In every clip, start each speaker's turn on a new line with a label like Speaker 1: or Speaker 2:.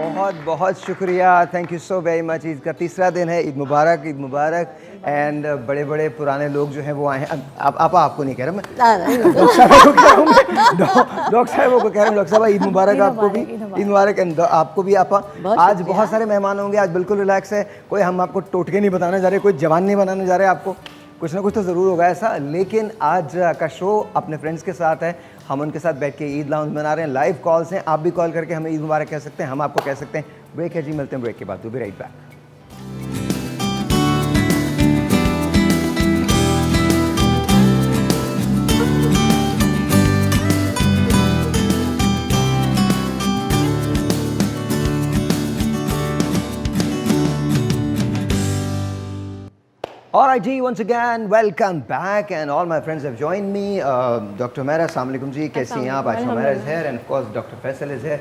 Speaker 1: बहुत बहुत शुक्रिया, thank you so very much. Eid का तीसरा दिन है, ईद मुबारक, ईद मुबारक। एंड बड़े बड़े पुराने लोग जो हैं वो आए हैं। आपको नहीं कह रहा मैं, डॉक्टर साहब को कह रहा हूँ मैं, डॉक्टर साहब को कह रहा हूँ। डॉक्टर साहब ईद मुबारक आपको भी, ईद मुबारक। एंड आपको भी आपा। आज बहुत सारे मेहमान होंगे, आज बिल्कुल रिलैक्स है। कोई हम आपको टोटके नहीं बताने जा रहे, कोई जवान नहीं बनाने जा रहे आपको, कुछ ना कुछ तो ज़रूर होगा ऐसा। लेकिन आज का शो अपने फ्रेंड्स के साथ है, हम उनके साथ बैठ के ईद लाउंज मना रहे हैं। लाइव कॉल्स हैं, आप भी कॉल करके हमें ईद मुबारक कह सकते हैं, हम आपको कह सकते हैं। ब्रेक है जी, मिलते हैं ब्रेक के बाद। To be right back. Alright जी, once again welcome back and all my friends have joined me. Dr. Mera, अस्सलाम वालेकुम जी, कैसी हैं आप? आयशा मेरा is here and of course Dr. Faisal is here.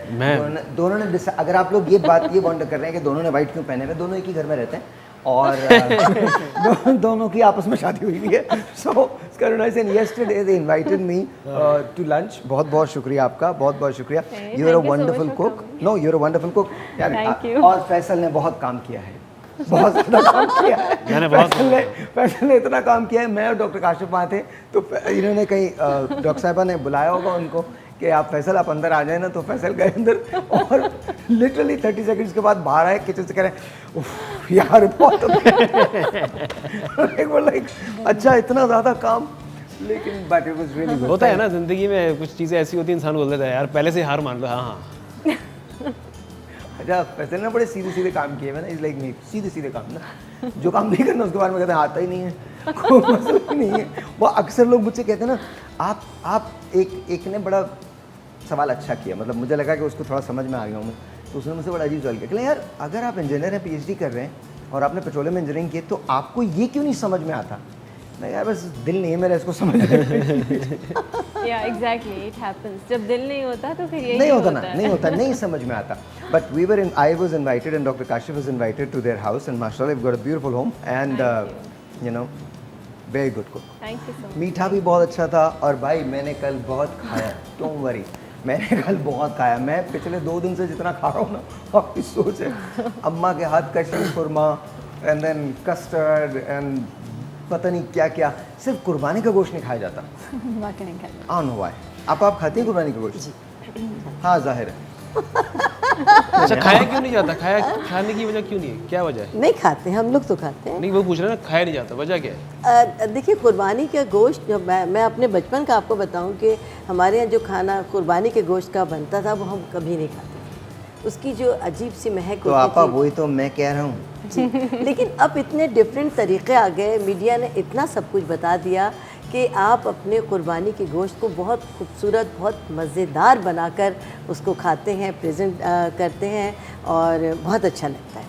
Speaker 1: दोनों ने अगर आप लोग ये वॉन्डर कर रहे हैं कि दोनों ने वाइट क्यों पहने हुए, दोनों एक ही घर में रहते हैं और दोनों की आपस में शादी हुई है। So yesterday they invited me to lunch. बहुत बहुत शुक्रिया आपका, बहुत बहुत शुक्रिया। You're a wonderful cook. No, you're a wonderful cook.
Speaker 2: Thank you.
Speaker 1: और फैसल ने बहुत काम किया है, बहुत ज़्यादा काम किया है। फैसल ने इतना काम किया है। मैं और डॉक्टर काशिफ वहाँ थे तो इन्होंने कहीं डॉक्टर साहिबा ने बुलाया होगा उनको कि आप फैसल आप अंदर आ जाए ना, तो फैसल गए अंदर और लिटरली 30 सेकंड्स के बाद बाहर आए, किचन से कह रहे हैं उफ यार बहुत लाइक अच्छा इतना ज़्यादा काम, लेकिन but it was really good.
Speaker 3: होता है ना ज़िंदगी में, कुछ चीज़ें ऐसी होती हैं इंसान बोल देता है यार पहले से हार मान लो। हाँ
Speaker 1: अच्छा, फैसल ने बड़े सीधे सीधे काम किए। मैंने इस लाइक नहीं, सीधे सीधे काम ना, जो काम नहीं करना उसके बारे में कहते हैं आता ही नहीं है, कोई मसला ही नहीं है। वो अक्सर लोग मुझसे कहते हैं ना, आप एक ने बड़ा सवाल अच्छा किया, मतलब मुझे लगा कि उसको थोड़ा समझ में आ गया हूँ मैं, तो उसने मुझसे बड़ा अजीब सवाल किया कि यार अगर आप इंजीनियर हैं, PhD कर रहे हैं और आपने पेट्रोलियम इंजीनियरिंग की, तो आपको ये क्यों नहीं समझ में आता? मैं यार बस दिल नहीं है मेरा इसको समझ
Speaker 2: Yeah, exactly, it happens. जब दिल नहीं होता तो फिर यही
Speaker 1: नहीं होता ना, नहीं समझ में आता। But I was invited and Dr. Kashif was invited to their house and mashallah they've got a beautiful home and you know very good cook.
Speaker 2: Thank you so much.
Speaker 1: मीठा भी बहुत अच्छा था और भाई मैंने कल बहुत खाया, don't worry, मैंने कल बहुत खाया। मैं पिछले 2 दिन से जितना खा रहा हूँ ना, आपकी सोच है। अम्मा के हाथ का शीर खुरमा एंड देन कस्टर्ड एंड पता नहीं क्या क्या, सिर्फ कुर्बानी का गोश्त नहीं खाया जाता। I don't know why. आप खाती हैं कुर्बानी का गोश्त? हाँ जाहिर है।
Speaker 3: अच्छा, खाया क्यों नहीं जाता? खाने की वजह क्यों नहीं है, क्या वजह है?
Speaker 4: नहीं खाते, हम लोग तो खाते हैं।
Speaker 3: नहीं, वो पूछ रहे हैं ना, खाया नहीं जाता, वजह क्या है?
Speaker 4: देखिए कुर्बानी का गोश्त, जब मैं अपने बचपन का आपको बताऊं कि हमारे यहाँ जो खाना कुर्बानी के गोश्त का बनता था वो हम कभी नहीं खाते। उसकी जो अजीब सी महक
Speaker 1: तो आपा वही तो मैं कह रहा हूँ
Speaker 4: जी। लेकिन अब इतने डिफरेंट तरीक़े आ गए, मीडिया ने इतना सब कुछ बता दिया कि आप अपने कुर्बानी के गोश्त को बहुत खूबसूरत, बहुत मज़ेदार बनाकर उसको खाते हैं, प्रेजेंट करते हैं और बहुत अच्छा लगता है।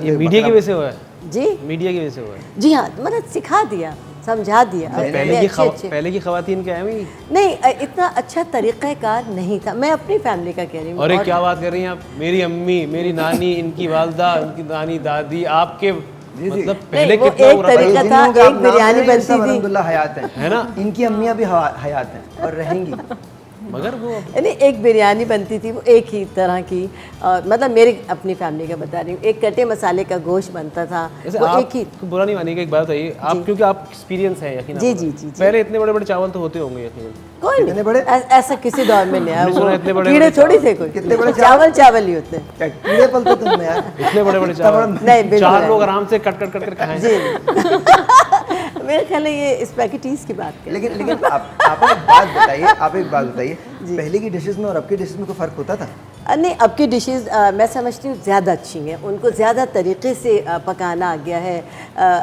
Speaker 3: ये मीडिया की वजह से हुआ है
Speaker 4: जी,
Speaker 3: मीडिया की वजह से हुआ है
Speaker 4: जी हाँ, मतलब सिखा दिया, समझा दिया।
Speaker 3: पहले की ख़वातीन क्या है
Speaker 4: नहीं, इतना अच्छा तरीक़ाकार नहीं था। मैं अपनी फैमिली का कह रही हूँ।
Speaker 3: और क्या बात कर रही हैं आप? मेरी अम्मी, मेरी नानी, इनकी वालदा, इनकी नानी, दादी, आपके मतलब पहले कितना
Speaker 4: एक तरीका था, एक बिरयानी बनती थी,
Speaker 1: अल्हम्दुलिल्लाह हयात है
Speaker 3: ना,
Speaker 1: इनकी अम्मियाँ भी हयात हैं और रहेंगी।
Speaker 3: मगर वो
Speaker 4: नहीं, एक बिरयानी बनती थी, वो एक ही तरह की, मतलब मेरी अपनी फैमिली का बता रही हूँ। एक कटे मसाले का गोश्त बनता था, वो
Speaker 3: आप
Speaker 4: एक ही।
Speaker 3: बुरा नहीं मानिएगा, एक बात बताइए आप, क्योंकि आप एक्सपीरियंस है यकीन,
Speaker 4: जी जी जी,
Speaker 3: पहले इतने बड़े बड़े चावल तो होते होंगे यकीन।
Speaker 4: कोई नहीं बड़े ऐसा किसी दौर में नहीं आया, वो कीड़े थोड़ी थे कोई,
Speaker 1: कितने बड़े
Speaker 4: चावल ही होते हैं।
Speaker 1: कीड़े पलते तुमने यार,
Speaker 3: इतने बड़े बड़े चावल
Speaker 4: नहीं,
Speaker 3: 4 लोग आराम से कट कर खाएं।
Speaker 4: जी मेरे ख्याल है ये स्पैगेटीज की बात करें।
Speaker 1: लेकिन आप एक बात बताइए, पहले की डिशेस में और अब की डिशेस में कोई फ़र्क होता था?
Speaker 4: नहीं, अब की डिशेज़ मैं समझती हूँ ज़्यादा अच्छी हैं, उनको ज़्यादा तरीक़े से पकाना आ गया है।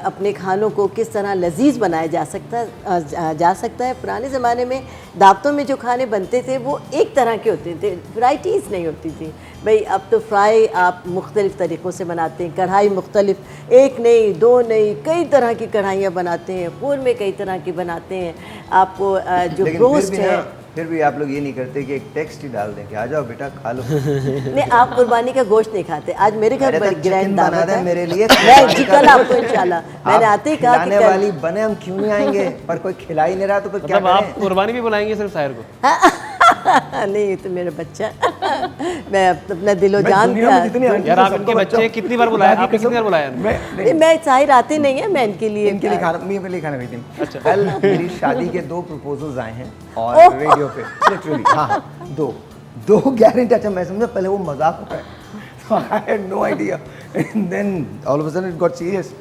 Speaker 4: अपने खानों को किस तरह लजीज बनाया जा सकता है। पुराने ज़माने में दावतों में जो खाने बनते थे वो एक तरह के होते थे, वैराइटीज़ नहीं होती थी। भाई अब तो फ्राई आप मुख्तलिफ़ तरीक़ों से बनाते हैं, कढ़ाई मुख्तलिफ, एक नहीं, 2 नहीं, कई तरह की कढ़ाइयाँ बनाते हैं, में कई तरह की बनाते हैं। आपको जो रोस्ट है,
Speaker 1: फिर भी आप लोग ये नहीं करते कि एक टेक्स्ट ही डाल दें कि आ जाओ बेटा खा लो।
Speaker 4: नहीं, आप कुर्बानी का गोश्त नहीं खाते। आज मेरे घर बड़ी ग्रैंड दावत है
Speaker 1: मेरे लिए,
Speaker 4: मैं कल आपको इंशाल्लाह, मैंने आते ही कहा कि
Speaker 1: वाली बने, हम क्यों नहीं आएंगे, पर कोई खिला ही नहीं रहा तो फिर क्या
Speaker 3: करें? आप कुर्बानी भी बुलाएंगे सिर्फ साहिर को?
Speaker 4: नहीं ये तो मेरा बच्चा मैं अपना दिलो
Speaker 1: मैं
Speaker 4: जान
Speaker 1: दुनिया में जितने आंटी
Speaker 3: यार
Speaker 1: हैं,
Speaker 3: आप
Speaker 1: सबका
Speaker 3: इनके
Speaker 1: बच्चा
Speaker 3: बच्चे
Speaker 1: हूँ।
Speaker 3: कितनी बार बुलाया,
Speaker 1: खुदा की
Speaker 3: आपने कितनी बार
Speaker 1: कसम,
Speaker 3: बुलाया?
Speaker 1: मैं
Speaker 4: मैं जाहिर आते नहीं है, मैं इनके लिए
Speaker 1: इनके लिए खाना मेरे लिए खाना भेजती हूँ। कल मेरी शादी के 2 प्रपोजल्स आए हैं और रेडियो पे लिटरली हाँ दो गारंटी। अच्छा मैं समझा पहले वो मजाक होता है, so I had no idea and then all of a sudden it got serious।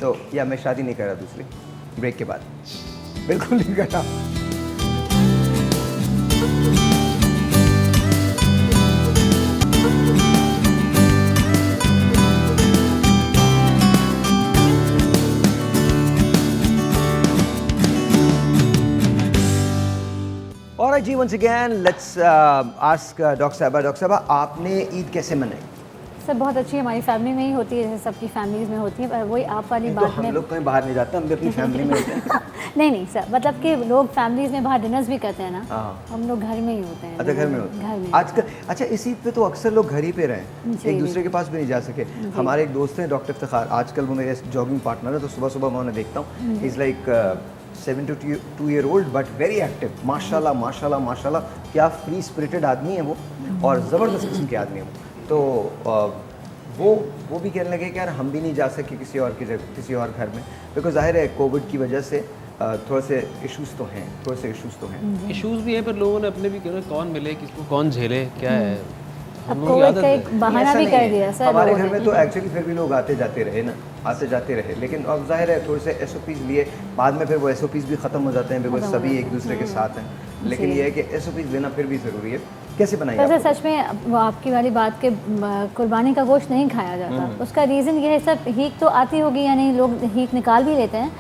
Speaker 1: तो या मैं शादी नहीं कर रहा दूसरी ब्रेक के बाद, बिल्कुल नहीं कर रहा। और जी once again let's ask doctor साहबा आपने ईद कैसे मनाई?
Speaker 5: सब बहुत अच्छी हमारी फैमिली में ही होती है, जैसे सबकी फैमिलीज में होती है, पर वही आप वाली
Speaker 1: तो
Speaker 5: बात
Speaker 1: हम
Speaker 5: में
Speaker 1: लोग कहीं बाहर नहीं जाते, हम भी अपनी फैमिली में होते हैं।
Speaker 5: नहीं सर, मतलब कि लोग फैमिलीज में बाहर डिनर्स भी करते हैं ना,
Speaker 1: हाँ।
Speaker 5: हम लोग घर में ही होते हैं।
Speaker 1: अच्छा घर में होते
Speaker 5: घर
Speaker 1: हैं
Speaker 5: में।
Speaker 1: आजकल। अच्छा इस ईद पे तो अक्सर लोग घर ही पे रहे,
Speaker 5: जी,
Speaker 1: एक दूसरे के पास भी नहीं जा सके। हमारे एक दोस्त हैं डॉक्टर इफ्तिखार, आजकल वो मेरे जॉगिंग पार्टनर है, तो सुबह सुबह मैं उन्हें देखता हूँ। Is like 72 year old but very active, माशाल्लाह माशाल्लाह माशाल्लाह, क्या फ्री स्पिरिटेड आदमी है वो और ज़बरदस्त किस्म के आदमी है वो। तो वो भी कहने लगे कि यार हम भी नहीं जा सके किसी और की जगह, किसी और घर में, बिकॉज ज़ाहिर है कोविड की वजह से थोड़े से इश्यूज़ तो हैं,
Speaker 3: इश्यूज भी है, पर लोगों ने अपने भी कहा कौन मिले, किसको कौन झेले, क्या है हम
Speaker 5: अब
Speaker 3: लोगों की
Speaker 5: कोविड
Speaker 3: आदत
Speaker 5: का
Speaker 3: है।
Speaker 5: एक बहाना
Speaker 1: ऐसा
Speaker 5: भी
Speaker 1: नहीं
Speaker 5: कर
Speaker 1: है।
Speaker 5: दिया सर
Speaker 1: हमारे
Speaker 5: लोगों
Speaker 1: घर
Speaker 5: ने।
Speaker 1: में तो एक्चुअली फिर भी लोग आते जाते रहे, लेकिन अब जाहिर है थोड़े से SOPs लिए, बाद में फिर वो SOPs भी ख़त्म हो जाते हैं, बिकॉज सभी एक दूसरे के साथ हैं। लेकिन
Speaker 5: जी।
Speaker 1: ये है कि SOPs लेना फिर भी ज़रूरी है। कैसे बनाइए
Speaker 5: वैसे
Speaker 1: आप?
Speaker 5: सच में वो आपकी वाली बात के कुर्बानी का गोश्त नहीं खाया जाता, उसका रीज़न ये है, सब हीक तो आती होगी या नहीं, लोग हीक निकाल भी लेते हैं,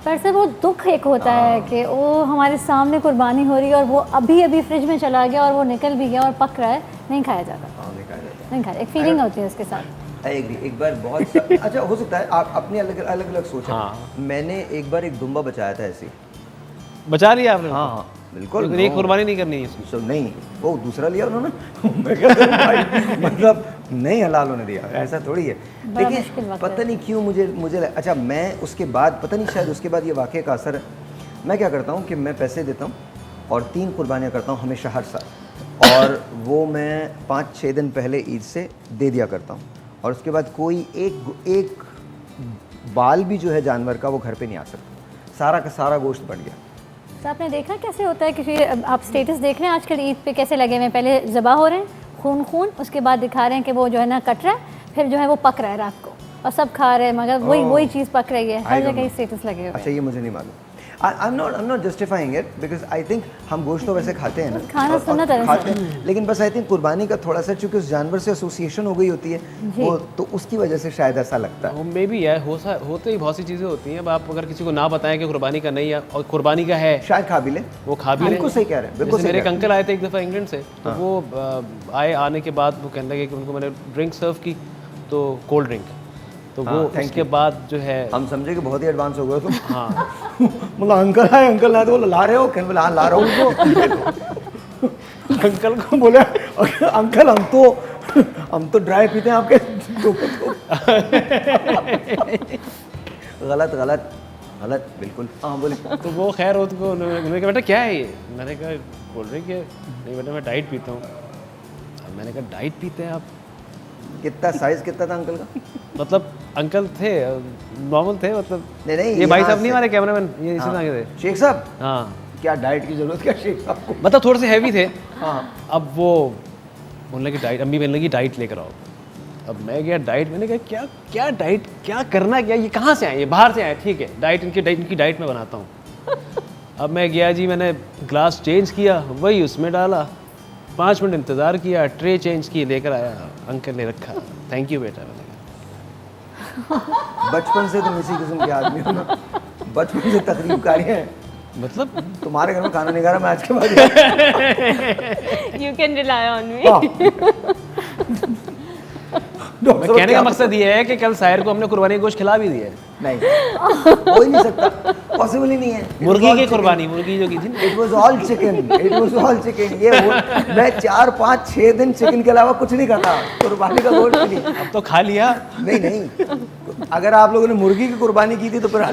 Speaker 5: पर सर वो दुख एक होता है कि वो हमारे सामने कुर्बानी हो रही है और वो अभी अभी फ्रिज में चला गया और वो निकल भी गया और पक रहा है, नहीं खाया जाता,
Speaker 1: हाँ, नहीं खाया जाता।
Speaker 5: नहीं खाया, एक फीलिंग होती है उसके साथ।
Speaker 1: I agree। एक बार बहुत अच्छा हो सकता है आप अपनी अलग सोच है।
Speaker 3: हाँ।
Speaker 1: मैंने एक बार एक दुम्बा बचाया था ऐसे ही।
Speaker 3: बचा लिया आपने?
Speaker 1: हाँ बिल्कुल।
Speaker 3: लेकिन ये कुर्बानी नहीं करनी है इसकी।
Speaker 1: So, नहीं वो दूसरा लिया उन्होंने। मैं क्या करूं भाई? मतलब नहीं हलाल होने दिया, ऐसा थोड़ी है।
Speaker 5: बड़ा मुश्किल
Speaker 1: देखिए
Speaker 5: वक्त
Speaker 1: पता
Speaker 5: है।
Speaker 1: नहीं क्यों मुझे अच्छा मैं उसके बाद पता नहीं शायद उसके बाद ये वाक़े का असर है। मैं क्या करता हूँ कि मैं पैसे देता हूँ और 3 कुर्बानियाँ करता हूँ हमेशा हर साल, और वो मैं 5-6 दिन पहले ईद से दे दिया करता हूँ, और उसके बाद कोई एक बाल भी जो है जानवर का वो घर पे नहीं आ सकता, सारा का सारा गोश्त बढ़ गया।
Speaker 5: तो आपने देखा कैसे होता है कि आप स्टेटस देख रहे हैं आजकल ईद पे कैसे लगे हुए हैं, पहले ज़बा हो रहे हैं खून, उसके बाद दिखा रहे हैं कि वो जो है ना कट रहा है, फिर जो है वो पक रहा है रात को और सब खा रहे हैं, मगर वही चीज़ पक रही है, हर जगह स्टेटस लगे हुए हैं।
Speaker 1: अच्छा ये मुझे नहीं मालूम। I'm not justifying it because I think हम गोश्त तो वैसे खाते हैं ना,
Speaker 5: खाना
Speaker 1: और
Speaker 5: सुन्नत है
Speaker 1: खाते हैं, लेकिन बस आई थिंक कुर्बानी का थोड़ा सा चूंकि उस जानवर से एसोसिएशन हो गई होती है वो, तो उसकी वजह से शायद ऐसा लगता है।
Speaker 3: मे भी है, होते ही बहुत सी चीज़ें होती हैं। अब आप अगर किसी को ना बताएं कि कुर्बानी का नहीं है और कुर्बानी का है,
Speaker 1: शायद खा भी ले,
Speaker 3: वो खा भी
Speaker 1: बिल्कुल सही कह रहे हैं, बिल्कुल
Speaker 3: जैसे
Speaker 1: सही
Speaker 3: मेरे
Speaker 1: कह
Speaker 3: एक
Speaker 1: रहे
Speaker 3: अंकल आए थे एक दफ़ा इंग्लैंड से, तो वो आने के बाद वो कहने लगे कि उनको मैंने ड्रिंक सर्व की, तो कोल्ड ड्रिंक, तो वो उसके बाद जो है
Speaker 1: हैं। हम समझे कि बहुत ही एडवांस हो गए तुम।
Speaker 3: हाँ
Speaker 1: मतलब अंकल आए तो ला रहे हो, कहने बोला हाँ ला रहा हूँ उनको। अंकल को बोले अंकल हम तो ड्राई पीते हैं आपके। गलत बिल्कुल। हाँ बोले।
Speaker 3: तो वो खैर उनको उन्होंने कहा बेटा क्या है ये, मैंने कहा कोल्ड ड्रिंक है, नहीं बेटा मैं डाइट पीता हूँ। अब मैंने कहा डाइट पीते हैं आप?
Speaker 1: कितना साइज कितना था अंकल का?
Speaker 3: मतलब अंकल थे नॉर्मल थे, मतलब
Speaker 1: नहीं
Speaker 3: ये भाई
Speaker 1: यहाँ
Speaker 3: साहब नहीं
Speaker 1: से-
Speaker 3: हमारे कैमरामैन, ये इसी
Speaker 1: हाँ।
Speaker 3: तरह के थे।
Speaker 1: शेख साहब
Speaker 3: हाँ
Speaker 1: क्या डाइट की जरूरत क्या शेख साहब को?
Speaker 3: मतलब थोड़े से हैवी थे।
Speaker 1: हाँ
Speaker 3: अब वो बोलने की डाइट, अम्मी बोलने की डाइट लेकर आओ। अब मैं गया डाइट, मैंने कहा क्या डाइट, क्या करना, क्या ये कहाँ से आए, ये बाहर से आए, ठीक है डाइट इनकी डाइट में बनाता हूँ। अब मैं गया जी, मैंने ग्लास चेंज किया, वही उसमें डाला, 5 मिनट इंतज़ार किया, ट्रे चेंज की, लेकर आया, अंकल ने रखा, थैंक यू बेटा। मैंने कहा
Speaker 1: बचपन से तुम इसी किस्म के आदमी हो ना, बचपन से तकरीबकारी हैं।
Speaker 3: मतलब
Speaker 1: तुम्हारे घर में खाना नहीं खा रहा मैं आज के बाद।
Speaker 2: You can rely on me.
Speaker 3: मैं कहने का मकसद ये है कि कल साहिर को हमने कुर्बानी का गोश्त खिला भी दिया है।
Speaker 1: नहीं हो ही नहीं सकता, पॉसिबल ही नहीं है।
Speaker 3: मुर्गी की कुर्बानी, मुर्गी जो की थी,
Speaker 1: इट वाज ऑल चिकन। ये मैं 4, 5, 6 दिन चिकन के अलावा कुछ नहीं खाता कुर्बानी का गोश्त के लिए।
Speaker 3: अब तो खा लिया।
Speaker 1: नहीं अगर आप लोगों ने मुर्गी की कुर्बानी की थी तो फिर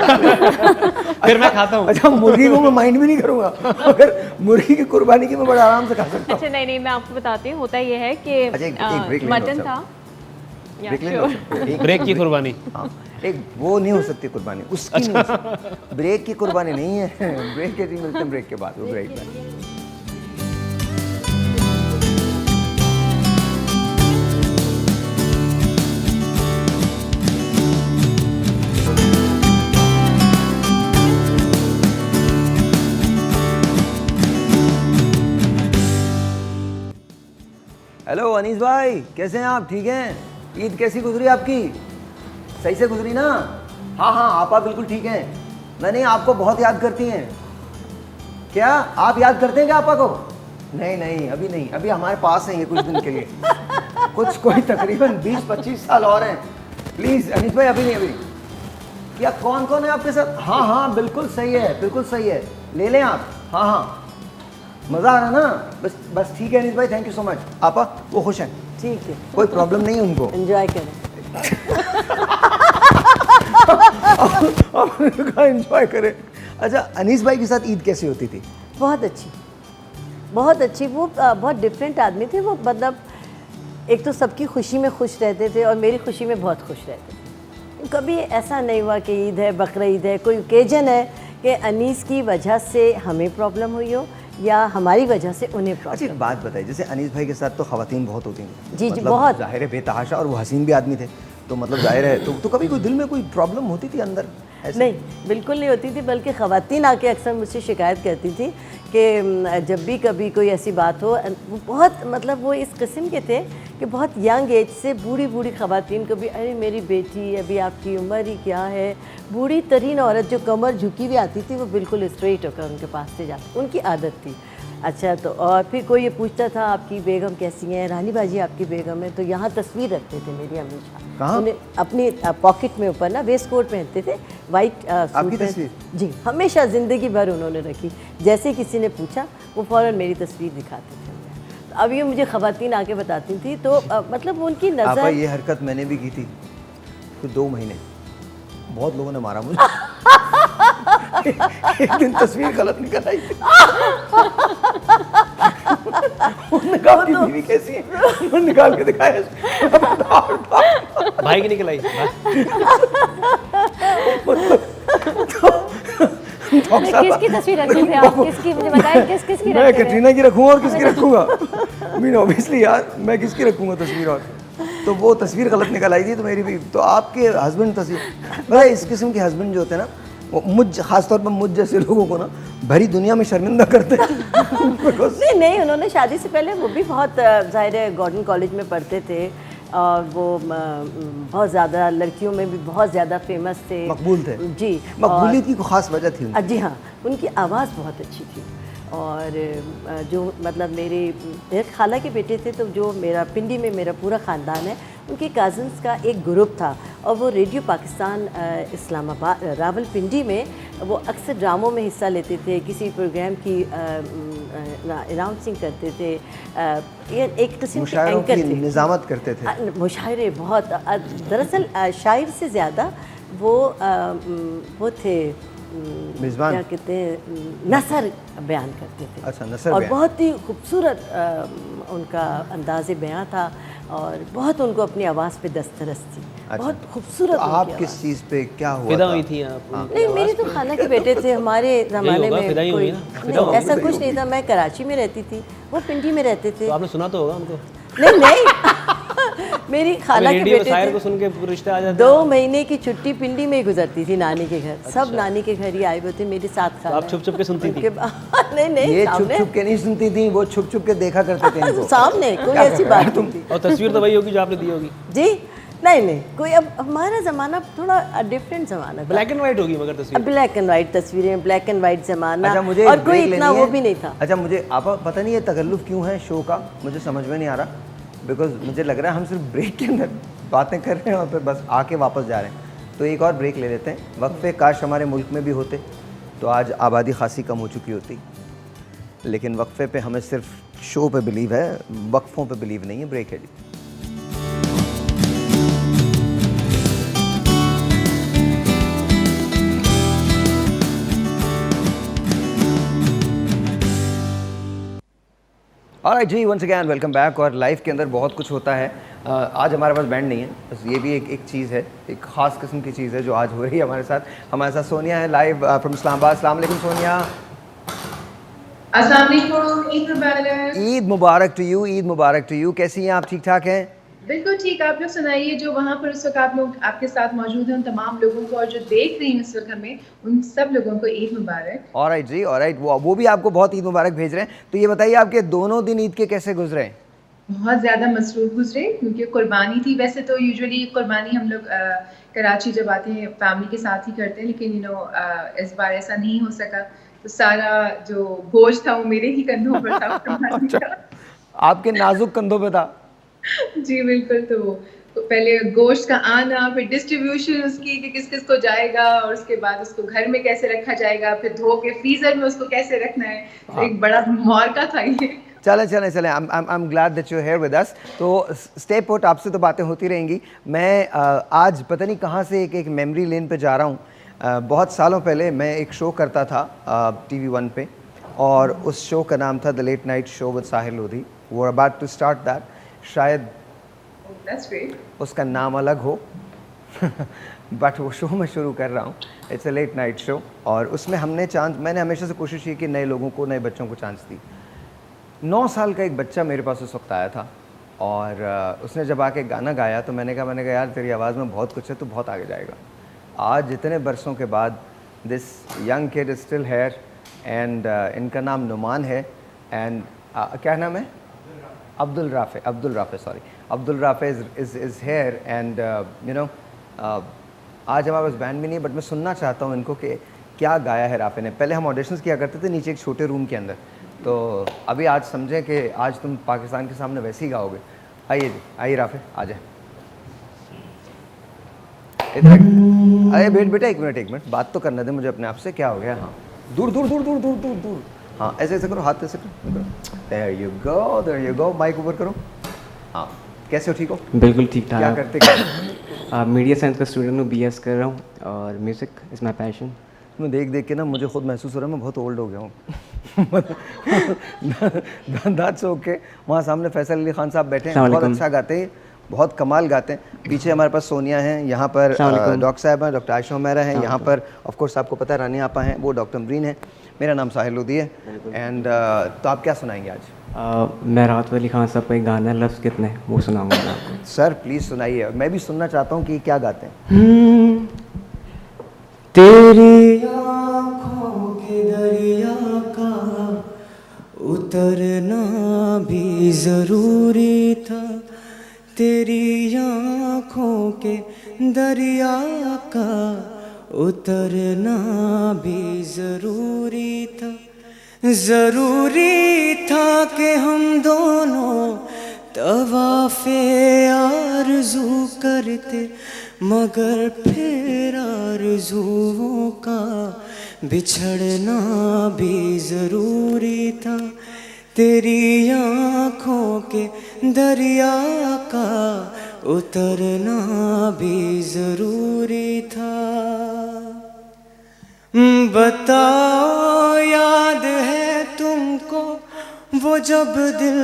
Speaker 3: फिर मैं खाता हूँ।
Speaker 1: अच्छा, मुर्गी को मैं माइंड भी नहीं करूँगा, अगर मुर्गी की कुर्बानी की मैं बड़ा आराम से खा सकता हूँ।
Speaker 2: अच्छा नहीं, मैं आपको बताती हूँ, होता ये है कि
Speaker 1: अच्छा, एक break ले लो
Speaker 2: मटन
Speaker 1: सब।
Speaker 2: था। या
Speaker 1: ब्रेक ले
Speaker 2: श्योर।
Speaker 1: लो। एक-
Speaker 3: ब्रेक की कुर्बानी।
Speaker 1: हाँ, एक वो नहीं हो सकती कुर्बानी, उसकी नहीं हो सकती। ब्रेक की कुर्बानी नहीं है, ब्रेक के मिलते हैं ब्रेक के बाद, वो ब्रेक में। हेलो अनीस भाई, कैसे हैं आप? ठीक हैं? ईद कैसी गुजरी आपकी? सही से गुजरी ना? हाँ हाँ, आपा बिल्कुल ठीक हैं। नहीं, आपको बहुत याद करती हैं। क्या आप याद करते हैं क्या आपा को? नहीं नहीं, अभी नहीं, अभी हमारे पास हैं ये कुछ दिन के लिए, कुछ कोई तकरीबन 20-25 साल और हैं। प्लीज़ अनीस भाई, अभी नहीं, अभी नहीं। क्या कौन कौन है आपके साथ? हाँ हाँ, बिल्कुल सही है, बिल्कुल सही है, ले लें आप। हाँ हाँ, मज़ा आ रहा है ना? बस ठीक है अनीस भाई, थैंक यू सो मच। आपा वो खुश हैं,
Speaker 4: ठीक है,
Speaker 1: कोई प्रॉब्लम नहीं है उनको।
Speaker 4: एंजॉय करें।
Speaker 1: एंजॉय करें। अच्छा, अनीस भाई के साथ ईद कैसी होती थी?
Speaker 4: बहुत अच्छी, बहुत अच्छी। वो बहुत डिफरेंट आदमी थे। वो मतलब एक तो सबकी खुशी में खुश रहते थे और मेरी खुशी में बहुत खुश रहते थे। कभी ऐसा नहीं हुआ कि ईद है, बकरा ईद है, कोई ओकेजन है कि अनीस की वजह से हमें प्रॉब्लम हुई हो या हमारी वजह से उन्हें
Speaker 1: अच्छा,
Speaker 4: प्रॉब्लम।
Speaker 1: एक बात बताइए, जैसे अनीस भाई के साथ तो खवातीन बहुत होती हैं।
Speaker 4: जी,
Speaker 1: मतलब
Speaker 4: बहुत।
Speaker 1: जाहिर है बेतहाशा, और वो हसीन भी आदमी थे, तो मतलब जाहिर है, तो कभी कोई दिल में कोई प्रॉब्लम होती थी अंदर ऐसे?
Speaker 4: नहीं, बिल्कुल नहीं होती थी। बल्कि ख़वातीन आके अक्सर मुझसे शिकायत करती थी कि जब भी कभी कोई ऐसी बात हो, वो बहुत मतलब वो इस किस्म के थे कि बहुत यंग एज से बूढ़ी बूढ़ी ख़वातीन को भी, अरे मेरी बेटी, अभी आपकी उम्र ही क्या है। बूढ़ी तरीन औरत जो कमर झुकी हुई आती थी, वो बिल्कुल स्ट्रेट होकर उनके पास से जाती, उनकी आदत थी। अच्छा, तो और फिर कोई ये पूछता था आपकी बेगम कैसी हैं, रानी बाजी आपकी बेगम है, तो यहाँ तस्वीर रखते थे मेरी हमेशा।
Speaker 1: कहाँ?
Speaker 4: उन्हें अपनी पॉकेट में ऊपर ना वेस्ट कोट पहनते थे, वाइट
Speaker 1: आपकी तस्वीर?
Speaker 4: जी, हमेशा ज़िंदगी भर उन्होंने रखी। जैसे किसी ने पूछा, वो फ़ौरन मेरी तस्वीर दिखाते थे। तो अब ये मुझे ख़वातीन आके बताती थी, तो मतलब उनकी
Speaker 1: आपा
Speaker 4: नज़र।
Speaker 1: ये हरकत मैंने भी की थी, तो 2 महीने बहुत लोगों ने मारा मुझे। एक दिन तस्वीर गलत निकल आई थी। उन्होंने कहा आपकी बीवी कैसी है? उन्होंने निकाल के दिखाया।
Speaker 3: भाई की निकल आई।
Speaker 5: किसकी तस्वीर रखते थे आप? किसकी, मुझे बताएं, किसकी
Speaker 1: मैं
Speaker 5: रखते थे?
Speaker 1: कैटरीना की रखूंगा और किसकी रखूंगा? मीन ऑब्वियसली यार, मैं किसकी रखूंगा तस्वीर? और तो वो तस्वीर गलत निकल आई थी, तो मेरी भी, तो आपके हस्बैंड तस्वीर, मतलब इस किस्म के हस्बैंड जो होते हैं ना, वो ख़ासतौर पर मुझ जैसे लोगों को ना भरी दुनिया में शर्मिंदा करते हैं।
Speaker 4: नहीं, उन्होंने शादी से पहले वो भी बहुत ज़ाहिर है गॉर्डन कॉलेज में पढ़ते थे और वो बहुत ज़्यादा लड़कियों में भी बहुत ज़्यादा फेमस थे,
Speaker 1: मकबूल थे।
Speaker 4: जी,
Speaker 1: मकबूलियत की कोई ख़ास वजह थी उनकी?
Speaker 4: जी हाँ, उनकी आवाज़ बहुत अच्छी थी। और जो मतलब मेरे खाला के बेटे थे, तो जो मेरा पिंडी में मेरा पूरा ख़ानदान है, उनके कज़न्स का एक ग्रुप था और वो रेडियो पाकिस्तान इस्लामाबाद रावलपिंडी में वो अक्सर ड्रामों में हिस्सा लेते थे, किसी प्रोग्राम की अनाउंसिंग करते थे, एक किस्म के एंकर थे,
Speaker 1: निज़ामत करते थे।
Speaker 4: मुशायरे बहुत, दरअसल शायर से ज़्यादा वो थे
Speaker 1: मेज़बान?
Speaker 4: क्या कहते हैं, नसर बयान करते थे।
Speaker 1: अच्छा, नसर
Speaker 4: और
Speaker 1: बयान।
Speaker 4: बहुत ही खूबसूरत उनका अंदाज़े बयां था और बहुत उनको अपनी आवाज़ पे दस्तरस थी।
Speaker 1: अच्छा।
Speaker 4: बहुत खूबसूरत
Speaker 1: तो
Speaker 4: उनकी
Speaker 1: आप
Speaker 4: आवाज़।
Speaker 1: किस चीज़ पे क्या हुआ
Speaker 3: फिदा
Speaker 1: था?
Speaker 3: हुई थी आप?
Speaker 4: नहीं, मेरे तो खाला के बेटे थे, हमारे ज़माने
Speaker 3: होगा,
Speaker 4: में
Speaker 3: फिदा ही
Speaker 4: कोई
Speaker 3: हुई ना? फिदा
Speaker 4: नहीं,
Speaker 3: होगी,
Speaker 4: ऐसा
Speaker 1: फिदा
Speaker 4: कुछ
Speaker 1: होगी।
Speaker 4: नहीं था। मैं कराची में रहती थी, वो पिंडी में रहते थे।
Speaker 3: तो आपने सुना तो होगा उनको।
Speaker 4: नहीं नहीं मेरी खाला के
Speaker 3: रेडियो में
Speaker 4: बेटे
Speaker 3: शायर
Speaker 4: थे।
Speaker 3: को सुन के रिश्ता आ जाता है।
Speaker 4: 2 महीने की छुट्टी पिंडी में ही गुजरती थी नानी के घर। सब नानी के घर ही आए हुए थे मेरे साथ। खाला
Speaker 3: आप छुप-छुप के सुनती थी?
Speaker 4: नहीं नहीं,
Speaker 1: ये छुप
Speaker 4: सामने
Speaker 1: छुप के नहीं सुनती थी, वो छुप छुप के देखा करते थे इनको।
Speaker 4: सामने कोई ऐसी बात नहीं थी।
Speaker 3: और तस्वीर तो वही होगी जो आपने दी होगी।
Speaker 4: जी नहीं, कोई अब हमारा ज़माना थोड़ा डिफरेंट ज़माना था।
Speaker 3: ब्लैक एंड व्हाइट होगी मगर तस्वीर।
Speaker 4: ब्लैक एंड वाइट तस्वीरें, ब्लैक एंड वाइट ज़माना।
Speaker 1: अच्छा, मुझे
Speaker 4: और कोई
Speaker 1: break
Speaker 4: इतना
Speaker 1: लेनी
Speaker 4: वो
Speaker 1: है।
Speaker 4: भी नहीं था।
Speaker 1: अच्छा, मुझे आप पता नहीं ये तकल्लुफ़ क्यों है शो का, मुझे समझ में नहीं आ रहा, बिकॉज मुझे लग रहा है हम सिर्फ ब्रेक के अंदर बातें कर रहे हैं और फिर बस आके वापस जा रहे हैं। तो एक और ब्रेक ले लेते हैं। वक्फे काश हमारे मुल्क में भी होते तो आज आबादी खासी कम हो चुकी होती, लेकिन वक्फे पे हमें सिर्फ शो पे बिलीव है, वक्फों पे बिलीव नहीं है। ब्रेक है जी। ऑलराइट जी, वंस अगेन वेलकम बैक। और लाइफ के अंदर बहुत कुछ होता है। आज हमारे पास बैंड नहीं है, बस ये भी एक चीज़ है, एक ख़ास किस्म की चीज़ है जो आज हो रही है हमारे साथ। हमारे साथ सोनिया है लाइव फ्रॉम इस्लामाबाद। अस्सलाम वालेकुम सोनिया।
Speaker 6: अस्सलाम वालेकुम, ईद मुबारक।
Speaker 1: ईद मुबारक टू यू, ईद मुबारक टू यू। कैसी हैं आप? ठीक ठाक हैं?
Speaker 6: बिल्कुल ठीक। आप लोग सुनाइए, जो वहाँ पर उस वक्त आप लोग आपके साथ मौजूद हैं, उन तमाम लोगों को, और जो देख रही हैं इस वक्त हमें, उन सब लोगों को ईद मुबारक।
Speaker 1: ऑलराइट जी, ऑलराइट। वो भी आपको बहुत ईद मुबारक भेज रहे हैं। तो ये बताइए आपके दोनों दिन ईद के कैसे गुजरे?
Speaker 6: बहुत ज़्यादा मसरूफ गुजरे, क्योंकि कुर्बानी थी। वैसे तो यूजुअली कुर्बानी हम लोग कराची जब आते हैं फैमिली के साथ ही करते हैं, लेकिन इस बार ऐसा नहीं हो सका। तो सारा जो गोश्त था वो मेरे ही कंधों पर था कुर्बानी का।
Speaker 1: आपके नाजुक कंधों पे था।
Speaker 6: जी बिल्कुल। तो पहले गोश्त का आना, फिर डिस्ट्रीब्यूशन उसकी कि किस किस को जाएगा, और उसके बाद उसको घर में कैसे रखा जाएगा, फिर धो के फ्रीजर में उसको कैसे रखना है। तो एक बड़ा मार्का था ये।
Speaker 1: चलें चलें चलें, I am glad that you here with us. तो स्टे पुट, आपसे तो बातें होती रहेंगी। मैं आज पता नहीं कहाँ से एक मेमोरी लेन पे जा रहा हूँ। बहुत सालों पहले मैं एक शो करता था TV1 पे, और उस शो का नाम था the late night show with Sahil Lodhi. वो अबाउट टू स्टार्ट दैट। शायद
Speaker 6: That's great.
Speaker 1: उसका नाम अलग हो बट वो शो मैं शुरू कर रहा हूँ। It's a late night show, और उसमें मैंने हमेशा से कोशिश की कि नए लोगों को, नए बच्चों को चांस दी। 9 साल का एक बच्चा मेरे पास उस वक्त आया था, और उसने जब आके गाना गाया तो मैंने कहा यार तेरी आवाज़ में बहुत कुछ है, तो बहुत आगे जाएगा। आज इतने बरसों के बाद this young kid is still here, and इनका नाम नुमान है, एंड क्या नाम है? Abdul Rafay sorry, Abdul Rafay is here, and you know आज हमारे पास बैंड भी नहीं है, बट मैं सुनना चाहता हूँ इनको कि क्या गाया है राफ़े ने। पहले हम ऑडिशंस किया करते थे नीचे एक छोटे रूम के अंदर, तो अभी आज समझें कि आज तुम पाकिस्तान के सामने वैसे ही गाओगे। आइए जी, आइए राफ़े, आ जाए इधर। अरे बेटा एक मिनट, बात तो करने दे मुझे अपने आप से। क्या हो गया? हाँ, दूर। हाँ, ऐसे करो, हाथ ऐसे करो। देयर यू गो, माइक ऊपर करो। हाँ, कैसे हो? ठीक हो?
Speaker 7: बिल्कुल ठीक ठाक।
Speaker 1: क्या करते?
Speaker 7: मीडिया साइंस का स्टूडेंट हूँ, BS कर रहा हूँ, और म्यूज़िक इज़ माई पैशन।
Speaker 1: मैं देख के ना मुझे खुद महसूस हो रहा है मैं बहुत ओल्ड हो गया हूँ। That's okay. वहाँ सामने फैसल अली खान साहब बैठे हैं, बहुत अच्छा गाते हैं, बहुत कमाल गाते हैं। पीछे हमारे पास सोनिया हैं, यहाँ पर डॉक्टर साहब हैं, डॉक्टर आयशा उमैरा हैं, यहाँ पर ऑफ कोर्स आपको पता है रानी आपा हैं, वो डॉक्टर अमरीन है। मेरा नाम साहिल लोधी है। एंड तो आप क्या सुनाएंगे आज?
Speaker 7: मैं राहत अली खान साहब का एक गाना है लफ्ज़ कितने, वो सुनाऊंगा आपको।
Speaker 1: सर प्लीज़ सुनाइए, मैं भी सुनना चाहता हूँ कि क्या गाते हैं।
Speaker 7: तेरी आँखों के दरिया का उतरना भी ज़रूरी था, तेरी आँखों के दरिया का उतरना भी ज़रूरी था। ज़रूरी था कि हम दोनों तवाफ़े आरज़ू करते, मगर फिर आरज़ुओं का बिछड़ना भी ज़रूरी था। तेरी आँखों के दरिया का उतरना भी ज़रूरी था। बताओ याद है तुमको वो जब दिल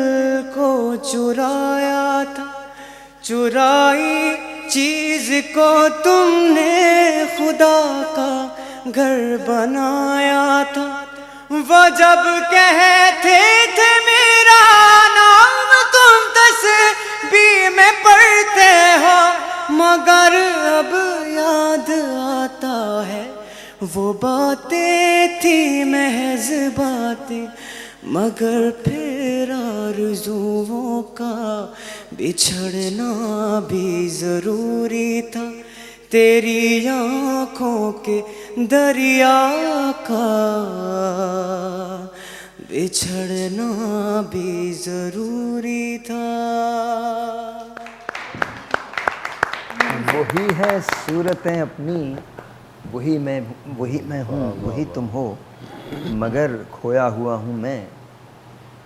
Speaker 7: को चुराया था, चुराई चीज़ को तुमने खुदा का घर बनाया था। वो जब कहते थे मेरा नाम तुम तस्बीह में पढ़ते हो, मगर अब याद आता है वो बातें थी महज बातें, मगर फिर आरज़ुओं का बिछड़ना भी ज़रूरी था। तेरी आँखों के दरिया का बिछड़ना भी ज़रूरी था।
Speaker 1: वही है सूरतें अपनी, वही मैं हूँ, वही तुम हो, मगर खोया हुआ हूँ मैं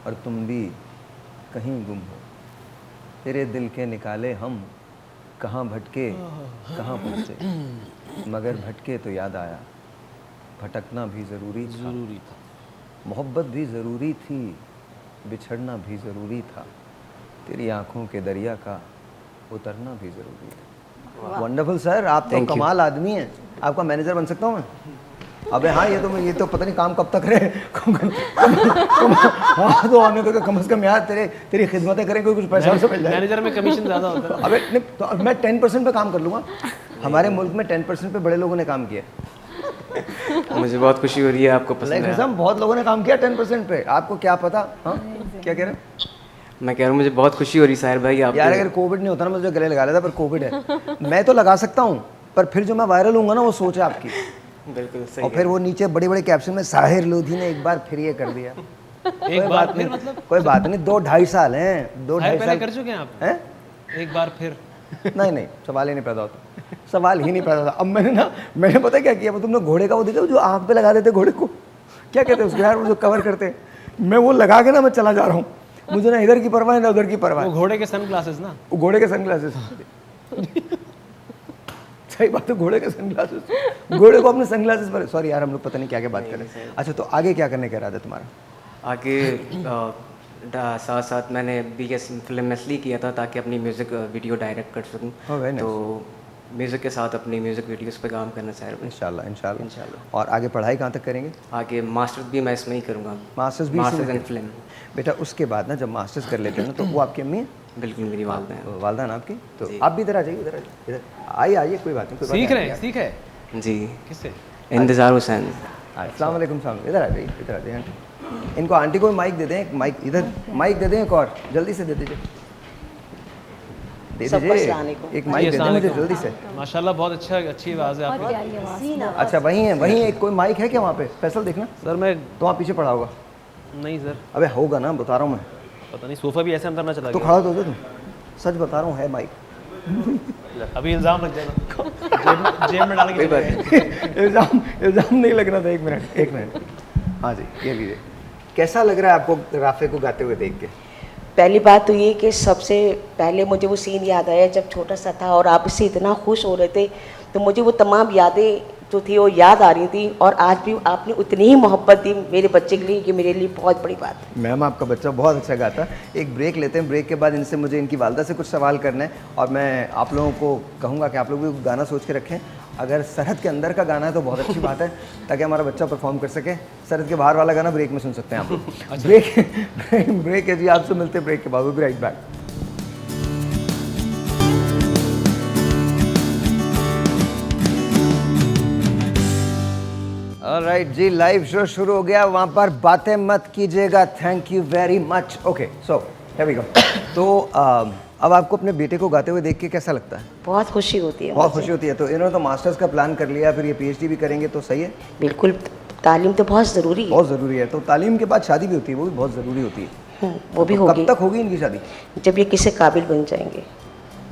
Speaker 1: और तुम भी कहीं गुम हो। तेरे दिल के निकाले हम, कहाँ भटके कहाँ पहुँचे, मगर भटके तो याद आया भटकना भी ज़रूरी था। मोहब्बत भी ज़रूरी थी, बिछड़ना भी ज़रूरी था, तेरी आंखों के दरिया का उतरना भी ज़रूरी था। वंडरफुल सर, आप तो कमाल आदमी हैं। आपका मैनेजर बन सकता हूँ मैं? अबे हाँ, ये तो पता नहीं काम कब तक रहे। हाँ तो आने तो कम से कम यार तेरी खिदमतें करें, कोई कुछ पैसा वैसा मिल जाए।
Speaker 3: मैनेजर में कमीशन ज़्यादा होता है।
Speaker 1: अबे नहीं तो मैं 10% पे काम कर लूँगा। हमारे मुल्क में 10% पे बड़े लोगों ने काम किया।
Speaker 7: मुझे बहुत खुशी हो रही है, आपको पसंद है।
Speaker 1: बहुत लोगों ने काम किया 10% पे, आपको क्या पता? हाँ क्या कह रहे हैं?
Speaker 7: मैं कह रहा हूँ मुझे बहुत खुशी हो रही साहिर भाई आप।
Speaker 1: यार अगर कोविड नहीं होता ना मुझे गले लगा लेता, पर कोविड है। मैं तो लगा सकता हूँ, पर फिर जो मैं वायरल हूँगा ना वो सोच है आपकी।
Speaker 7: बिल्कुल सही।
Speaker 1: और फिर वो नीचे बड़े बड़े कैप्शन में साहिर लोधी ने एक बार फिर ये कर दिया।
Speaker 3: एक बार फिर मतलब
Speaker 1: कोई बात नहीं, 2-2.5 साल हैं, 2-2.5
Speaker 3: पहले
Speaker 1: साल
Speaker 3: कर चुके हैं आप?
Speaker 1: हैं?
Speaker 3: एक बार फिर
Speaker 1: नहीं सवाल ही नहीं पैदा होता, सवाल ही नहीं पैदा होता। अब मैंने पता क्या किया, वो तुमने घोड़े का वो देखा जो आँख पे लगा देते घोड़े को, क्या कहते हैं उसको यार, वो जो कवर करते हैं, मैं वो लगा के ना मैं चला जा रहा हूँ। मुझे ना इधर की परवाह है ना उधर की परवाह।
Speaker 3: वो घोड़े के सनग्लासेस ना,
Speaker 1: वो घोड़े के सनग्लासेस। सही बात है, घोड़े के सनग्लासेस। घोड़े को अपने सनग्लासेस पर। सॉरी यार, हम लोग पता नहीं क्या क्या बात कर रहे हैं। अच्छा तो आगे क्या करने का इरादा तुम्हारा?
Speaker 7: आगे साथ साथ मैंने BS फिल्म में इसलिए किया था ताकि अपनी म्यूज़िक वीडियो डायरेक्ट कर सकूं। तो म्यूज़िक के साथ अपनी म्यूज़िक वीडियोस पे काम करना चाह रहा हूँ इंशाल्लाह। और आगे पढ़ाई कहाँ तक करेंगे? आगे मास्टर्स भी मैं इसमें ही करूँगा। Masters in film.
Speaker 1: बेटा उसके बाद ना जब मास्टर्स कर लेते हैं ना तो वो आपकी अम्मी है?
Speaker 7: बिल्कुल मेरी वालदा है।
Speaker 1: वालदा ना आपकी? तो आप भी इधर आ जाइए, इधर आइए, कोई बात नहीं।
Speaker 3: सीख रहे हैं
Speaker 7: जी।
Speaker 3: किससे?
Speaker 7: इंतज़ार हुसैन।
Speaker 1: अस्सलाम वालेकुम साहब, इधर आ जाइए इनको आंटी को माइक दे दें, एक माइक इधर माइक दे दें, एक और जल्दी से दे दीजिए, एक माइक दे दें मुझे जल्दी से।
Speaker 3: माशाल्लाह बहुत अच्छी आवाज़ है आपकी।
Speaker 1: अच्छा वहीं एक कोई माइक है क्या वहाँ पे? स्पेशल देखना
Speaker 3: सर। मैं
Speaker 1: तो वहाँ पीछे पड़ा होगा।
Speaker 3: नहीं सर।
Speaker 1: अबे होगा ना, बता रहा हूँ मैं।
Speaker 3: पता नहीं, सोफ़ा भी ऐसे अंदर ना चला
Speaker 1: तो
Speaker 3: गया।
Speaker 1: खड़ा तो हो तुम, सच बता रहा हूँ है माइक।
Speaker 3: अभी इल्ज़ाम लग जाएगा जेब में डाल के।
Speaker 1: इल्ज़ाम नहीं लगना था। एक मिनट हाँ जी, ये लीजिए। कैसा लग रहा है आपको राफे को गाते हुए देख के?
Speaker 8: पहली बात तो ये कि सबसे पहले मुझे वो सीन याद आया जब छोटा सा था और आप इससे इतना खुश हो रहे थे, तो मुझे वो तमाम यादें जो थी वो याद आ रही थी। और आज भी आपने उतनी ही मोहब्बत दी मेरे बच्चे के लिए कि मेरे लिए बहुत बड़ी बात है।
Speaker 1: मैम आपका बच्चा बहुत अच्छा गाता है। एक ब्रेक लेते हैं, ब्रेक के बाद इनसे मुझे इनकी वालदा से कुछ सवाल करना है और मैं आप लोगों को कहूँगा कि आप लोग भी गाना सोच के रखें। अगर सरहद के अंदर का गाना है तो बहुत अच्छी बात है ताकि हमारा बच्चा परफॉर्म कर सके। सरहद के बाहर वाला गाना ब्रेक में सुन सकते हैं आप लोग। ब्रेक है जी, आपसे मिलते हैं ब्रेक के बाद। We be right back. Alright जी, लाइव शो शुरू हो गया। वहाँ पर बातें मत कीजिएगा। Thank you very much. Okay so here we go. तो अब आपको अपने बेटे को गाते हुए देख के कैसा लगता है?
Speaker 8: बहुत खुशी होती है।
Speaker 1: बहुत खुशी होती है। तो इन्होंने तो मास्टर्स का प्लान कर लिया, फिर ये PhD भी करेंगे, तो सही है।
Speaker 8: बिल्कुल, तालीम तो बहुत ज़रूरी है।
Speaker 1: बहुत ज़रूरी है। तो तालीम के बाद शादी भी होती है, वो भी बहुत ज़रूरी होती है।
Speaker 8: वो भी
Speaker 1: तो
Speaker 8: होगी।
Speaker 1: कब तक होगी इनकी शादी?
Speaker 8: जब ये किसी काबिल बन जाएंगे।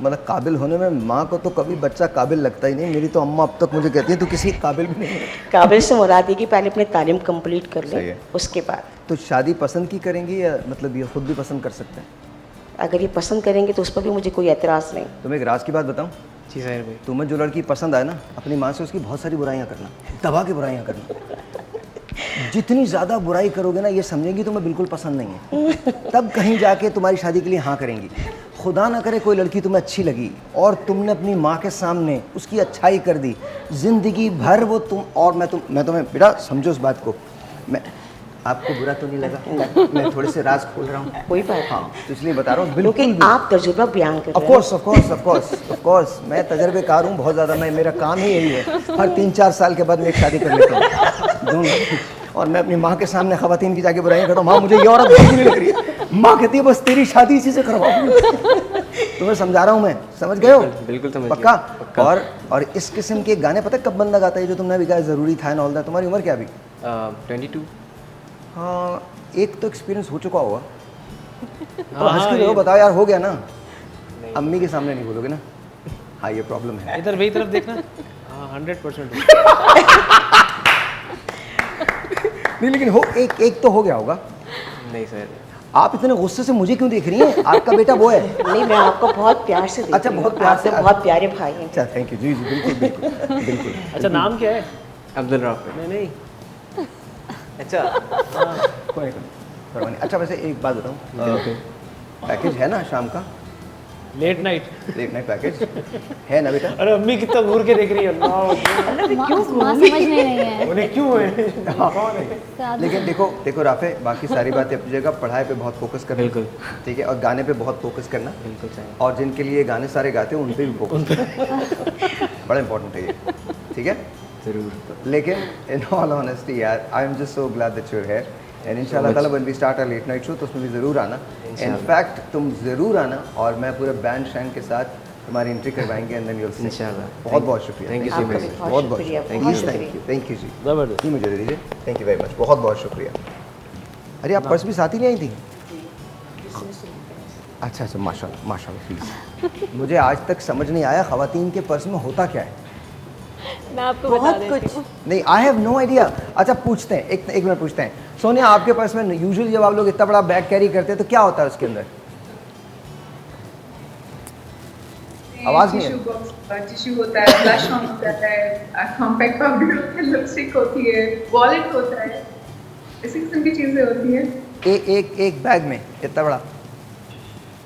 Speaker 1: मतलब काबिल होने में माँ को तो कभी बच्चा काबिल लगता ही नहीं। मेरी तो अम्मा अब तक मुझे कहती है तू किसी काबिल भी नहीं है।
Speaker 8: काबिल से मुराद है कि पहले अपने तालीम कंप्लीट कर
Speaker 1: सही है।
Speaker 8: लें, उसके बाद।
Speaker 1: तो शादी पसंद की करेंगी या मतलब ये खुद भी पसंद कर सकते हैं?
Speaker 8: अगर ये पसंद करेंगे तो उस पर भी मुझे कोई एतराज़ नहीं।
Speaker 1: तुम्हें एक राज की बात बताऊँ?
Speaker 7: जी साहिर भाई।
Speaker 1: तुम्हें जो लड़की पसंद आए ना, अपनी माँ से उसकी बहुत सारी बुराइयाँ करना, दबा के बुराइयाँ करना। जितनी ज़्यादा बुराई करोगे ना, ये समझेंगी तुम्हें बिल्कुल पसंद नहीं है, तब कहीं जाके तुम्हारी शादी के लिए हाँ करेंगी। खुदा ना करे कोई लड़की तुम्हें अच्छी लगी और तुमने अपनी माँ के सामने उसकी अच्छाई कर दी, ज़िंदगी भर वो तुम और मैं तुम्हें बेटा समझो इस बात को। मैं आपको बुरा तो नहीं लगा? मैं थोड़े से राज खोल रहा हूँ।
Speaker 8: कोई बात
Speaker 1: हाँ, तो इसलिए बता रहा हूँ।
Speaker 8: क्योंकि
Speaker 1: बिल्कुल
Speaker 8: आप तजुर्बा बयान कर रहे
Speaker 1: ऑफ कोर्स मैं तजर्बेकार हूँ बहुत ज़्यादा। मेरा काम ही यही है, हर 3-4 साल के बाद मैं एक शादी कर लेता हूँ दोनों। और मैं अपनी माँ के सामने खवातीन की जाके बुराइयाँ करता हूँ। माँ मुझे ये औरत अच्छी नहीं लग रही है। माँ कहती है बस तेरी शादी इसी से करवाऊंगी। तुम्हें समझा रहा हूँ मैं, समझ गए हो?
Speaker 7: बिल्कुल समझ
Speaker 1: पक्का। और इस किस्म के गाने पता कब बंदा गाता है जो तुमने अभी कहा ज़रूरी था ना? तुम्हारी उम्र क्या अभी?
Speaker 7: 22।
Speaker 1: हाँ, एक तो एक्सपीरियंस हो चुका होगा। तो हंस के रहो, बताओ यार हो गया ना? अम्मी के सामने नहीं बोलोगे ना? हाँ ये प्रॉब्लम है।
Speaker 3: इधर मेरी तरफ देखना। हाँ 100%।
Speaker 1: नहीं लेकिन हो एक तो हो गया होगा।
Speaker 7: नहीं सर।
Speaker 1: आप इतने गुस्से से मुझे क्यों देख रही हैं? आपका बेटा वो है?
Speaker 8: नहीं, मैं आपको बहुत प्यार से देख
Speaker 1: अच्छा,
Speaker 8: रही हूँ।
Speaker 1: बहुत प्यार से।
Speaker 8: आप तो बहुत प्यारे भाई हैं।
Speaker 1: अच्छा थैंक यू जी बिल्कुल।
Speaker 3: अच्छा नाम क्या है?
Speaker 7: अब्दुल राफी।
Speaker 3: नहीं
Speaker 7: अच्छा
Speaker 1: कोई नहीं। परवाह नहीं। अच्छा वैसे एक बात बताऊँ, पैकेज है ना शाम का,
Speaker 3: लेट नाइट
Speaker 1: पैकेज है ना बेटा?
Speaker 3: अरे अम्मी कितना घूर के देख रही है, अल्लाह
Speaker 5: माँ समझ नहीं रही है।
Speaker 3: उन्हें क्यों है कौन है?
Speaker 1: लेकिन देखो राफे, बाकी सारी बातें अपनी जगह, पढ़ाई पे बहुत फोकस करना,
Speaker 7: बिल्कुल
Speaker 1: ठीक है, और गाने पे बहुत फोकस करना,
Speaker 7: बिल्कुल सही।
Speaker 1: और जिनके लिए गाने सारे गाते हैं उन पे भी फोकस करना, बड़ा इंपॉर्टेंट है ये, ठीक है?
Speaker 7: ज़रूर।
Speaker 1: लेकिन इन ऑल ऑनेस्टी यार, I am just so glad that you are here, and इंशाल्लाह ताला when we start a late night show तो उसमें भी ज़रूर आना, इनफैक्ट तुम ज़रूर आना, और मैं पूरे बैंड शैंड के साथ तुम्हारी एंट्री करवाएंगे, and then you will see.
Speaker 7: इंशाल्लाह।
Speaker 1: बहुत बहुत शुक्रिया,
Speaker 7: Thank you so
Speaker 1: बहुत
Speaker 7: much।
Speaker 1: बहुत बहुत
Speaker 8: शुक्रिया,
Speaker 1: थैंक
Speaker 8: बहुत
Speaker 1: यू,
Speaker 8: शुक्रिया।
Speaker 1: थैंक यू जी,
Speaker 3: जबरदस्त।
Speaker 1: ये मुझे दे दीजिए, थैंक यू वेरी मच, बहुत बहुत शुक्रिया। अरे आप पर्स भी साथ ही नहीं आई थी? अच्छा अच्छा, माशाल्लाह माशाल्लाह, प्लीज़। मुझे आज तक समझ नहीं आया ख़वातीन के पर्स में होता क्या है।
Speaker 2: मैं आपको बता
Speaker 4: बहुत
Speaker 2: देती
Speaker 4: कुछ
Speaker 2: हूँ।
Speaker 1: नहीं, आई हैव नो आइडिया। अच्छा पूछते हैं, एक मिनट पूछते हैं, सोनिया आपके पर्स में यूजुअली जब आप लोग इतना बड़ा बैग कैरी करते हैं तो क्या होता है उसके अंदर? आवाज़ नहीं है।
Speaker 6: टिश्यू होता है, ब्लश ऑन होता है, कॉम्पैक्ट पाउडर होता है, लिपस्टिक होती है, वॉलेट होता है, इसी किस्म की चीज़ें होती हैं।
Speaker 1: एक बैग में इतना बड़ा?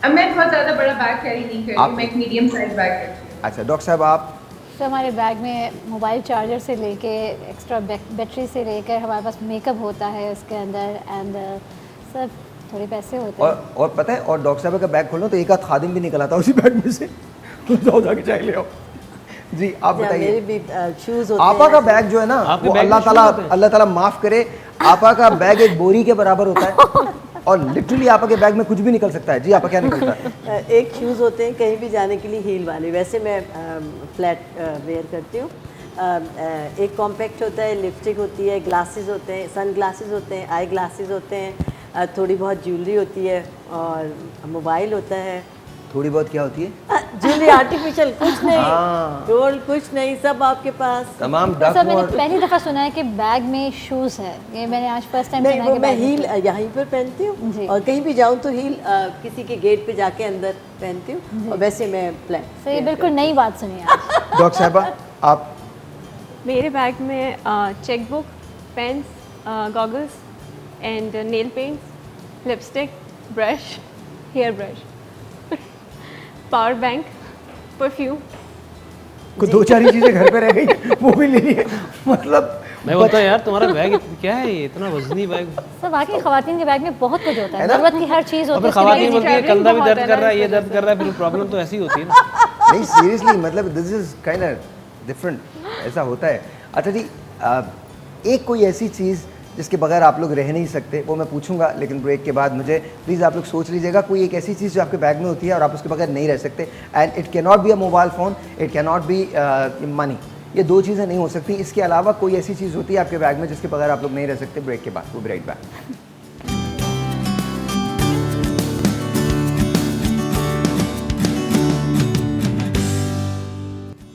Speaker 6: अब मैं बहुत ज़्यादा बड़ा बैग कैरी नहीं करती, मैं एक मीडियम साइज बैग करती हूँ।
Speaker 1: अच्छा डॉक्टर साहब आप?
Speaker 5: तो हमारे बैग में मोबाइल चार्जर से लेके एक्स्ट्रा बैटरी से लेकर हमारे पास मेकअप होता है उसके अंदर, एंड सब थोड़े पैसे होते हैं।
Speaker 1: और पता है, और डॉक्टर साहब का बैग खोलो तो एक आध खादिम भी निकल आता उसी बैग में से, जाओ जाके चाय ले आओ। जी आप
Speaker 4: मेरे
Speaker 1: बताइए।
Speaker 4: भी शूज़ होते
Speaker 1: आपा
Speaker 4: हैं।
Speaker 1: का बैग जो है ना,
Speaker 3: आपके
Speaker 1: वो
Speaker 3: बैग में
Speaker 1: अल्लाह ताला माफ़ करे, आपा का बैग एक बोरी के बराबर होता है, और लिटरली आपा के बैग में कुछ भी निकल सकता है। जी आपा क्या निकलता है?
Speaker 4: एक शूज़ होते हैं कहीं भी जाने के लिए हील वाले, वैसे मैं फ्लैट वेयर करती हूँ। एक कॉम्पैक्ट होता है, लिपस्टिक होती है, ग्लासेस होते हैं, सन ग्लासेस होते हैं, आई ग्लासेस होते हैं, थोड़ी बहुत ज्वेलरी होती है, और मोबाइल होता है।
Speaker 1: थोड़ी बहुत क्या होती है?
Speaker 4: ज्वेलरी आर्टिफिशियल कुछ नहीं, गोल्ड कुछ नहीं, सब आपके पास।
Speaker 1: तमाम
Speaker 5: सर
Speaker 1: डाकू
Speaker 5: मैंने
Speaker 1: और
Speaker 5: पहली दफ़ा सुना है कि बैग में शूज़ है, ये मैंने आज फर्स्ट टाइम
Speaker 4: नहीं,
Speaker 5: सुना
Speaker 4: वो
Speaker 5: है कि
Speaker 4: मैं
Speaker 5: बैग में
Speaker 4: हील
Speaker 5: shoes-
Speaker 4: यहीं पर पहनती हूँ,
Speaker 5: जी।
Speaker 4: और कहीं भी जाऊँ तो हील किसी के गेट पे जाके अंदर पहनती हूँ, और वैसे मैं फ्लैट।
Speaker 5: सर ये बिल्कुल नई बात सुनी आज।
Speaker 1: डॉक्टर साहबा आप?
Speaker 2: मेरे बैग में cheque book, pens, goggles and nail paints, lipstick, brush, hair brush, power bank, perfume.
Speaker 1: कुछ दो चार ही चीज़ें घर पे रह गई, वो भी ले लिए, मतलब
Speaker 3: मैं बोलता यार तुम्हारा बैग क्या है ये, इतना वजनी बैग।
Speaker 5: सर वाकई ख़वातीन के बैग में बहुत कुछ होता है,
Speaker 1: है ना?
Speaker 5: ज़रूरत की हर चीज़
Speaker 3: और
Speaker 5: होती
Speaker 3: फिर
Speaker 5: है उसके
Speaker 3: खवातीन
Speaker 5: लिए।
Speaker 3: बोलती है
Speaker 2: travelling
Speaker 3: कंधा भी
Speaker 2: बहुत
Speaker 3: दर्द
Speaker 2: है
Speaker 3: कर
Speaker 2: ना,
Speaker 3: रहा है, ये
Speaker 2: इस
Speaker 3: दर्द
Speaker 2: वजह
Speaker 3: कर रहा है, फिर प्रॉब्लम तो ऐसी होती है ना।
Speaker 1: नहीं सीरियसली, मतलब this is kind of different, ऐसा होता है। अच्छा जी, एक कोई ऐसी चीज़ जिसके बगैर आप लोग रह नहीं सकते, वो मैं पूछूंगा, लेकिन ब्रेक के बाद मुझे प्लीज़ आप लोग सोच लीजिएगा कोई एक ऐसी चीज़ जो आपके बैग में होती है और आप उसके बगैर नहीं रह सकते, and it can not be a mobile phone, it can not be money, ये दो चीज़ें नहीं हो सकती। इसके अलावा कोई ऐसी चीज़ होती है आपके बैग में जिसके बगैर आप लोग नहीं रह सकते। ब्रेक के बाद वो बी राइट बैक।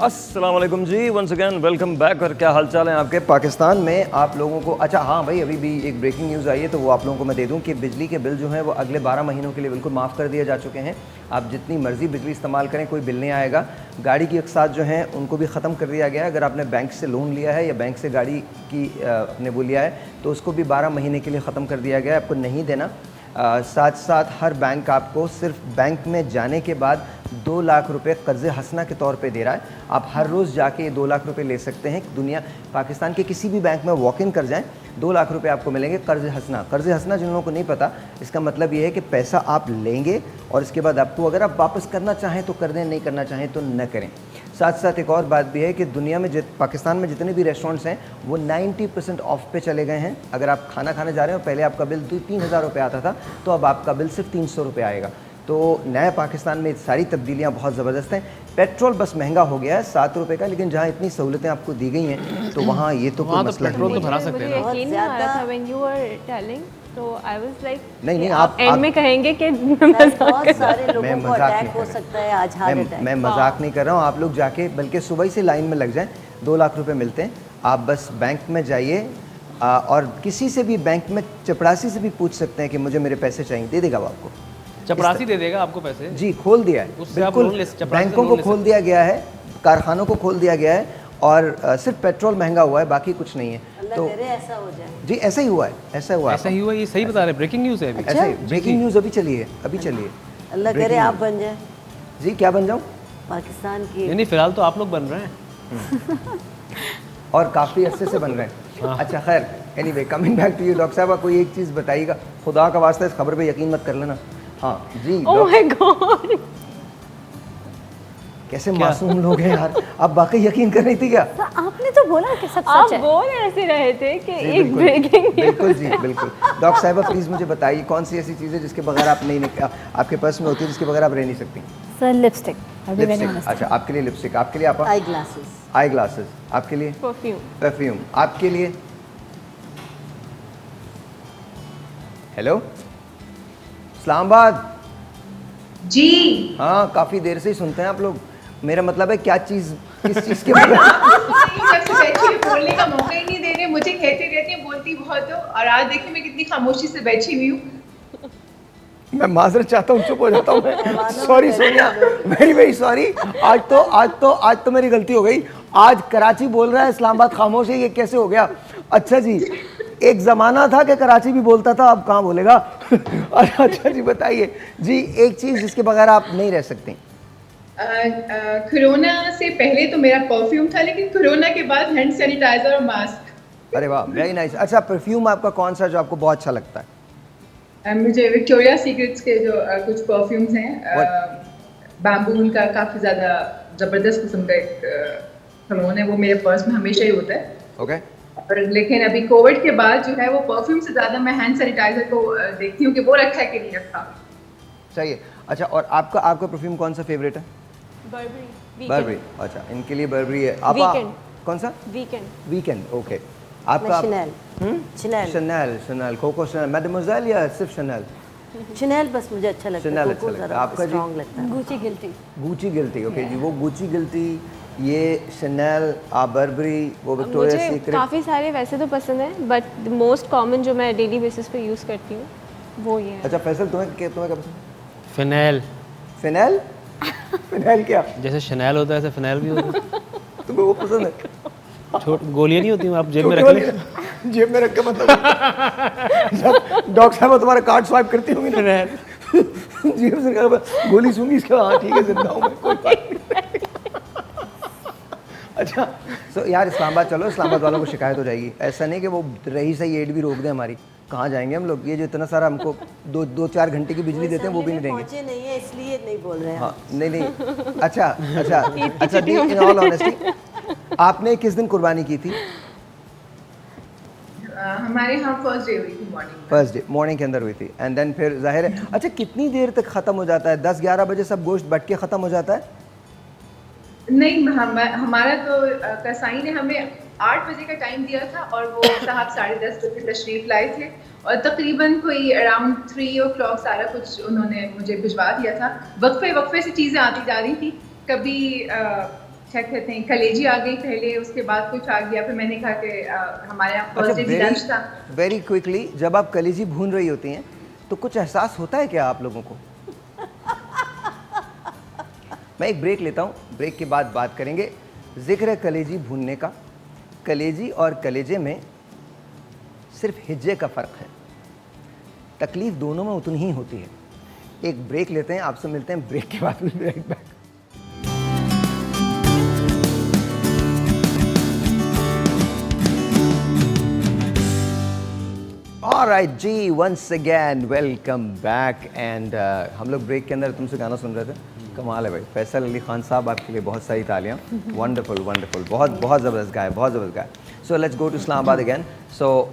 Speaker 1: अस्सलाम वालेकुम जी, वंस अगेन वेलकम बैक। और क्या हालचाल है आपके? पाकिस्तान में आप लोगों को, अच्छा हाँ भाई, अभी भी एक ब्रेकिंग न्यूज़ आई है तो वो आप लोगों को मैं दे दूं कि बिजली के बिल जो हैं वो अगले 12 महीनों के लिए बिल्कुल माफ़ कर दिए जा चुके हैं। आप जितनी मर्ज़ी बिजली इस्तेमाल करें, कोई बिल नहीं आएगा। गाड़ी की अक़सात जो हैं उनको भी ख़त्म कर दिया गया है। अगर आपने बैंक से लोन लिया है या बैंक से गाड़ी की अपने वो लिया है तो उसको भी 12 महीने के लिए ख़त्म कर दिया गया है, आपको नहीं देना। साथ साथ हर बैंक आपको सिर्फ बैंक में जाने के बाद 2 लाख रुपए कर्ज़ हसना के तौर पे दे रहा है। आप हर रोज़ जाके ये 2 लाख रुपए ले सकते हैं। दुनिया पाकिस्तान के किसी भी बैंक में वॉक इन कर जाएं, 2 लाख रुपए आपको मिलेंगे कर्ज़ हसना। कर्ज़ हसना जिन लोगों को नहीं पता, इसका मतलब ये है कि पैसा आप लेंगे और इसके बाद आपको अगर आप वापस करना चाहें तो कर दें, नहीं करना चाहें तो न करें। साथ साथ एक और बात भी है कि दुनिया में पाकिस्तान में जितने भी रेस्टोरेंट्स हैं वो 90% ऑफ पे चले गए हैं। अगर आप खाना खाने जा रहे हो, पहले आपका बिल 2-3 हज़ार रुपये आता था, तो अब आपका बिल सिर्फ 300 रुपये आएगा। तो नया पाकिस्तान में सारी तब्दीलियाँ बहुत ज़बरदस्त हैं। पेट्रोल बस महंगा हो गया है 7 रुपये का, लेकिन जहाँ इतनी सहूलतें आपको दी गई हैं तो वहाँ ये तो कोई मसला
Speaker 3: पेट्रोल
Speaker 1: नहीं
Speaker 3: तो
Speaker 1: है।
Speaker 3: भरा सकते हैं ना।
Speaker 2: मुझे यकीन नहीं आ रहा था व्हेन यू वर टेलिंग, तो आई वाज लाइक
Speaker 1: नहीं,
Speaker 2: आप एंड में कहेंगे कि
Speaker 4: बहुत सारे
Speaker 1: मैं
Speaker 4: लोगों को
Speaker 1: मजाक
Speaker 4: अटैक
Speaker 1: नहीं
Speaker 4: हो
Speaker 1: कर
Speaker 4: सकता है आज, हार्ट
Speaker 1: मैं
Speaker 4: अटैक।
Speaker 1: मैं मजाक नहीं कर रहा हूँ। आप लोग जाके बल्कि सुबह ही से लाइन में लग जाएं, 2 लाख रुपए मिलते हैं। आप बस बैंक में जाइए और किसी से भी बैंक में चपरासी से भी पूछ सकते हैं कि मुझे मेरे पैसे चाहिए, दे देगा वो आपको।
Speaker 3: चपरासी दे देगा आपको पैसे?
Speaker 1: जी, खोल दिया है
Speaker 3: उससे आप
Speaker 1: बिल्कुल,
Speaker 3: लोन ले- चपरासी से
Speaker 1: बैंकों
Speaker 3: लोन
Speaker 1: को
Speaker 3: ले
Speaker 1: खोल दिया गया है, कारखानों को खोल दिया गया है, और सिर्फ पेट्रोल महंगा हुआ है, बाकी कुछ नहीं है। तो
Speaker 4: करे ऐसा हो जाए।
Speaker 1: जी ऐसा ही हुआ है, ऐसा हुआ है।
Speaker 3: ऐसा ही हुआ, ये सही बता रहे, ब्रेकिंग न्यूज़ है अभी।
Speaker 1: ऐसा ही ब्रेकिंग न्यूज़ अभी चली है, अभी चली है।
Speaker 4: अल्लाह करे आप बन जाए
Speaker 1: जी, क्या बन जाऊँ?
Speaker 4: पाकिस्तान की।
Speaker 3: नहीं फिलहाल तो आप लोग बन रहे हैं।
Speaker 1: और काफ़ी अच्छे से बन रहे हैं। अच्छा खैर, anyway coming back to you doctor साहब, कोई एक चीज़ बताइएगा, खुदा का वास्ता इस खबर पे यकीन मत कर लेना। हाँ जी।
Speaker 2: ओह माय गॉड,
Speaker 1: कैसे मासूम लोग हैं यार, आप वाकई यकीन कर रही थी क्या?
Speaker 5: तो आपने तो बोला कि सब
Speaker 2: आप
Speaker 5: सच है।
Speaker 2: बोल ऐसे रहे थे कि
Speaker 1: जी,
Speaker 2: एक ब्रेकिंग
Speaker 1: बिल्कुल जी बिल्कुल। डॉक्टर साहिबा प्लीज़ मुझे बताइए कौन सी ऐसी चीज़ है जिसके बगैर आप आपके पर्स में होती है, जिसके बगैर आप रह नहीं सकती?
Speaker 5: Sir lipstick.
Speaker 1: लिपस्टिक। अच्छा, आपके लिए लिपस्टिक, आपके लिए आप
Speaker 4: आई ग्लासेस।
Speaker 1: आई ग्लासेस, आपके लिए
Speaker 2: परफ्यूम।
Speaker 1: परफ्यूम, आपके लिए? हेलो इस्लामाबाद।
Speaker 6: जी
Speaker 1: हाँ, काफ़ी देर से ही सुनते हैं आप लोग। मेरा मतलब है क्या चीज़, किस चीज़ के बारे में?
Speaker 6: जब से बैठी हुई बोलने का मौका ही नहीं दे रहे, मुझे कहते रहते हैं बोलती बहुत हो, और आज देखिए मैं कितनी खामोशी से बैठी हुई हूँ।
Speaker 1: मैं माजरत चाहता हूँ, चुप हो जाता हूँ मैं। Sorry Sonia, very very sorry. आज तो मेरी गलती हो गई। आज कराची बोल रहा है, इस्लामाबाद खामोश है, ये कैसे हो गया? अच्छा जी, एक ज़माना था कि कराची भी बोलता था, अब कहाँ बोलेगा? अच्छा जी बताइए जी, एक चीज़ जिसके बगैर आप नहीं रह सकती।
Speaker 6: कोरोना से पहले तो मेरा परफ्यूम था, लेकिन कोरोना के बाद हैंड सैनिटाइजर और मास्क।
Speaker 1: अरे वाह, वेरी नाइस। अच्छा, परफ्यूम आपका कौन सा जो आपको बहुत अच्छा लगता है?
Speaker 6: मुझे विक्टोरिया सीक्रेट्स के जो कुछ परफ्यूम्स हैं, बैम्बून का काफ़ी ज़्यादा ज़बरदस्त किस्म का एक कलोन है, वो मेरे पर्स में हमेशा ही होता है।
Speaker 1: ओके।
Speaker 6: और लेकिन अभी कोविड के बाद जो है वो परफ्यूम से ज़्यादा मैं हैंड सैनिटाइजर को देखती हूँ कि वो रखा है कि नहीं रखा।
Speaker 1: चाहिए। अच्छा, और आपका परफ्यूम कौन सा फेवरेट है? बर्बरी। अच्छा, इनके लिए बर्बरी है। आप
Speaker 2: वीकेंड।
Speaker 1: कौन सा? वीकेंड। ओके। आपका? शनेल, कोको शनेल, मैडमोजेल या सिर्फ शनेल?
Speaker 4: शनेल बस मुझे अच्छा लगता है।
Speaker 1: शनेल अच्छा लगता है। आपका जी?
Speaker 4: स्ट्रॉन्ग लगता है।
Speaker 5: Gucci guilty.
Speaker 1: ओके जी, वो गुची गिल्टी, ये शनेल, बर्बरी, वो विक्टोरिया
Speaker 2: मुझे
Speaker 1: सीक्रेट।
Speaker 2: काफ़ी सारे वैसे तो पसंद है, बट मोस्ट कॉमन जो मैं डेली बेसिस पे यूज़ करती हूँ वो ये है।
Speaker 1: अच्छा फैसल, तुम्हें क्या पसंद?
Speaker 3: फिनैल।
Speaker 1: फिनैल? फिनैल क्या?
Speaker 3: जैसे शनैल होता है ऐसे फिनैल भी होता है।
Speaker 1: तुम्हें वो पसंद है?
Speaker 3: छोटी गोलियां नहीं होती, आप जेब में रख ले।
Speaker 1: जेब में रख के मतलब डॉक्टर साहब तुम्हारा कार्ड स्वाइप करती होंगी ना, जेब से निकाल गोली सूंगी इसके। हाँ ठीक है, जिंदा हूँ मैं, कोई बात नहीं। अच्छा सो यार, इस्लामाबाद चलो, इस्लामाबाद वालों को शिकायत हो जाएगी। ऐसा नहीं कि वो रही सही एड भी रोक दें हमारी। कहाँ जाएंगे हम लोग? ये जो इतना सारा हमको 2-4 घंटे की बिजली देते हैं वो भी नहीं देंगे।
Speaker 4: पहुंचे नहीं है इसलिए नहीं बोल रहे हैं।
Speaker 1: हाँ नहीं। अच्छा जी, इन ऑल ऑनेस्टी आपने किस दिन कुर्बानी की थी?
Speaker 6: हमारे यहाँ फर्स्ट डे हुई थी,
Speaker 1: फर्स्ट डे मॉर्निंग के अंदर हुई थी, एंड देन फिर जाहिर है। अच्छा, कितनी देर तक ख़त्म हो जाता है? 10-11 बजे सब गोश्त बट के ख़त्म हो जाता है?
Speaker 6: नहीं, हमारा तो कसाई ने हमें 8 बजे का टाइम दिया था, और वो साहब 10:30 बजे तशरीफ लाए थे, और तकरीबन कोई अराउंड 3 o'clock सारा कुछ उन्होंने मुझे भिजवा दिया था। वक्फे से चीज़ें आती जा रही थी। कभी क्या कहते हैं, कलेजी आ गई पहले, उसके बाद कुछ आ गया, फिर मैंने कहा कि हमारे यहाँ फर्स्ट डे भी लंच था।
Speaker 1: वेरी क्विकली, जब आप कलेजी भून रही होती हैं तो कुछ एहसास होता है क्या आप लोगों को? मैं एक ब्रेक लेता हूँ, ब्रेक के बाद बात करेंगे। जिक्र है कलेजी भूनने का। कलेजी और कलेजे में सिर्फ हिज्जे का फ़र्क है, तकलीफ़ दोनों में उतनी ही होती है। एक ब्रेक लेते हैं, आपसे मिलते हैं ब्रेक के बाद। Right back. ऑलराइट जी, once again welcome back. And हम लोग ब्रेक के अंदर तुमसे गाना सुन रहे थे। कमाल है भाई, फैसल अली खान साहब, आपके लिए बहुत सारी तालियां। वंडरफुल वंडरफुल, बहुत ज़बरदस्त गाए, बहुत ज़बरदस्त गाए। So let's go to Islamabad again. So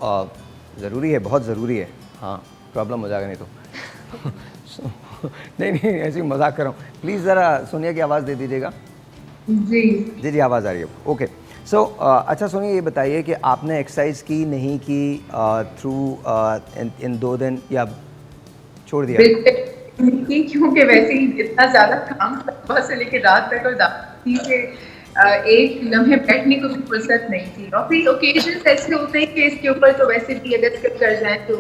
Speaker 1: ज़रूरी है, बहुत ज़रूरी है। हाँ, प्रॉब्लम हो जाएगा नहीं तो। नहीं ऐसे ही मजाक कर रहा हूँ। प्लीज़ ज़रा सोनिया की आवाज़ दे दीजिएगा। जी आवाज़ आ रही है। ओके सो अच्छा सोनिया, ये बताइए कि आपने एक्सरसाइज की नहीं की थ्रू इन 2 दिन, या छोड़ दिया?
Speaker 6: क्योंकि वैसे ही इतना ज़्यादा काम सुबह से लेकर रात तक, और एक लम्हे बैठने को भी फुर्सत नहीं थी। और फिर ओकेजन्स ऐसे होते हैं कि इसके ऊपर तो वैसे भी अगर स्किप कर जाए तो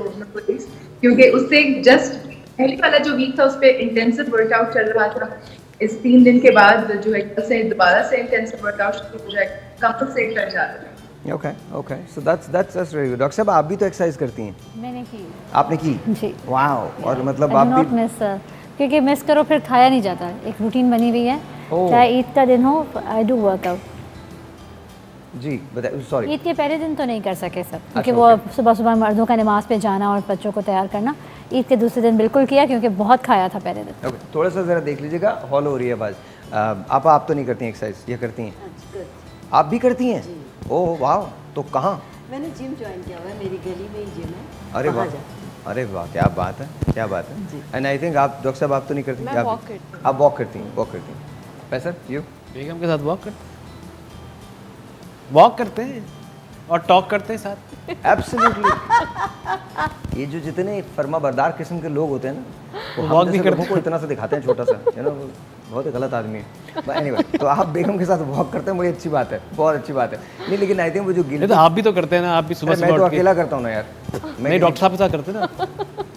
Speaker 6: क्योंकि उससे जस्ट पहले वाला जो वीक था उस पर इंटेंसिव वर्कआउट चल रहा था। इस 3 दिन के बाद जो है कल से दोबारा से इंटेंसिव वर्कआउट शुरू हो जाए, कंपलसेट कर जाता है।
Speaker 1: Okay so that's very good. Doctor साहब आप भी तो एक्सरसाइज करती हैं?
Speaker 5: मैंने की।
Speaker 1: आपने की?
Speaker 5: जी।
Speaker 1: वाओ। और मतलब
Speaker 5: आई
Speaker 1: आप
Speaker 5: डू नॉट
Speaker 1: भी
Speaker 5: मिस, क्योंकि मिस करो फिर खाया नहीं जाता, एक रूटीन बनी हुई है। चाहे ईद का दिन हो, आई डू वर्कआउट।
Speaker 1: जी बताइए, सॉरी।
Speaker 5: ईद के पहले दिन तो नहीं कर सके सब, क्योंकि वो सुबह सुबह मर्दों का नमाज पे जाना और बच्चों को तैयार करना। ईद के दूसरे दिन बिल्कुल किया, क्योंकि बहुत खाया था पहले दिन।
Speaker 1: ओके, थोड़ा सा ज़रा देख लीजिएगा, हॉल हो रही है आवाज़। आप तो नहीं करती हैं एक्सरसाइज, ये करती हैं? आप भी करती हैं? ओह वाह, तो कहाँ?
Speaker 4: मैंने जिम ज्वाइन किया हुआ है, मेरी गली में ही जिम है।
Speaker 1: अरे वाह, अरे वाह, क्या बात है, क्या बात है। एंड आई थिंक आप डॉक्टर साहब आप तो नहीं करती?
Speaker 2: मैं वॉक करती हूँ।
Speaker 1: आप वॉक करती हैं, वॉक करती हैं। पैसा यू
Speaker 3: बेगम के साथ वॉक करते हैं और टॉक करते हैं साथ।
Speaker 1: एब्सोल्युटली। ये जो जितने फर्माबरदार किस्म के लोग होते हैं ना, वो
Speaker 3: वॉक
Speaker 1: हम
Speaker 3: भी
Speaker 1: जैसे
Speaker 3: करते
Speaker 1: लोगों को इतना सा दिखाते हैं छोटा सा, है ना, वो बहुत ही गलत आदमी है। बट एनीवे, तो आप बेगम के साथ वॉक करते हैं, बड़ी अच्छी बात है, बहुत अच्छी बात है। नहीं लेकिन आई थिंक वो जो
Speaker 3: नहीं तो आप भी तो करते हैं ना, आप भी सुबह
Speaker 1: मैं
Speaker 3: सुबह
Speaker 1: तो
Speaker 3: उठ के।
Speaker 1: अकेला करता हूँ ना यार।
Speaker 3: नहीं, डॉक्टर साहब के साथ करते ना।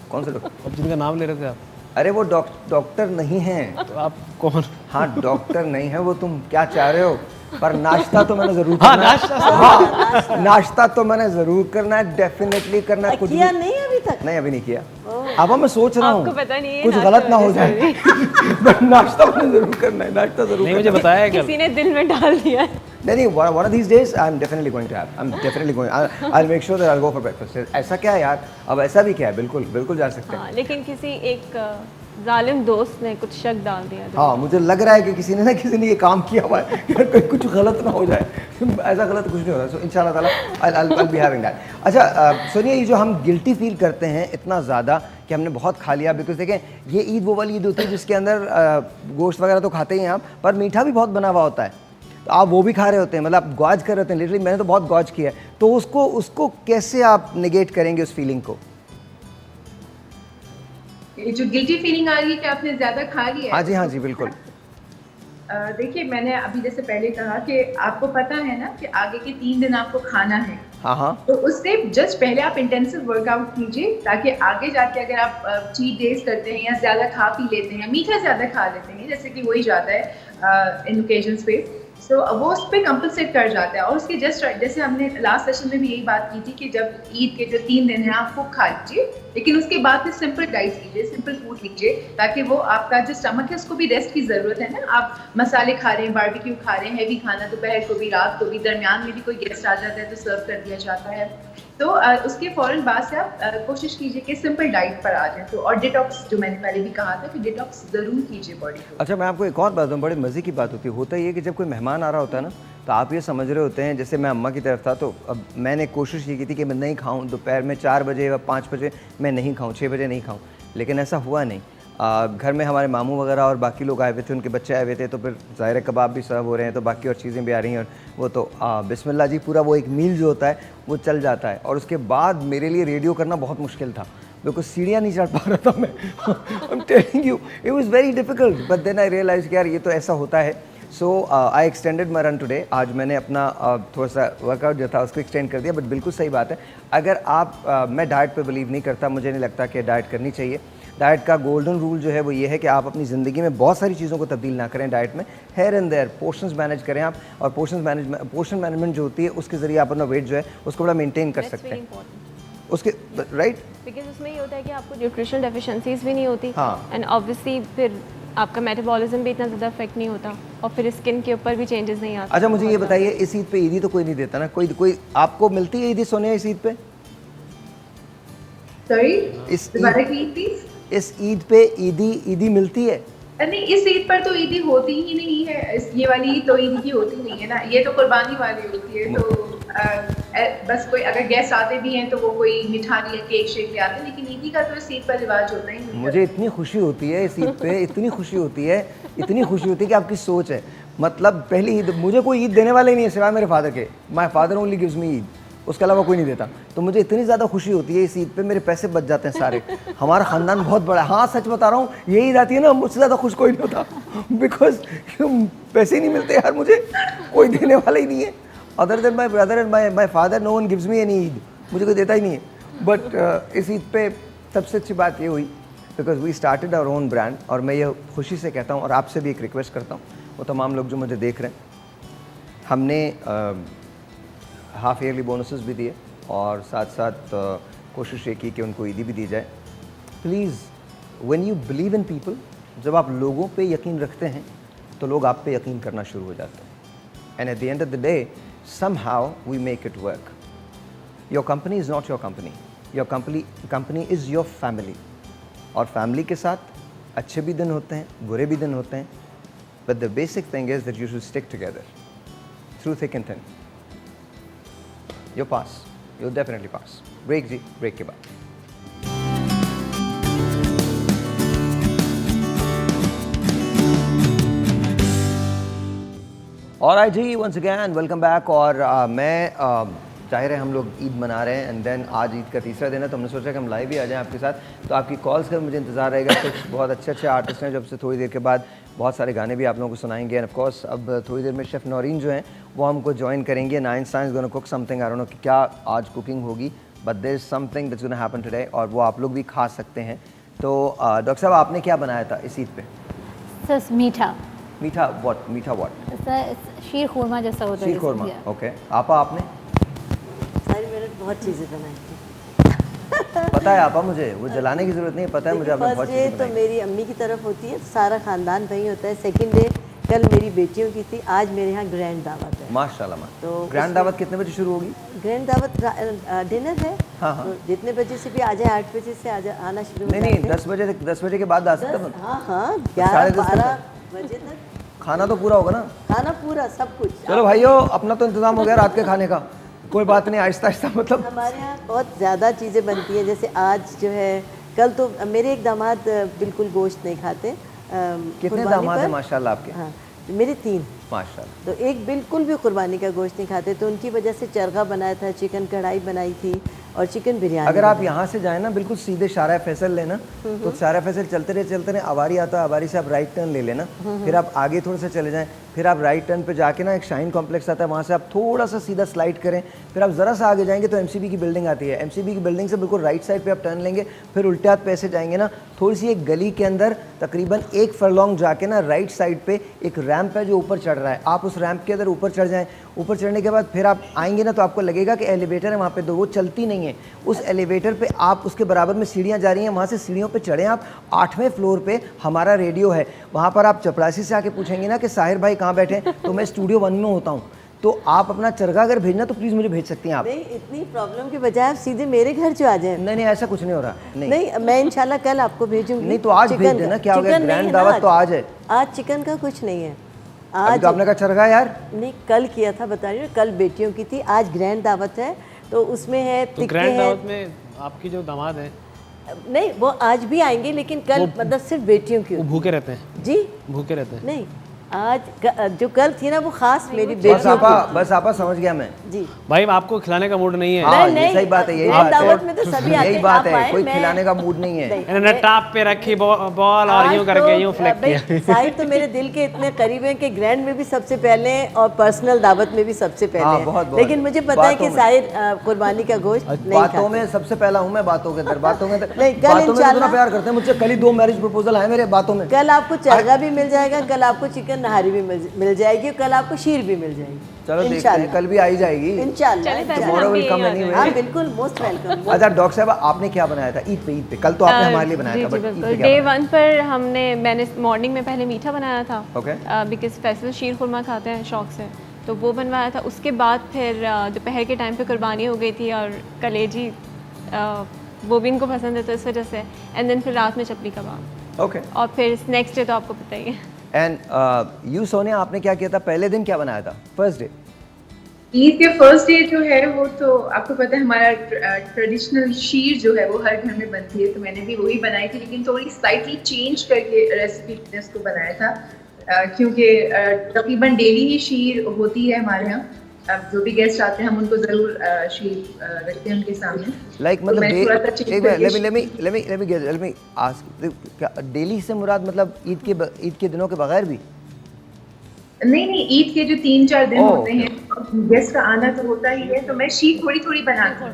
Speaker 1: कौन से डॉक्टर?
Speaker 3: अब जिनका नाम ले रहे थे आप।
Speaker 1: अरे वो डॉक्टर नहीं हैं।
Speaker 3: तो आप कौन?
Speaker 1: हाँ डॉक्टर नहीं है वो, तुम क्या चाह रहे हो? पर नाश्ता तो मैंने जरूर
Speaker 3: हाँ,
Speaker 1: करना है।
Speaker 3: नाश्ता।
Speaker 1: हाँ, नाश्ता तो मैंने जरूर करना है, डेफिनेटली करना है। कुछ
Speaker 4: किया
Speaker 1: भी
Speaker 4: नहीं अभी तक?
Speaker 1: नहीं, अभी नहीं किया। अब मैं सोच रहा हूँ
Speaker 2: आपको पता नहीं है
Speaker 1: कुछ
Speaker 2: नाश्ता
Speaker 1: गलत ना हो
Speaker 2: वजह
Speaker 1: जाए। बट नाश्ता मैंने जरूर करना है, नाश्ता जरूर
Speaker 3: नहीं
Speaker 1: करना
Speaker 3: मुझे
Speaker 1: है।
Speaker 3: बताया क्या?
Speaker 2: किसी ने दिल में डाल दिया है।
Speaker 1: नहीं, one of these days I'm definitely going to have. I'm definitely going. I'll make sure that I'll go for breakfast. ऐसा क्या है यार? अब ऐसा भी क्या है? बिल्कुल बिल्कुल जा सकते हैं।
Speaker 2: हाँ, लेकिन किसी एक जालिम दोस्त ने कुछ शक डाल दिया।
Speaker 1: हाँ, मुझे लग रहा है कि किसी ने ये काम किया हुआ है यार, कोई कुछ गलत ना हो जाए। ऐसा गलत कुछ नहीं हो रहा। सो इंशाल्लाह ताला I'll be having that. अच्छा सोनिया, ये जो हम गिल्टी फील करते हैं इतना ज़्यादा कि हमने बहुत खा लिया, बिकॉज देखें ये ईद वो वाली ईद होती है जिसके अंदर गोश्त वगैरह तो खाते ही हैं आप, पर मीठा भी बहुत बना हुआ होता है, तो आप वो भी खा रहे होते हैं, मतलब आप गौज कर रहे होते हैं। लिटरली मैंने तो बहुत गौज किया है। तो उसको कैसे आप नेगेट करेंगे उस फीलिंग को?
Speaker 6: ये जो गिल्टी फीलिंग आ रही है कि आपने ज्यादा खा लिया है।
Speaker 1: हाँ जी बिल्कुल।
Speaker 6: देखिए, मैंने अभी जैसे पहले कहा कि आपको पता है ना कि आगे के 3 दिन आपको खाना है।
Speaker 1: हाँ।
Speaker 6: तो उससे जस्ट पहले आप इंटेंसिव वर्कआउट कीजिए, ताकि आगे जाके अगर आप चीट डेज करते हैं या ज़्यादा खा पी लेते हैं, मीठा ज़्यादा खा लेते हैं, जैसे कि वही जाता है इन ओकेजन्स पे, सो वो उस पर कंपनसेट कर जाता है। और उसके जस्ट जैसे हमने लास्ट सेशन में भी यही बात की थी कि जब ईद के जो 3 दिन हैं आप वो खा लीजिए, लेकिन उसके बाद फिर सिंपल डाइट लीजिए, सिंपल फूड लीजिए, ताकि वो आपका जो स्टमक है उसको भी रेस्ट की ज़रूरत है ना। आप मसाले खा रहे हैं, बारबेक्यू खा रहे हैं, हैवी खाना दोपहर को भी, रात को भी, दरमियान में भी कोई गेस्ट आ जाता है तो सर्व कर दिया जाता है। तो उसके फ़ौरन बाद से आप कोशिश कीजिए कि सिंपल डाइट पर आ जाए। तो और डिटॉक्स, जो मैंने पहले भी कहा था कि डिटॉक्स ज़रूर कीजिए बॉडी को।
Speaker 1: अच्छा, मैं आपको एक और बात दूँ, बड़े मज़े की बात होता है ये कि जब कोई मेहमान आ रहा होता है ना, तो आप ये समझ रहे होते हैं, जैसे मैं अम्मा की तरफ था, तो अब मैंने कोशिश ये की थी कि मैं नहीं खाऊं, दोपहर में 4 बजे या 5 बजे मैं नहीं खाऊं, 6 बजे नहीं खाऊं, लेकिन ऐसा हुआ नहीं। घर में हमारे मामू वगैरह और बाकी लोग आए हुए थे, उनके बच्चे आए हुए थे, तो फिर ज़ाहिर कबाब भी सर्व हो रहे हैं, तो बाकी और चीज़ें भी आ रही हैं, और वो तो बिस्मिल्लाह जी, पूरा वो एक मील जो होता है वो चल जाता है। और उसके बाद मेरे लिए रेडियो करना बहुत मुश्किल था, बिकॉज सीढ़ियाँ नहीं चढ़ पा रहा था मैं। I am telling you, it was very difficult, but then I realise कि यार ये तो ऐसा होता है। So I extended my run today. आज मैंने अपना थोड़ा सा वर्कआउट जो था उसको एक्सटेंड कर दिया। बट बिल्कुल सही बात है, अगर आप मैं डाइट पे बिलीव नहीं करता, मुझे नहीं लगता कि डाइट करनी चाहिए। डाइट का गोल्डन रूल जो है वो ये है कि आप अपनी ज़िंदगी में बहुत सारी चीज़ों को तब्दील ना करें डाइट में, here and there portions manage करें आप, और पोर्शन मैनेजमेंट जो होती है उसके ज़रिए आप अपना वेट जो है उसको बड़ा मेंटेन कर सकते हैं उसके, राइट?
Speaker 2: बिकॉज उसमें ये होता है कि आपको न्यूट्रिशनल डेफिशिएंसीज भी नहीं होती,
Speaker 1: हाँ।
Speaker 2: एंड ऑब्वियसली फिर आपका मेटाबॉलिज्म भी इतना ज़्यादा अफेक्ट नहीं होता, और फिर स्किन के ऊपर भी चेंजेस नहीं आते।
Speaker 1: अच्छा, मुझे ये बताइए, इस ईद पे ईदी तो कोई नहीं देता ना? कोई आपको मिलती है ईदी सोनिया इस ईद पे?
Speaker 6: सॉरी,
Speaker 1: इस
Speaker 6: दोबारा की प्लीज।
Speaker 1: इस ईद पे ईदी मिलती है?
Speaker 6: नहीं, इस ईद पर तो ईदी होती ही नहीं है। ये वाली ईद तो ईद की होती नहीं है ना, ये तो कुर्बानी वाली होती है। तो बस कोई अगर गेस्ट आते भी हैं तो वो कोई मिठाई या केक शेक ले आते हैं, लेकिन ईदी का तो इस ईद पर रिवाज होता ही नहीं।
Speaker 1: मुझे इतनी खुशी होती है इस ईद पे, इतनी खुशी होती है कि आपकी सोच है। मतलब पहली ईद, मुझे कोई ईद देने वाले ही नहीं है सिवाय मेरे फादर के। My father only gives me Eid, उसके अलावा कोई नहीं देता। तो मुझे इतनी ज़्यादा खुशी होती है इस ईद पे, मेरे पैसे बच जाते हैं सारे। हमारा ख़ानदान बहुत बड़ा है। हाँ, सच बता रहा हूँ, ये ईद आती है ना, मुझसे ज़्यादा खुश कोई नहीं होता, बिकॉज पैसे ही नहीं मिलते यार, मुझे कोई देने वाला ही नहीं है। Other than my brother and my father, no one gives me any Eid, मुझे कोई देता ही नहीं है। बट इस ईद पे सबसे अच्छी बात ये हुई, because we started our own brand, और मैं ये खुशी से कहता हूँ, और आपसे भी एक रिक्वेस्ट करता हूँ, वो तमाम लोग जो मुझे देख रहे हैं, हमने हाफ ईयरली बोनसेस भी दिए और साथ साथ कोशिश ये की कि उनको ईदी भी दी जाए। Please when you believe in people, जब आप लोगों पे यकीन रखते हैं तो लोग आप पे यकीन करना शुरू हो जाते हैं। And at the end of the day somehow we make it work. Your company is not your company, your company is your family. और फैमिली के साथ अच्छे भी दिन होते हैं, बुरे भी दिन होते हैं, but the basic thing is that you should stick together through thick and thin. You pass, you definitely pass. Break जी, ब्रेक के बाद। और जी वंस अगैन वेलकम बैक। और मैं जाहिर है हम लोग ईद मना रहे हैं एंड देन आज ईद का तीसरा दिन है, तो हमने सोचा कि हम लाइव भी आ जाएं आपके साथ। तो आपकी कॉल्स का मुझे इंतज़ार रहेगा। कुछ बहुत अच्छे आर्टिस्ट हैं जब से थोड़ी देर के बाद बहुत सारे गाने भी आप लोगों को सुनाएंगे। एंड ऑफ कोर्स अब थोड़ी देर में शेफ़ नौरीन जो हैं वो हमको ज्वाइन करेंगे। नाइंस्टाइन is gonna cook something, I don't know कि क्या आज कुकिंग होगी, but there is something that's gonna happen today और वो आप लोग भी खा सकते हैं। तो डॉक्टर साहब आपने क्या बनाया था इस ईद पे?
Speaker 5: सर मीठा
Speaker 1: व्हाट?
Speaker 5: सर शीर खुरमा जैसा होता है।
Speaker 1: शीर खुरमा, ओके। आपने?
Speaker 4: सारी मैंने बहुत चीज़ें बनाई थी।
Speaker 1: पता है आपा, मुझे वो जलाने की जरूरत नहीं है, पता है मुझे। आपने बहुत
Speaker 4: फर्स्ट डे तो मेरी अम्मी की तरफ होती है, सारा खानदान वहीं होता है। सेकंड डे कल मेरी बेटियों की थी, आज मेरे यहाँ ग्रैंड दावत है।
Speaker 1: माशाल्लाह।
Speaker 4: तो
Speaker 1: ग्रैंड दावत कितने बजे शुरू होगी?
Speaker 4: ग्रैंड दावत डिनर है।
Speaker 1: हाँ।
Speaker 4: तो जितने बजे से भी आ जाए, 8 बजे से आना शुरू हो
Speaker 1: नहीं, 10 बजे के बाद आ सकते हैं।
Speaker 4: हाँ 11-12 बजे तक
Speaker 1: खाना तो पूरा होगा ना?
Speaker 4: खाना पूरा, सब कुछ।
Speaker 1: चलो भाइयों, अपना तो इंतजाम हो गया रात के खाने का, कोई बात नहीं, आहिस्ता आहिस्ता। मतलब
Speaker 4: हमारे यहाँ बहुत ज़्यादा चीज़ें बनती हैं। जैसे आज जो है, कल तो मेरे एक दामाद बिल्कुल गोश्त नहीं खाते।
Speaker 1: कितने दामाद हैं माशाल्लाह आपके?
Speaker 4: हाँ, मेरे 3
Speaker 1: माशाल्लाह।
Speaker 4: तो एक बिल्कुल भी कुर्बानी का गोश्त नहीं खाते, तो उनकी वजह से चरगा बनाया था, चिकन कढ़ाई बनाई थी और चिकन बिरयानी।
Speaker 1: अगर आप यहाँ से जाए ना बिल्कुल सीधे शारा फैसल लेना, तो शारा फैसल चलते रहे आवारी आता है, आवारी से आप राइट टर्न ले लेना, फिर आप आगे थोड़ा सा चले जाएं, फिर आप राइट टर्न पे जाके ना एक शाइन कॉम्प्लेक्स आता है, वहाँ से आप थोड़ा सा सीधा स्लाइड करें, फिर आप ज़रा सा आगे जाएंगे तो एमसीबी की बिल्डिंग आती है। एमसीबी की बिल्डिंग से बिल्कुल राइट साइड पे आप टर्न लेंगे, फिर उल्टे हाथ पे ऐसे जाएंगे ना, थोड़ी सी एक गली के अंदर तकरीबन 1 फरलॉन्ग जाके ना राइट साइड पे एक रैंप है जो ऊपर चढ़ रहा है। आप उस रैंप के अंदर ऊपर चढ़ जाएं। ऊपर चढ़ने के बाद फिर आप आएंगे ना तो आपको लगेगा कि एलिवेटर है वहाँ पे, वो चलती नहीं है। उस एलिवेटर पे आप उसके बराबर में सीढ़ियाँ जा रही हैं, वहाँ से सीढ़ियों पे चढ़ें आप। 8वें फ्लोर पे हमारा रेडियो है, वहाँ पर आप चपरासी से आके पूछेंगे ना कि साहिर भाई कहाँ बैठे हैं, तो मैं स्टूडियो 1 में होता हूँ। तो आप अपना चरगा अगर भेजना तो प्लीज़ मुझे भेज सकती हैं आप।
Speaker 4: नहीं, इतनी प्रॉब्लम के बजाय आप सीधे मेरे घर जो आ जाए।
Speaker 1: नहीं, ऐसा कुछ नहीं हो रहा।
Speaker 4: नहीं, मैं इंशाल्लाह कल आपको भेजूंगी।
Speaker 1: नहीं तो आज भेज देना, क्या हो गया, ग्रैंड दावत तो आज है।
Speaker 4: आज चिकन का कुछ नहीं है।
Speaker 1: आज तो आपने कहा चरगा यार।
Speaker 4: नहीं, कल किया था, बता रही हूँ, कल बेटियों की थी, आज ग्रैंड दावत है, तो उसमें है
Speaker 3: तो ग्रैंड दावत में आपकी जो दामाद है,
Speaker 4: नहीं वो आज भी आएंगे, लेकिन कल मतलब सिर्फ बेटियों की।
Speaker 3: वो भूखे रहते हैं
Speaker 4: जी,
Speaker 3: भूखे रहते हैं।
Speaker 4: नहीं, आज जो कल थी ना वो खास मेरी बेटियों की।
Speaker 1: बस आपा समझ गया मैं
Speaker 4: जी।
Speaker 3: भाई आपको खिलाने का मूड नहीं है।
Speaker 1: हाँ, ये सही बात है, यही बात
Speaker 4: दावत में तो सभी आते
Speaker 1: यही
Speaker 4: हैं,
Speaker 1: बात
Speaker 4: आप
Speaker 1: है,
Speaker 4: आए,
Speaker 1: कोई
Speaker 4: मैं-
Speaker 1: खिलाने का मूड नहीं है।
Speaker 3: इन्होंने टॉप पे रखी बॉल और यूं करके यूं फ्लिक किया।
Speaker 4: साहिर तो मेरे दिल के इतने करीब हैं कि ग्रैंड में भी सबसे पहले हैं और पर्सनल दावत में भी सबसे पहले
Speaker 1: हाँ,
Speaker 4: हैं।
Speaker 1: बहुत।
Speaker 4: लेकिन मुझे पता है कि साहिर कुर्बानी का गोश्त नहीं
Speaker 1: बातों
Speaker 4: खाता।
Speaker 1: में सबसे पहला हूँ मैं, बातों के अंदर, बातों के अंदर।
Speaker 4: नहीं, कल
Speaker 1: बातों में
Speaker 4: इंशाल्लाह-
Speaker 1: इतना प्यार करते हैं मुझसे। कल ही 2 मैरिज प्रपोजल आए मेरे बातों में।
Speaker 4: कल आपको चरगा भी मिल जाएगा, कल आपको चिकन नहारी भी मिल जाएगी, कल आपको शीर भी मिल जाएगी।
Speaker 1: चलो देखते हैं, कल भी आई जाएगी
Speaker 4: इंशाल्लाह।
Speaker 1: Tomorrow will come anyway।
Speaker 4: हाँ बिल्कुल, मोस्ट वेलकम।
Speaker 1: अच्छा डॉक्टर साहब, आपने क्या बनाया था ईद पे? कल तो आपने हमारे लिए बनाया था,
Speaker 2: जी
Speaker 1: बट ईद पे
Speaker 2: बिल्कुल।
Speaker 1: क्या
Speaker 2: डे
Speaker 1: बनाया?
Speaker 2: 1 पर मैंने मॉर्निंग में पहले मीठा बनाया था,
Speaker 1: Okay।
Speaker 2: बिकॉज फैसल शीर खुरमा खाते हैं शौक से, तो वो बनवाया था। उसके बाद फिर दोपहर के टाइम पे कुर्बानी हो गई थी और कलेजी वो भी इनको पसंद है, तो इस वजह से। एंड देन फिर रात में चपली कबाब,
Speaker 1: ओके।
Speaker 2: और फिर नेक्स्ट डे तो आपको पता ही है।
Speaker 1: एंड यू सोनिया, आपने क्या किया था पहले दिन? क्या बनाया था फर्स्ट डे?
Speaker 6: ईद के फर्स्ट डे जो है वो तो आपको पता है हमारा ट्रेडिशनल शीर जो है वो हर घर में बनती है, तो मैंने भी वही बनाई थी, लेकिन थोड़ी स्लाइटली चेंज करके रेसिपी इसको बनाया था, क्योंकि तकरीबन डेली ही शीर होती है हमारे यहाँ। अब जो भी गेस्ट आते हैं हम उनको जरूर शीर रखते हैं उनके सामने।
Speaker 1: लाइक मतलब let me ask, क्या डेली से मुराद मतलब ईद के दिनों के बगैर भी?
Speaker 6: नहीं, ईद के जो 3-4 दिन होते हैं गेस्ट का आना तो होता ही है, तो मैं शीर थोड़ी थोड़ी बनाती हूँ,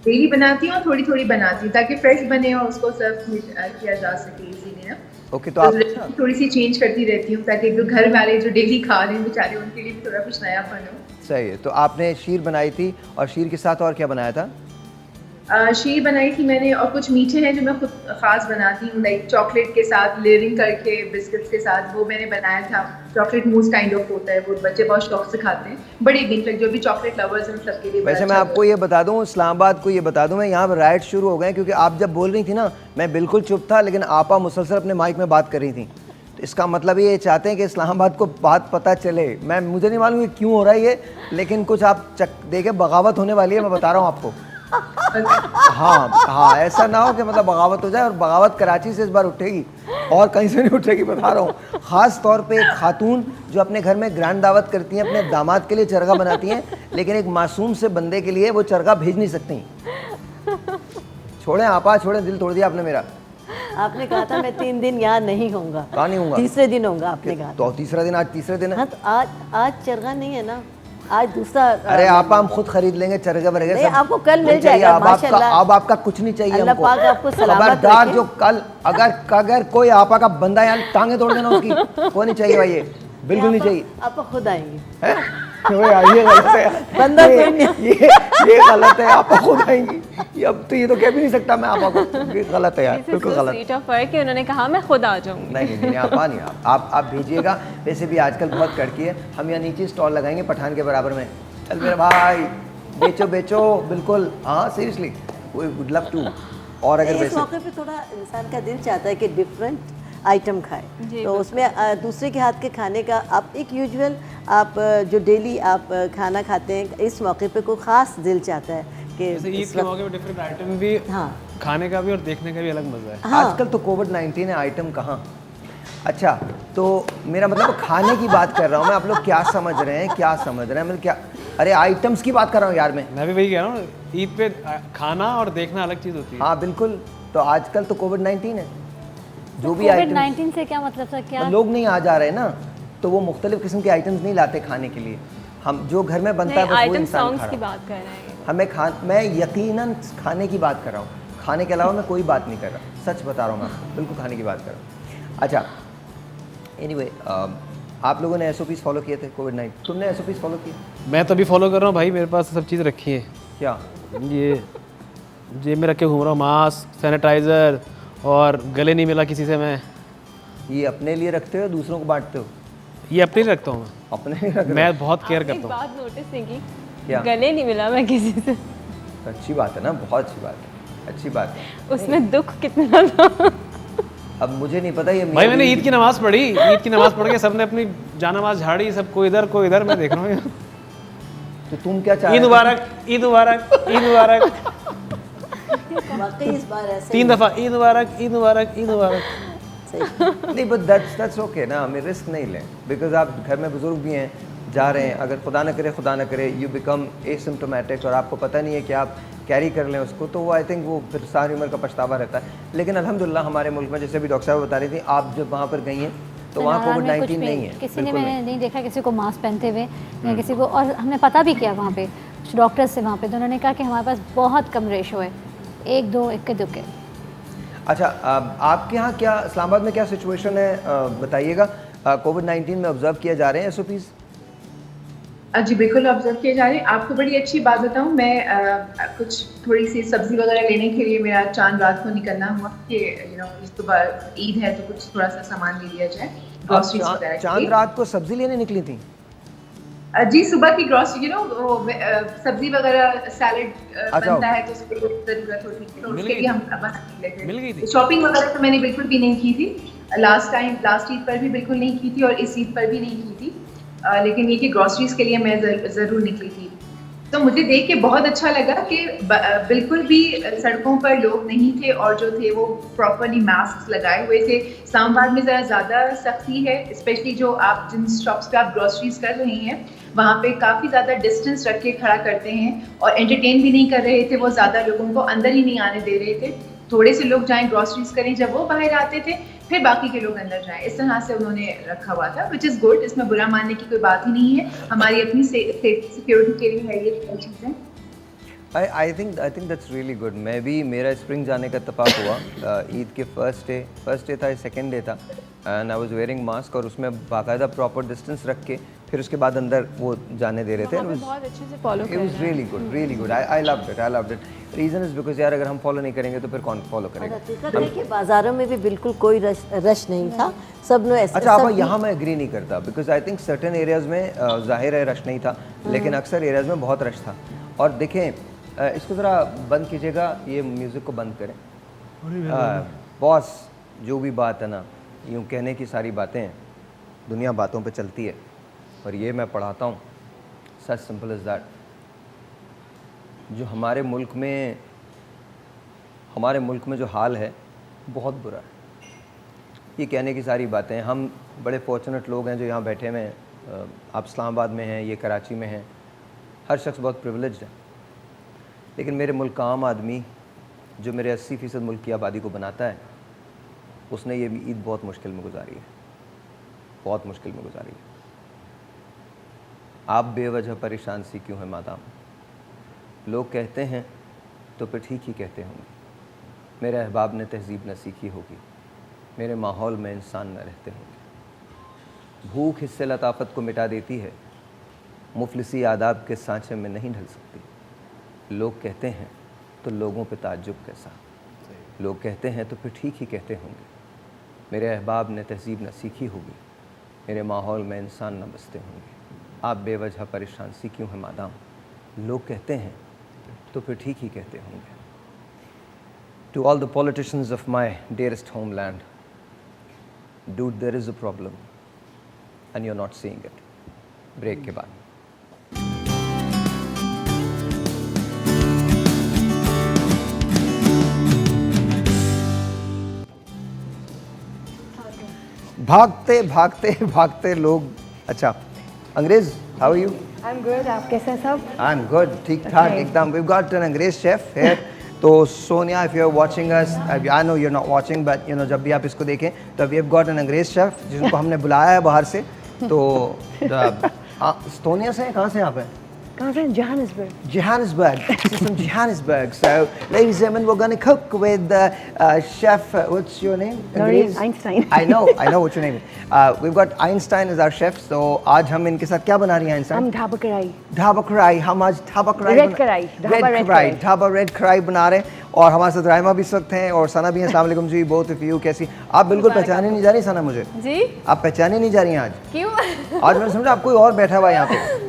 Speaker 6: डेली बनाती हूँ और थोड़ी थोड़ी बनाती हूँ ताकि फ्रेश बने और उसको सर्व किया जा सके इसीलिए ना।
Speaker 1: ओके, तो आप
Speaker 6: थोड़ी सी चेंज करती रहती हूँ ताकि जो घर वाले जो डेली खा रहे हैं बेचारे उनके लिए भी थोड़ा कुछ नयापन हो।
Speaker 1: सही है। तो आपने शीर बनाई थी और शीर के साथ और क्या बनाया था?
Speaker 6: शीर बनाई थी मैंने, और कुछ मीठे हैं जो मैं खुद खास बनाती हूँ, लाइक चॉकलेट के साथ लेयरिंग करके बिस्किट्स के साथ, वो मैंने बनाया था। चॉकलेट मूस काइंड ऑफ होता है, वो बच्चे बहुत शौक से खाते हैं, बड़े भी, इनफैक्ट जो भी चॉकलेट लवर्स हैं सबके लिए।
Speaker 1: वैसे मैं आपको ये बता दूं, इस्लामाबाद को ये बता दूं, मैं यहाँ पर राइट शुरू हो गए क्योंकि आप जब बोल रही थी ना, मैं बिल्कुल चुप था, लेकिन आपा मुसलसल अपने माइक में बात कर रही थी। तो इसका मतलब ये चाहते हैं कि इस्लामाबाद को बात पता चले। मुझे नहीं मालूम ये क्यों हो रहा है ये, लेकिन कुछ आप देखे बगावत होने वाली है, मैं बता रहा हूँ आपको। हाँ, ऐसा ना हो कि मतलब बगावत हो जाए, और बगावत कराची से इस बार उठेगी और कहीं से नहीं उठेगी, बता रहा हूँ। ख़ास तौर पे एक खातून जो अपने घर में ग्रैंड दावत करती हैं, अपने दामाद के लिए चरगा बनाती हैं, लेकिन एक मासूम से बंदे के लिए वो चरगा भेज नहीं सकती। छोड़ें आपा, छोड़ें, दिल तोड़ दिया आपने मेरा।
Speaker 4: आपने कहा था मैं 3 दिन यहाँ नहीं होऊंगा,
Speaker 1: कहाँ नहीं होऊंगा?
Speaker 4: तीसरे दिन होऊंगा आपने कहा।
Speaker 1: तो तीसरा दिन, आज तीसरे दिन है।
Speaker 4: हाँ, तो आज चरगा नहीं है ना, आज दूसरा।
Speaker 1: अरे आप हम खुद खरीद लेंगे चरगा वरगा सब।
Speaker 4: आपको कल मिल जाएगा माशाल्लाह।
Speaker 1: अब आपका कुछ नहीं चाहिए
Speaker 4: अल्लाह
Speaker 1: हमको।
Speaker 4: पाक आपको सलामत
Speaker 1: खबरदार
Speaker 4: रखे।
Speaker 1: जो कल अगर कोई आपा का बंदा यहाँ टांगे तोड़ देना उसकी, कोई नहीं चाहिए भाई, ये बिल्कुल नहीं चाहिए।
Speaker 4: आप खुद आएंगे।
Speaker 1: ये गलत है,
Speaker 4: बंदा कोई नहीं।
Speaker 1: ये गलत है, आप खुद आएंगी। अब तो ये तो कह भी नहीं सकता मैं आपा को, ये गलत है यार, बिल्कुल गलत।
Speaker 2: स्वीट ऑफ हर कि उन्होंने कहा मैं खुद आ जाऊंगी।
Speaker 1: नहीं आपा नहीं, आप भेजिएगा। वैसे भी आजकल बहुत कड़की है, हम यहाँ नीचे स्टॉल लगाएंगे पठान के बराबर में। चल मेरे भाई, बेचो बिल्कुल। हाँ seriously, we would love to. और अगर
Speaker 4: इस मौके पे थोड़ा इंसान का दिल चाहता है कि डिफरेंट आइटम खाए, तो उसमें दूसरे के हाथ के खाने का, आप एक यूजुअल आप जो डेली आप खाना खाते हैं, इस मौके पे कोई ख़ास दिल चाहता है कि
Speaker 3: ईद के मौके पे डिफरेंट आइटम भी,
Speaker 4: हाँ,
Speaker 3: खाने का भी और देखने का भी अलग मज़ा है।
Speaker 4: हाँ।
Speaker 1: आजकल तो कोविड-19 है, आइटम कहाँ। अच्छा, तो मेरा मतलब खाने की बात कर रहा हूँ मैं, आप लोग क्या समझ रहे हैं, मतलब क्या, अरे आइटम्स की बात कर रहा हूँ यार मैं
Speaker 3: भी वही कह रहा हूँ, ईद पे खाना और देखना अलग चीज़ होती है।
Speaker 1: हाँ बिल्कुल। तो आजकल तो कोविड-19 है, जो भी
Speaker 5: कोविड-19 से क्या मतलब था, क्या
Speaker 1: लोग नहीं आ जा रहे ना, तो वो मुख्तलिफ किस्म के आइटम्स नहीं लाते खाने के लिए। हम जो घर में बनता है बस वो इंसान खा
Speaker 2: की
Speaker 1: रहा
Speaker 2: बात कर रहे हैं।
Speaker 1: मैं यकीनन खाने की बात कर रहा हूँ, खाने के अलावा मैं कोई बात नहीं कर रहा, सच बता रहा हूँ मैं आपको, बिल्कुल खाने की बात कर रहा हूँ। अच्छा, एनीवे, आप लोगों ने SOPs फॉलो किए थे कोविड-19? तुमने SOPs फॉलो किए?
Speaker 3: मैं तो अभी फॉलो कर रहा हूँ भाई, मेरे पास सब चीज़ रखी है।
Speaker 1: क्या?
Speaker 3: ये जेब में रख के घूम रहा हूँ, मास्क, सैनिटाइज़र, और गले नहीं मिला किसी से मैं।
Speaker 1: ये अपने लिए रखते हो, दूसरों को बांटते हो?
Speaker 3: ये अपने लिए रखता हूँ मैं,
Speaker 1: अपने
Speaker 3: मैं बहुत केयर
Speaker 2: एक
Speaker 3: करता हूँ।
Speaker 2: बात नोटिस नहीं की,
Speaker 1: क्या?
Speaker 2: गले नहीं मिला मैं किसी से।
Speaker 1: अच्छी बात है ना, बहुत अच्छी बात है, अच्छी बात है।
Speaker 2: उसमें दुख कितना था।
Speaker 1: अब मुझे नहीं पता ये
Speaker 3: भाई मैंने ईद की नमाज़ पढ़ी, ईद की नमाज़ पढ़ के सबने अपनी जानमाज़ झाड़ी, सबको इधर को इधर, मैं देख रहा हूँ।
Speaker 1: तो तुम क्या चाह
Speaker 3: ईद मुबारक, ईद मुबारक, ईद मुबारक,
Speaker 4: वाकई इस बार ऐसे
Speaker 3: 3 दफ़ा ईद मुबारक, ईद मुबारक, ईद मुबारक।
Speaker 1: नहीं, बट दैट्स ओके ना, हमें रिस्क नहीं लें, बिकॉज आप घर में बुजुर्ग भी हैं, जा रहे हैं, अगर खुदा ना करे यू बिकम एसिम्प्टोमेटिक और आपको पता नहीं है कि आप कैरी कर लें उसको, तो वो आई थिंक वो फिर सारी उम्र का पछतावा रहता है। लेकिन अल्हम्दुलिल्लाह हमारे मुल्क में, जैसे भी डॉक्टर साहब बता रही थी, आप जब वहाँ पर गई हैं तो वहाँ कोविड-19 नहीं है,
Speaker 5: किसी ने मैंने नहीं देखा किसी को मास्क पहनते हुए या किसी को, और हमने पता भी किया वहाँ पे कुछ डॉक्टर्स से वहाँ पे, तो उन्होंने कहा कि हमारे पास बहुत कम रेशो है, 1-2 इक्के-दुक्के।
Speaker 1: अच्छा, आपके यहाँ क्या इस्लामाबाद में क्या सिचुएशन है, बताइएगा। कोविड-19 में ऑब्जर्व किया जा रहे हैं SOPs?
Speaker 6: जी बिल्कुल ऑब्जर्व किए जा रहे हैं। आपको बड़ी अच्छी बात बताऊं, मैं कुछ थोड़ी सी सब्जी वगैरह लेने के लिए मेरा चांद रात को निकलना हुआ कि इस बार ईद है तो कुछ थोड़ा सा सामान ले लिया जाए, ग्रोसरीज वगैरह।
Speaker 1: चांद रात को सब्जी लेने निकली थी?
Speaker 6: जी, सुबह की ग्रोसरी, सब्जी वगैरह, सैलेड बनता है तो उसके लिए ज़रूरत होती है, तो उसके लिए हम बाहर निकले थे।
Speaker 3: मिल गई थी?
Speaker 6: शॉपिंग वगैरह तो मैंने बिल्कुल भी नहीं की थी, लास्ट ईद पर भी बिल्कुल नहीं की थी और इस ईद पर भी नहीं की थी, लेकिन ये कि ग्रोसरीज के लिए मैं ज़रूर निकली थी। तो मुझे देख के बहुत अच्छा लगा कि बिल्कुल भी सड़कों पर लोग नहीं थे, और जो थे वो प्रॉपरली मास्क लगाए हुए थे। इस्लामाबाद में ज़रा ज़्यादा सख्ती है, स्पेशली जो आप जिन शॉप्स पे आप ग्रोसरीज कर रहे हैं वहाँ पे काफ़ी ज़्यादा डिस्टेंस रख के खड़ा करते हैं, और एंटरटेन भी नहीं कर रहे थे वो, ज़्यादा लोगों को अंदर ही नहीं आने दे रहे थे। थोड़े से लोग जाएं ग्रोसरीज करें, जब वो बाहर आते थे फिर बाकी के लोग अंदर जाएं, इस तरह से उन्होंने रखा हुआ था, विच इज़ गुड। इसमें बुरा मानने की कोई बात ही नहीं है, हमारी अपनी सिक्योरिटी के लिए है ये चीज़ें।
Speaker 1: I think that's really good. मैं भी, मेरा स्प्रिंग जाने का इत्तेफाक हुआ ईद के फर्स्ट डे था, सेकंड डे था, and I was wearing mask, और उसमें बाकायदा प्रॉपर डिस्टेंस रख के फिर उसके बाद अंदर वो जाने दे रहे थे।
Speaker 2: वहाँ पे बहुत अच्छे से follow
Speaker 1: It was really good. I loved it. Reason is because यार अगर हम फॉलो नहीं करेंगे तो फिर कौन फॉलो करेगा?
Speaker 4: हकीकत है कि बाज़ारों में भी बिल्कुल कोई रश नहीं था, सब ने ऐसे।
Speaker 1: अच्छा आप यहाँ मैं एग्री नहीं करता, because I think certain areas में जाहिर है रश नहीं था, लेकिन अक्सर एरियाज में बहुत रश था। और देखें इसको ज़रा बंद कीजिएगा, ये म्यूज़िक को बंद करें। बॉस जो भी बात है ना, यूँ कहने की सारी बातें हैं, दुनिया बातों पे चलती है, और ये मैं पढ़ाता हूँ, सच सिंपल इज़ दैट। जो हमारे मुल्क में जो हाल है बहुत बुरा है, ये कहने की सारी बातें। हम बड़े फॉर्चुनेट लोग हैं जो यहाँ बैठे हुए हैं, आप इस्लामाबाद में हैं, ये कराची में हैं, हर शख्स बहुत प्रिविलेज्ड है। लेकिन मेरे मुल्क का आम आदमी जो मेरे 80% मुल्क की आबादी को बनाता है, उसने ये भी ईद बहुत मुश्किल में गुजारी है, बहुत मुश्किल में गुजारी है। आप बेवजह परेशान सी क्यों हैं मादाम? लोग कहते हैं तो फिर ठीक ही कहते होंगे, मेरे अहबाब ने तहजीब न सीखी होगी, मेरे माहौल में इंसान न रहते होंगे। भूख हिस्से लताफत को मिटा देती है, मुफलिसी आदाब के सांचे में नहीं ढल सकती। लोग कहते हैं तो लोगों पे ताज्जुब कैसा, लोग कहते हैं तो फिर ठीक ही कहते होंगे, मेरे अहबाब ने तहजीब न सीखी होगी, मेरे माहौल में इंसान न बसते होंगे। आप बेवजह परेशान सी क्यों हैं मादाम? लोग कहते हैं तो फिर ठीक ही कहते होंगे। To all the politicians of my dearest homeland, dude, there is a problem and you're not seeing it. Break के बाद। भागते भागते भागते लोग, अच्छा अंग्रेज, how are you?
Speaker 9: I am good, आप कैसे हैं सब?
Speaker 1: आई एम गुड, ठीक ठाक एकदम। वी गॉट एन अंग्रेज शेफ है। तो Sonia, if you are watching us, I know you are not watching, but you know जब भी आप इसको देखें तो वी हैव गॉट एन अंग्रेज शेफ जिनको हमने बुलाया है बाहर से। तो सोनिया से कहाँ से आप हैं?
Speaker 9: कहाँ से? Johannesburg.
Speaker 1: Johannesburg. She's from Johannesburg. So, ladies and gentlemen, we're going to cook with chef. What's your name?
Speaker 9: Noreen Einstein.
Speaker 1: I know what your name is. We've got Einstein as our chef. So, आज हम इनके साथ क्या बना रही हैं Einstein?
Speaker 9: हम ढाबा कढ़ाई।
Speaker 1: ढाबा कढ़ाई। हम आज ढाबा कढ़ाई।
Speaker 9: Red कढ़ाई।
Speaker 1: ढाबा रेड कढ़ाई बना रहे हैं। और हमारे साथ राइमा भी इस वक्त हैं और सना भी हैं। अस्सलाम वालेकुम जी, बोथ ऑफ यू। कैसी आप? बिल्कुल पहचाने नहीं जा रही सना मुझे।
Speaker 2: जी?
Speaker 1: आप पहचाने नहीं जा रही हैं आज?
Speaker 2: क्यों?
Speaker 1: आज मैंने समझा आप कोई और बैठा हुआ है यहाँ पे।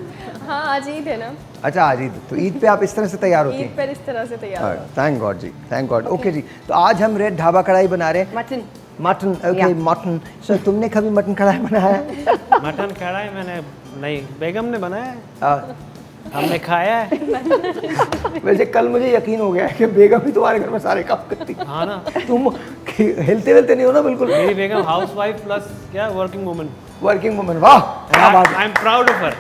Speaker 2: हाँ, आज ईद है ना।
Speaker 1: अच्छा, आज ईद, तो ईद पे आप इस तरह से तैयार होती हैं?
Speaker 2: ईद पर इस तरह से तैयार।
Speaker 1: थैंक गॉड जी, थैंक गॉड। ओके जी, तो आज हम रेड ढाबा कढ़ाई बना रहे हैं। Mutton, okay mutton. सर तुमने कभी मटन कढ़ाई बनाया?
Speaker 3: मटन कढ़ाई मैंने नहीं, बेगम ने बनाया है, हमने खाया है।
Speaker 1: वैसे कल मुझे यकीन हो गया है कि बेगम ही तुम्हारे घर में सारे काम करती है।
Speaker 3: हाँ ना,
Speaker 1: तुम हिलते हिलते नहीं हो ना बिल्कुल?
Speaker 3: मेरी बेगम हाउस वाइफ प्लस क्या वर्किंग वुमन।
Speaker 1: वर्किंग वुमन, वाह क्या बात है।
Speaker 3: I am proud of her.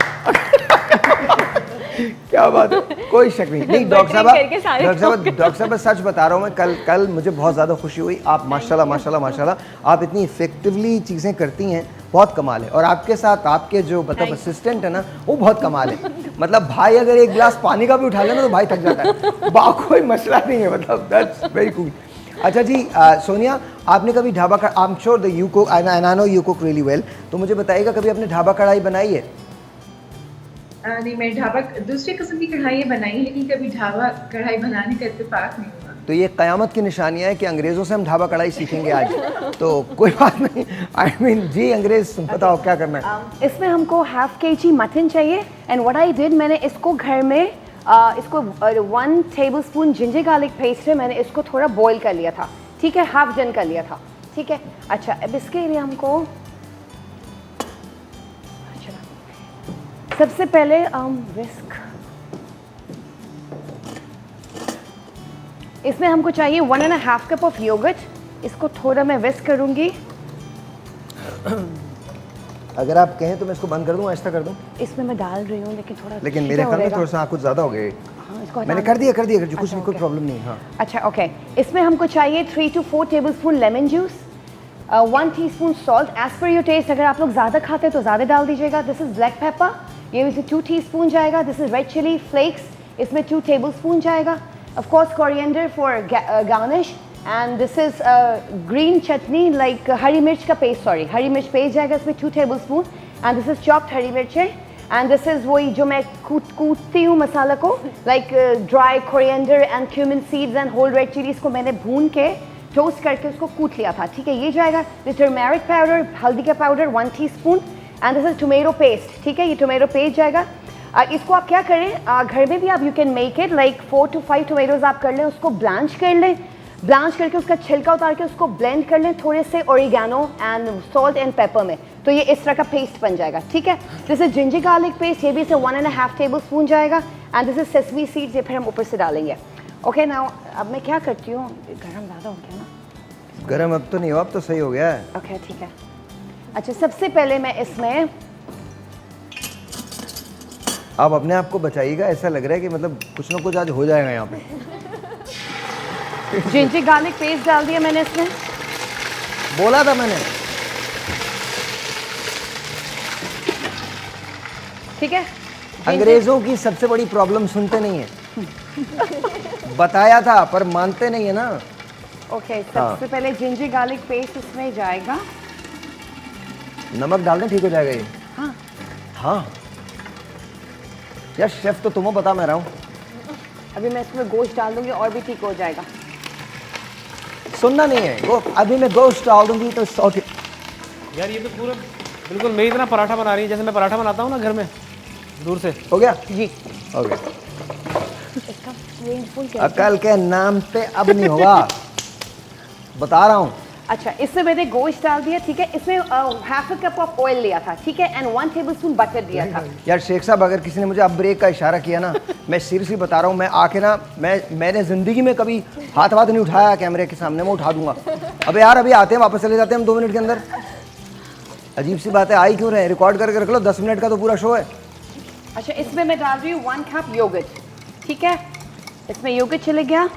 Speaker 1: क्या बात है, कोई शक नहीं। डॉक्टर साहब सच बता रहा हूँ मैं, कल मुझे बहुत ज़्यादा खुशी हुई। आप माशाल्लाह आप इतनी इफेक्टिवली चीज़ें करती हैं, बहुत कमाल है। और आपके साथ आपके जो मतलब असिस्टेंट है ना, वो बहुत कमाल है। मतलब भाई अगर एक गिलास पानी का भी उठा लेना तो भाई थक जाता है, कोई मसला नहीं है, मतलब दैट्स वेरी कूल। अच्छा जी, सोनिया आपने कभी ढाबा का, I am sure that you cook and I know you cook really well, तो मुझे बताइएगा कभी आपने ढाबा कढ़ाई बनाई है?
Speaker 6: नहीं, मैं ढाबा दूसरी किस्म की कढ़ाइयाँ बनाई, लेकिन कभी ढाबा कढ़ाई बनाने का इत्तेफाक नहीं हुआ।
Speaker 1: तो ये क़यामत की निशानियाँ है कि अंग्रेज़ों से हम ढाबा कढ़ाई सीखेंगे आज। तो कोई बात नहीं, आई मीन जी अंग्रेज़ बताओ क्या करना है।
Speaker 9: इसमें हमको ½ kg मटन चाहिए। एंड व्हाट आई डिड, मैंने इसको घर में इसको 1 tablespoon जिंजर गार्लिक पेस्ट है, मैंने इसको थोड़ा बॉईल कर लिया था, ठीक है, हाफ डन कर लिया था, ठीक है। अच्छा, अब इसके लिए हमको सबसे पहले विस्क, इसमें हमको चाहिए 1.5 कप ऑफ योगर्ट। इसको थोड़ा मैं विस्क करूंगी।
Speaker 1: अगर आप कहें तो मैं इसको बंद कर दूं, ऐसा कर दूं?
Speaker 9: इसमें मैं डाल रही हूँ, लेकिन
Speaker 1: मेरे ख्याल में थोड़ा सा कुछ ज़्यादा हो गया।
Speaker 9: हाँ,
Speaker 1: मैंने कर दिया कुछ भी, कोई प्रॉब्लम नहीं। हाँ
Speaker 9: अच्छा, ओके। इसमें हमको चाहिए 3 to 4 tablespoon lemon juice, 1 teaspoon salt as per your taste. अगर आप लोग ज़्यादा खाते हैं तो ज़्यादा डाल दीजिएगा। दिस इज़ ब्लैक पेपर, ये इसमें 2 teaspoon जाएगा। This is red chilli flakes, इसमें 2 tablespoon जाएगा। Of course coriander for garnish. And this is green chutney, like हरी मिर्च का पेस्ट, सॉरी हरी मिर्च पेस्ट जाएगा इसमें 2 tablespoon। And this is chopped हरी मिर्चें एंड दिस इज वही जो मैं कूटती हूँ मसाला को, like dry coriander and cumin seeds and whole red chillies को मैंने भून के टोस्ट करके उसको कूट लिया था, ठीक है। ये जाएगा दिस टर्मेरिक पाउडर, हल्दी का powder 1 teaspoon and this is tomato paste, ठीक है। ये टोमेटो पेस्ट जाएगा। इसको आप क्या करें, घर में भी आप you can make it like 4 to 5 tomatoes आप कर लें, उसको ब्लांच कर लें, ब्लांच करके उसका छिलका उतार के उसको ब्लेंड कर लें थोड़े से oregano and salt and paper में, तो ये इस तरह का पेस्ट बन जाएगा, ठीक है। This is ginger garlic paste, ये भी इसे 1.5 टेबल स्पून जाएगा and this is sesame seeds, ये फिर हम ऊपर से डालेंगे। ओके नाउ अब मैं क्या करती हूँ, गरम ज़्यादा हो गया ना?
Speaker 1: गरम अब तो नहीं हो, अब तो सही हो गया है।
Speaker 9: ओके ठीक है। अच्छा सबसे पहले मैं इसमें
Speaker 1: आप अपने आप को बचाइएगा, ऐसा लग रहा है कि मतलब कुछ ना कुछ आज हो जाएगा यहाँ पे।
Speaker 9: जिंजर गार्लिक पेस्ट डाल दिया मैंने इसमें,
Speaker 1: बोला था मैंने,
Speaker 9: ठीक है।
Speaker 1: अंग्रेजों की सबसे बड़ी प्रॉब्लम सुनते नहीं है। बताया था पर मानते नहीं है ना।
Speaker 9: ओके सबसे पहले जिंजर गार्लिक पेस्ट इसमें जाएगा,
Speaker 1: नमक डाल दें, ठीक हो जाएगा ये।
Speaker 9: हाँ
Speaker 1: हाँ यार शेफ तो तुम्हें बता मैं रहा हूँ।
Speaker 9: अभी मैं इसमें गोश्त डाल दूंगी और भी ठीक हो जाएगा।
Speaker 1: सुनना नहीं है वो, अभी मैं गोश्त डाल दूंगी तो ओके।
Speaker 3: यार ये तो पूरा बिल्कुल मेरी तरह पराठा बना रही है, जैसे मैं पराठा बनाता हूँ ना घर में दूर से।
Speaker 1: हो गया
Speaker 9: जी
Speaker 1: हो गया।
Speaker 9: इसका स्विमिंग पूल क्या
Speaker 1: अकल के नाम पे अब नहीं होगा, बता रहा हूँ।
Speaker 9: अच्छा इसमें मैंने गोश्त डाल दिया, ठीक है। इसमें half a cup of oil लिया था, ठीक है, एंड 1 टेबलस्पून बटर दिया था।
Speaker 1: यार शेख साहब अगर किसी ने मुझे अब ब्रेक का इशारा किया ना, मैं सीरियसली बता रहा हूँ, मैं आके ना मैंने ज़िंदगी में कभी हाथ नहीं उठाया कैमरे के सामने, मैं उठा दूंगा। अबे यार अभी आते हैं, वापस चले जाते हैं हम 2 मिनट के अंदर। अजीब सी बात है, आई क्यों रहे, रिकॉर्ड करके रख लो, 10 मिनट का तो पूरा शो है।
Speaker 9: अच्छा इसमें मैं डाल रही हूँ 1 कप योगर्ट, ठीक है। इसमें योगर्ट चले गया,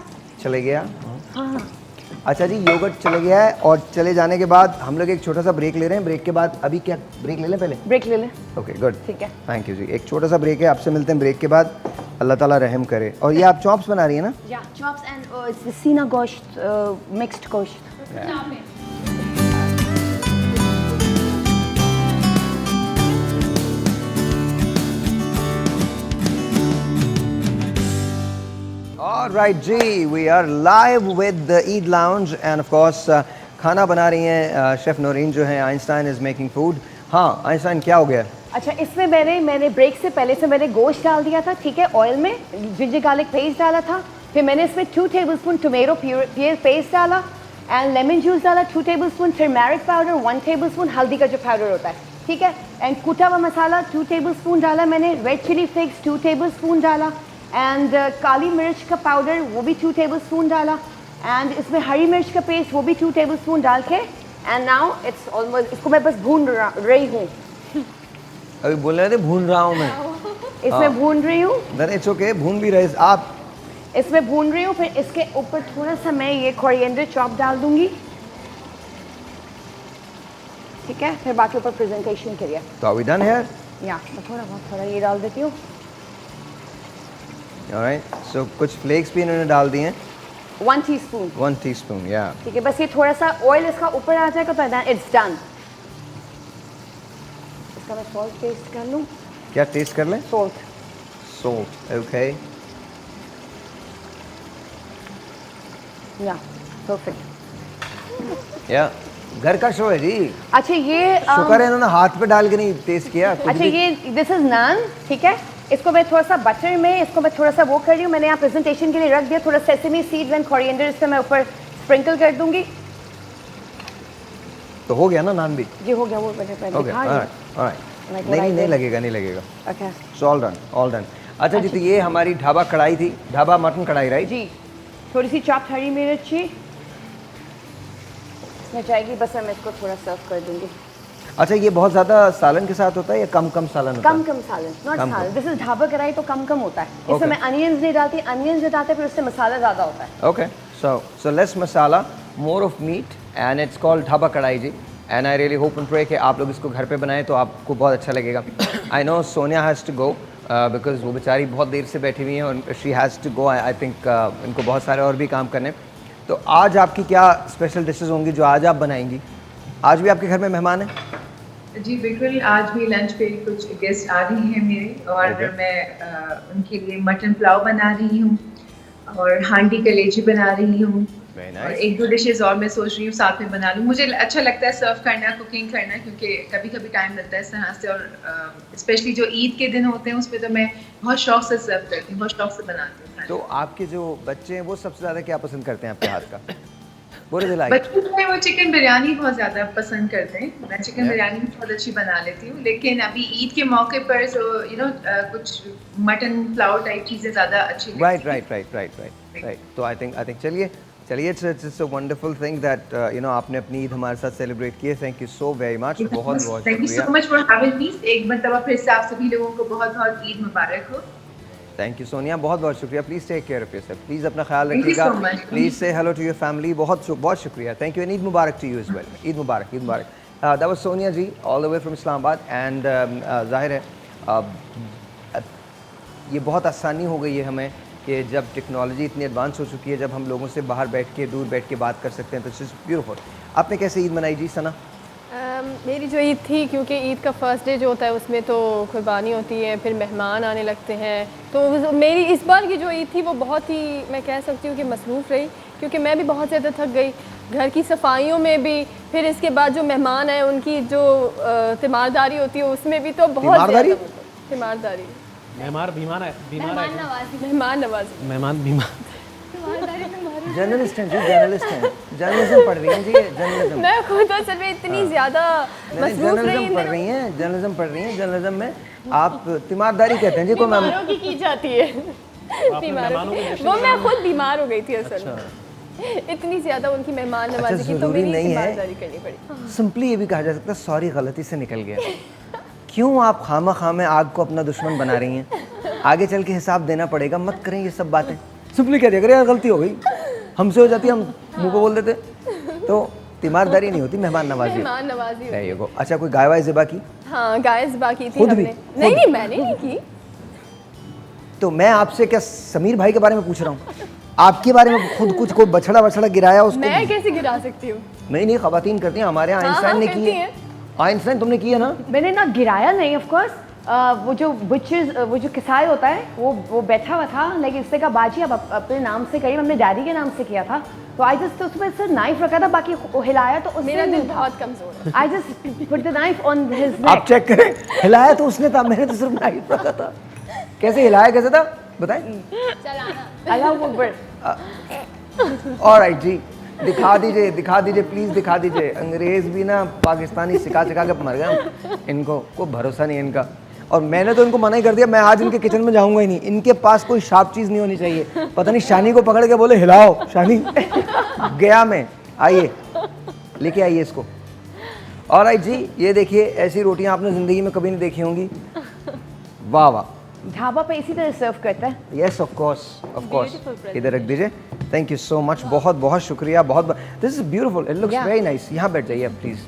Speaker 1: हाँ अच्छा जी योगर्ट चले गया है। और चले जाने के बाद हम लोग एक छोटा सा ब्रेक ले रहे हैं। ब्रेक के बाद अभी क्या ब्रेक ले लें पहले?
Speaker 9: ब्रेक ले लें।
Speaker 1: ओके गुड,
Speaker 9: ठीक है,
Speaker 1: थैंक यू जी। एक छोटा सा ब्रेक है, आपसे मिलते हैं ब्रेक के बाद। अल्लाह ताला रहम करे। और ये आप चॉप्स बना रही है ना?
Speaker 9: या चॉप्स एंड सीना गोश्त, मिक्स्ड गोश्त।
Speaker 1: All right ji, we are live with the Eid Lounge and of course खाना बना रही हैं शेफ नौरीन जो है। Einstein is making food. हाँ आइंस्टाइन क्या हो गया?
Speaker 9: अच्छा इसमें मैंने ब्रेक से पहले से मैंने गोश्त डाल दिया था, ठीक है, ऑयल में जिंजर गार्लिक पेस्ट डाला था। फिर मैंने इसमें 2 टेबलस्पून टोमेटो प्योर पेस्ट डाला एंड लेमन जूस डाला, 2 टेबलस्पून टर्मेरिक पाउडर, 1 टेबलस्पून हल्दी का जो पाउडर होता है, ठीक है, एंड कूटा हुआ मसाला 2 टेबलस्पून डाला मैंने, रेड चिली फ्लेक्स 2 टेबलस्पून डाला एंड काली मिर्च का पाउडर वो भी 2 टेबलस्पून डाला एंड इसमें हरी मिर्च का पेस्ट वो भी 2 टेबलस्पून डाल के एंड नाउ इट्स ऑलमोस्ट, इसको मैं बस भून रही हूँ।
Speaker 1: अभी बोल रहे थे भून रहा हूँ मैं,
Speaker 9: इसमें भून रही हूँ।
Speaker 1: इट्स ओके, भून भी रहे आप।
Speaker 9: इसमें भून रही हूँ। फिर इसके ऊपर थोड़ा सा मैं ये कोरिएंडर चॉप डाल दूंगी, ठीक है, फिर बाकी ऊपर प्रेजेंटेशन के लिए।
Speaker 1: तो आर वी डन हियर?
Speaker 9: या मैं थोड़ा ये डाल देती हूँ।
Speaker 1: ऑलराइट, सो कुछ फ्लेक्स भी इन्होंने डाल दिए हैं,
Speaker 9: 1 टीस्पून।
Speaker 1: 1 टीस्पून, या
Speaker 9: ठीक है, बस ये थोड़ा सा ऑयल इसका ऊपर आ जाएगा तो इट्स डन। इसका मैं सॉल्ट टेस्ट कर लूँ।
Speaker 1: क्या टेस्ट कर लें?
Speaker 9: सॉल्ट,
Speaker 1: ओके,
Speaker 9: या परफेक्ट।
Speaker 1: या घर का शो है जी।
Speaker 9: अच्छा ये
Speaker 1: शुक्र है इन्होंने हाथ पे डाल के नहीं टेस्ट किया।
Speaker 9: अच्छा ये दिस इज नान, ठीक है, इसको मैं थोड़ा सा बटर में इसको मैं थोड़ा सा वो कर रही हूँ, मैंने यहाँ प्रेजेंटेशन के लिए रख दिया, थोड़ा सेसमी सीड्स एंड कोरिएंडर इससे मैं ऊपर स्प्रिंकल कर दूंगी।
Speaker 1: तो हो गया ना नान भी?
Speaker 9: जी हो गया, वो मैंने
Speaker 1: हो गया, ऑलराइट। नहीं लगेगा।
Speaker 9: Okay,
Speaker 1: so all done. अच्छा जी, तो ये हमारी ढाबा कढ़ाई थी, ढाबा मटन कढ़ाई, राइट
Speaker 9: जी। थोड़ी सी चॉप्ड हरी मिर्ची इसमें जाएगी, बस मैं इसको थोड़ा सर्व कर दूंगी।
Speaker 1: अच्छा ये बहुत ज़्यादा सालन के साथ होता है या कम सालन होता है?
Speaker 9: कम सालन, नॉट सालन, दिस इज ढाबा कढ़ाई तो कम होता है। इसमें मैं अनियंस नहीं डालती, अनियंस डालते फिर उससे मसाला ज़्यादा होता है।
Speaker 1: Okay, so less masala, more of meat and it's called dhaba kadhai ji. And I really hope and pray कि आप लोग इसको घर पे बनाएं तो आपको बहुत अच्छा लगेगा। I know Sonia has to go because वो बेचारी बहुत देर से बैठी हुई हैं और she has to go. I think इनको बहुत सारे और भी काम करने। तो आज आपकी क्या स्पेशल डिशेज़ होंगी जो आज आप बनाएंगी? आज भी आपके घर में मेहमान हैं?
Speaker 6: जी बिल्कुल, आज भी लंच पे कुछ गेस्ट आ रहे हैं मेरे और मैं उनके लिए मटन पुलाव बना रही हूँ और हांडी कलेजी बना रही हूँ और एक दो डिशेस और मैं सोच रही हूँ साथ में बना लूँ। मुझे अच्छा लगता है सर्व करना, कुकिंग करना, क्योंकि कभी कभी टाइम लगता है इस तरह से और स्पेशली जो ईद के दिन होते हैं उसमें तो मैं बहुत शौक से सर्व करती हूँ, बहुत शौक से बनाती हूँ।
Speaker 1: तो आपके जो बच्चे हैं वो सबसे ज़्यादा क्या पसंद करते हैं आपके हाथ का? बच्चे
Speaker 6: जो है वो चिकन बिरयानी बहुत ज़्यादा पसंद करते हैं। मैं चिकन बिरयानी भी बहुत अच्छी बना लेती हूँ, लेकिन अभी ईद के मौके पर तो कुछ मटन पुलाव टाइप चीज़ें ज़्यादा अच्छी
Speaker 1: राइट। तो आई थिंक चलिए it's a wonderful thing that आपने अपनी ईद हमारे साथ सेलिब्रेट की है। Thank you so very much, बहुत बहुत
Speaker 6: thank you so much for having me. एक मरतबा फिर से आप सभी लोगों को बहुत बहुत ईद मुबारक हो।
Speaker 1: थैंक यू सोनिया, बहुत बहुत शुक्रिया। Please take care of yourself, please अपना ख्याल रखिएगा, प्लीज़ से हेलो टू योर फैमिली। बहुत शुक्रिया, थैंक यू एंड ईद मुबारक to you as well. Eid मुबारक। That was Sonia ji all the way from Islamabad and ज़ाहिर है ये बहुत आसानी हो गई है हमें कि जब टेक्नोलॉजी इतनी एडवांस हो चुकी है, जब हम लोगों से बाहर बैठ के दूर बैठ के बात कर सकते हैं, तो इट्स ब्यूटीफुल। आपने कैसे ईद मनाई जी सना?
Speaker 10: मेरी जो ईद थी, क्योंकि ईद का फर्स्ट डे जो होता है उसमें तो कुर्बानी होती है, फिर मेहमान आने लगते हैं, तो मेरी इस बार की जो ईद थी वो बहुत ही, मैं कह सकती हूँ कि मसरूफ़ रही, क्योंकि मैं भी बहुत ज़्यादा थक गई घर की सफाइयों में भी, फिर इसके बाद जो मेहमान आए उनकी जो तीमारदारी होती है उसमें भी, तो बहुत ज़्यादा तीमारदारी,
Speaker 1: जर्नलिस्ट हैं जी, जर्नलिज्म पढ़ रही हैं जी, जर्नलिज्म।
Speaker 10: मैं खुद असल में इतनी ज़्यादा मसरूफ़ रही
Speaker 1: पढ़ रही हैं, जर्नलिज्म में आप तीमारदारी कहते हैं जी को मैम
Speaker 10: की जाती है। वो मैं खुद बीमार हो गई थी असल में, इतनी ज़्यादा उनकी मेहमान नवाजी की, तो मेरी तीमारदारी करनी पड़ी।
Speaker 1: सिंपली ये भी कहा जा सकता है सॉरी गलती से निकल गया। क्यों आप खामा में आग को अपना दुश्मन बना रही हैं? आगे चल के हिसाब देना पड़ेगा, मत करें ये सब बातें। सिंपली कह दिया करें यार गलती हो गई, हमसे हो जाती है, हम मुंह पे बोल देते। तो तीमारदारी नहीं होती, मेहमान नवाजी। अच्छा, कोई गाय वाय ज़िबा की?
Speaker 10: हाँ, गाय ज़िबा की थी हमने। नहीं, मैंने नहीं की।
Speaker 1: तो मैं आपसे क्या समीर भाई के बारे में पूछ रहा हूँ? आपके बारे में खुद कुछ कोई बछड़ा गिराया उसको?
Speaker 10: मैं कैसे गिरा सकती हूँ?
Speaker 1: नहीं, खवातीन करती हैं, हमारे यहाँ आइंस्टाइन ने की है। आइंस्टाइन तुमने किया ना?
Speaker 9: मैंने ना गिराया नहीं, ऑफ कोर्स। वो जो किसाई होता है वो बैठा हुआ था, लेकिन इसने कहा बाजी आप अपने नाम से करिए, हमने डैडी के नाम से किया था, तो आई जस्ट उसमें सिर्फ नाइफ रखा था, बाकी हिलाया तो उसने।
Speaker 10: मेरा दिल बहुत कमजोर है।
Speaker 9: I just put the knife on his neck.
Speaker 1: आप चेक करें, हिलाया तो उसने था, मैंने तो सिर्फ नाइफ रखा था। कैसे हिलाया, कैसे था बताएं?
Speaker 9: अल्लाहू अकबर।
Speaker 1: ऑलराइट जी, दिखा दीजिए प्लीज़, दिखा दीजिए। अंग्रेज़ भी ना पाकिस्तानी सिखा के मर गए, इनको कोई भरोसा नहीं है इनका। और मैंने तो इनको मना ही कर दिया, मैं आज इनके किचन में जाऊंगा ही नहीं। इनके पास कोई शार्प चीज़ नहीं होनी चाहिए। पता नहीं शानी को पकड़ के बोले हिलाओ, शानी गया मैं, आइए लेके आइए इसको। ऑलराइट जी, ये देखिए ऐसी रोटियां आपने ज़िंदगी में कभी नहीं देखी होंगी। वाह वाह,
Speaker 9: ढाबा पे इसी तरह सर्व करता है।
Speaker 1: Yes of course. इधर रख दीजिए। थैंक यू सो मच, बहुत बहुत शुक्रिया। This is beautiful, it looks very nice. यहाँ बैठ जाइए आप प्लीज।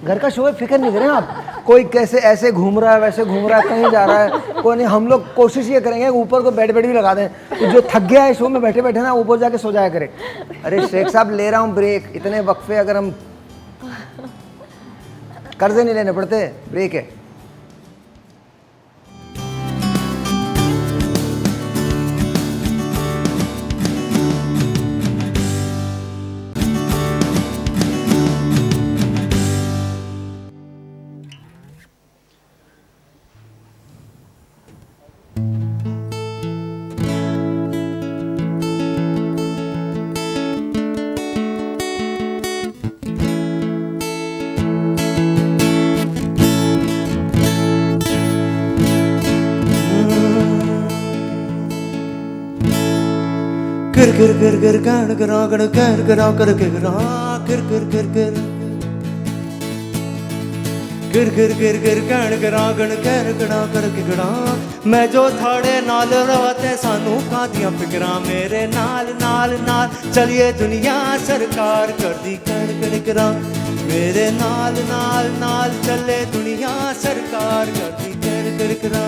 Speaker 1: घर का शो है, फिक्र नहीं करें आप। कोई कैसे ऐसे घूम रहा है, वैसे घूम रहा है, कहीं जा रहा है, कोई नहीं। हम लोग कोशिश ये करेंगे ऊपर को बेड भी लगा दें, तो जो थक गया है शो में बैठे बैठे ना, ऊपर जाके सो जाया करे। अरे शेख साहब, ले रहा हूँ ब्रेक। इतने वक्फे अगर हम कर्जे नहीं लेने पड़ते, ब्रेक है।
Speaker 11: गिर गिर गिर गिर गण गिरा गण गिर गिरा कर गिरा गिर गिर गिर गिर गिर गिर गिर गिर गण गिरा गण गिर गिरा कर गिरा। मैं जो थाड़े नाल रहते सानू कादियां फिकरा, मेरे नाल नाल नाल चलिए दुनिया सरकार कर दी कर कर गिरा। मेरे नाल नाल नाल चले दुनिया सरकार कर दी कर कर गिरा।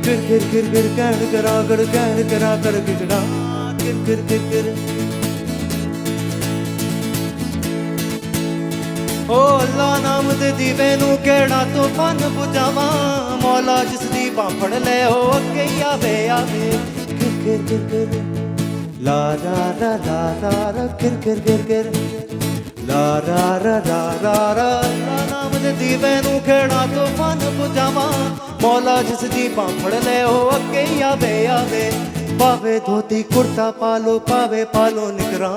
Speaker 11: गिर गिर गिर गिर गण गिरा गण गिर गिरा कर गिरा गिर गिर गिर गिर। ओ अल्लाह नाम दे दीवे नू केड़ा तूफान बुझावा मौला जिस दी बां फड़ ले ओ अगे ही आवे आवे गिर गिर गिर गिर ला ला ला ला ला ला गिर गिर गिर गिर ला ला ला ला ला ला अल्लाह नाम दे दीवे नू केड़ा तूफान बुझावा मौला जिस दी बां फड़ ले ओ अगे ही आवे आवे पावे धोती कुर्ता पालो निकरा